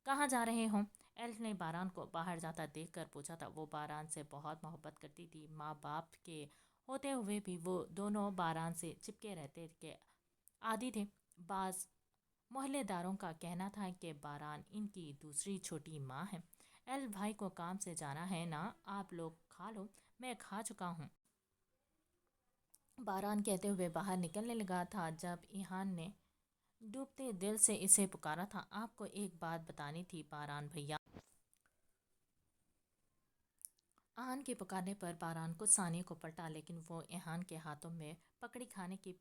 کہاں جا رہے ہو؟ ایلف نے باران کو باہر جاتا دیکھ کر پوچھا تھا۔ وہ باران سے بہت محبت کرتی تھی، ماں باپ کے ہوتے ہوئے بھی وہ دونوں باران سے چپکے رہتے کے عادی تھے۔ بعض محلے داروں کا کہنا تھا کہ باران ان کی دوسری چھوٹی ماں ہے۔ ایلف بھائی کو کام سے جانا ہے نا، آپ لوگ کھا لو، میں کھا چکا ہوں۔ باران کہتے ہوئے باہر نکلنے لگا تھا جب آہان نے ڈوبتے دل سے اسے پکارا تھا۔ آپ کو ایک بات بتانی تھی باران بھیا۔ آہان کے پکارنے پر باران کچھ ثانیے کو پلٹا، لیکن وہ آہان کے ہاتھوں میں پکڑی کھانے کی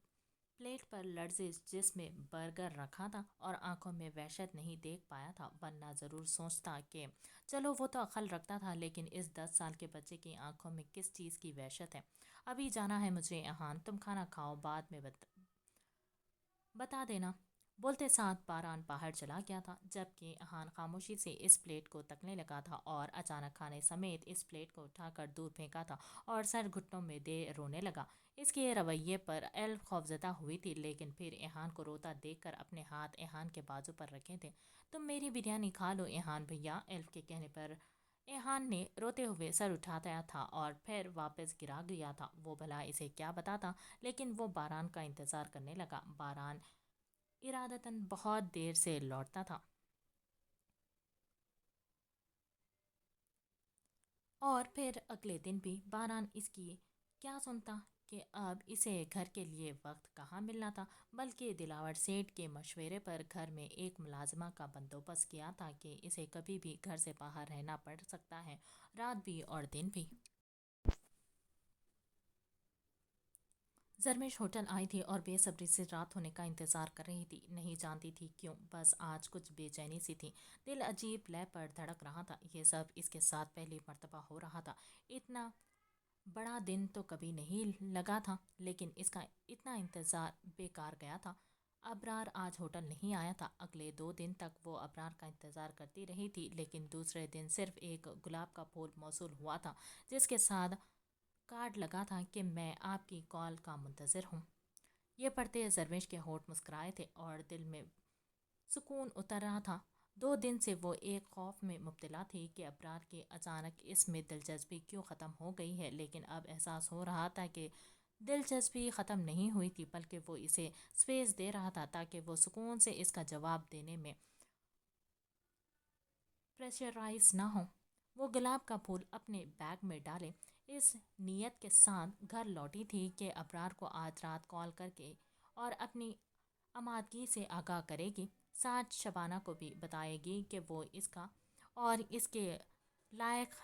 پلیٹ پر لرزش جس میں برگر رکھا تھا اور آنکھوں میں وحشت نہیں دیکھ پایا تھا، ورنہ ضرور سوچتا کہ چلو وہ تو عقل رکھتا تھا، لیکن اس 10 سال کے بچے کی آنکھوں میں کس چیز کی وحشت ہے؟ ابھی جانا ہے مجھے یہاں، تم کھانا کھاؤ، بعد میں بتا دینا۔ بولتے ساتھ باران باہر چلا گیا تھا، جبکہ احان خاموشی سے اس پلیٹ کو تکنے لگا تھا اور اچانک کھانے سمیت اس پلیٹ کو اٹھا کر دور پھینکا تھا اور سر گھٹنوں میں دے رونے لگا۔ اس کے رویے پر ایلف خوفزدہ ہوئی تھی، لیکن پھر ایحان کو روتا دیکھ کر اپنے ہاتھ ایحان کے بازو پر رکھے تھے۔ تم میری بریانی کھا لو ایحان بھیا، ایلف کے کہنے پر ایحان نے روتے ہوئے سر اٹھایا تھا اور پھر واپس گرا گیا تھا۔ وہ بھلا اسے کیا بتاتا، لیکن وہ باران کا انتظار کرنے لگا۔ باران ارادتاً بہت دیر سے لوٹتا تھا اور پھر اگلے دن بھی باران اس کی کیا سنتا کہ اب اسے گھر کے لیے وقت کہاں ملنا تھا، بلکہ دلاور سیٹھ کے مشورے پر گھر میں ایک ملازمہ کا بندوبست کیا تھا کہ اسے کبھی بھی گھر سے باہر رہنا پڑ سکتا ہے، رات بھی اور دن بھی۔ زرمش ہوٹل آئی تھی اور بے صبری سے رات ہونے کا انتظار کر رہی تھی، نہیں جانتی تھی کیوں، بس آج کچھ بے چینی سی تھی، دل عجیب لے پر دھڑک رہا تھا۔ یہ سب اس کے ساتھ پہلی مرتبہ ہو رہا تھا۔ اتنا بڑا دن تو کبھی نہیں لگا تھا، لیکن اس کا اتنا انتظار بیکار گیا تھا۔ ابرار آج ہوٹل نہیں آیا تھا۔ اگلے 2 دن تک وہ ابرار کا انتظار کرتی رہی تھی، لیکن دوسرے دن صرف ایک گلاب کا پھول موصول ہوا تھا، جس کے ساتھ کارڈ لگا تھا کہ میں آپ کی کال کا منتظر ہوں۔ یہ پڑھتے زرمیش کے ہونٹ مسکرائے تھے اور دل میں سکون اتر رہا تھا۔ 2 دن سے وہ ایک خوف میں مبتلا تھی کہ ابرار کی اچانک اس میں دلچسپی کیوں ختم ہو گئی ہے، لیکن اب احساس ہو رہا تھا کہ دلچسپی ختم نہیں ہوئی تھی، بلکہ وہ اسے سپیس دے رہا تھا تاکہ وہ سکون سے اس کا جواب دینے میں پریشرائز نہ ہو۔ وہ گلاب کا پھول اپنے بیگ میں ڈالے اس نیت کے ساتھ گھر لوٹی تھی کہ ابرار کو آج رات کال کر کے اور اپنی آمادگی سے آگاہ کرے گی، ساتھ شبانہ کو بھی بتائے گی کہ وہ اس کا اور اس کے لائق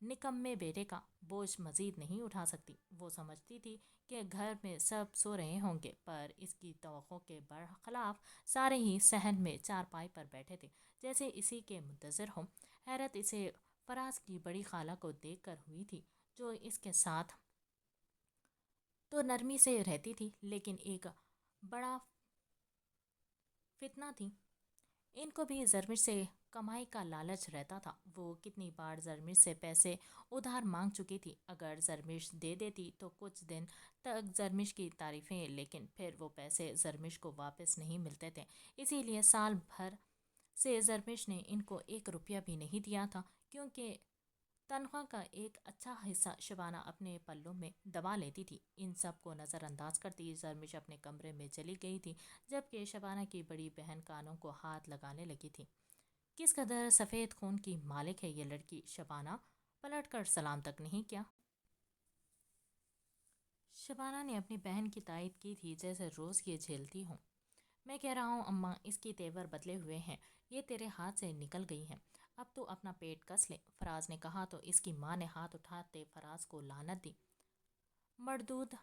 نکمے بیٹے کا بوجھ مزید نہیں اٹھا سکتی۔ وہ سمجھتی تھی کہ گھر میں سب سو رہے ہوں گے، پر اس کی توقع کے برخلاف سارے ہی صحن میں چارپائی پر بیٹھے تھے، جیسے اسی کے منتظر ہوں۔ حیرت اسے فراز کی بڑی خالہ کو دیکھ کر ہوئی تھی، جو اس کے ساتھ تو نرمی سے رہتی تھی، لیکن ایک بڑا فتنہ تھی۔ ان کو بھی زرمش سے کمائی کا لالچ رہتا تھا۔ وہ کتنی بار زرمش سے پیسے ادھار مانگ چکی تھی، اگر زرمش دے دیتی تو کچھ دن تک زرمش کی تعریفیں، لیکن پھر وہ پیسے زرمش کو واپس نہیں ملتے تھے۔ اسی لیے سال بھر سے زرمش نے ان کو 1 روپیہ بھی نہیں دیا تھا، کیونکہ تنخواہ کا ایک اچھا حصہ شبانہ اپنے پلوں میں دبا لیتی تھی۔ ان سب کو نظر انداز کرتی زرمش اپنے کمرے میں چلی گئی تھی، جبکہ شبانہ کی بڑی بہن کانوں کو ہاتھ لگانے لگی تھی۔ کس قدر سفید خون کی مالک ہے یہ لڑکی، شبانہ پلٹ کر سلام تک نہیں کیا۔ شبانہ نے اپنی بہن کی تائید کی تھی، جیسے روز یہ جھیلتی ہوں۔ میں کہہ رہا ہوں اماں، اس کی تیور بدلے ہوئے ہیں، یہ تیرے ہاتھ سے نکل گئی ہیں، اب تو اپنا پیٹ کس لے، فراز نے کہا تو اس کی ماں نے ہاتھ اٹھاتے فراز کو لعنت دی۔ مردود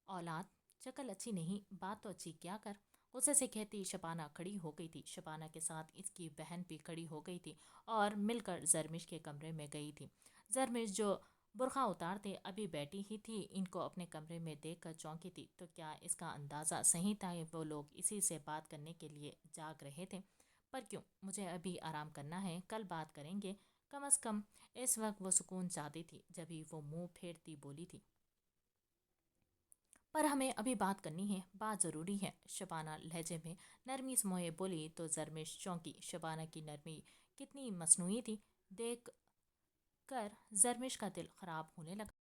اولاد، شکل اچھی نہیں، بات تو اچھی کیا کر، غصے سے کہتی شبانہ کھڑی ہو گئی تھی۔ شبانہ کے ساتھ اس کی بہن بھی کھڑی ہو گئی تھی اور مل کر زرمش کے کمرے میں گئی تھی۔ زرمش جو برقع اتارتے ابھی بیٹھی ہی تھی، ان کو اپنے کمرے میں دیکھ کر چونکی تھی، تو کیا اس کا اندازہ صحیح تھا وہ لوگ اسی سے بات کرنے کے لیے جاگ رہے تھے؟ پر کیوں، مجھے ابھی آرام کرنا ہے، کل بات کریں گے، کم از کم اس وقت وہ سکون چاہتی تھی۔ جبھی وہ منہ پھیرتی بولی تھی، پر ہمیں ابھی بات کرنی ہے، بات ضروری ہے، شبانہ لہجے میں نرمی سموئے بولی تو زرمش چونکی۔ شبانہ کی نرمی کتنی مصنوعی تھی، دیکھ کر زرمش کا دل خراب ہونے لگا۔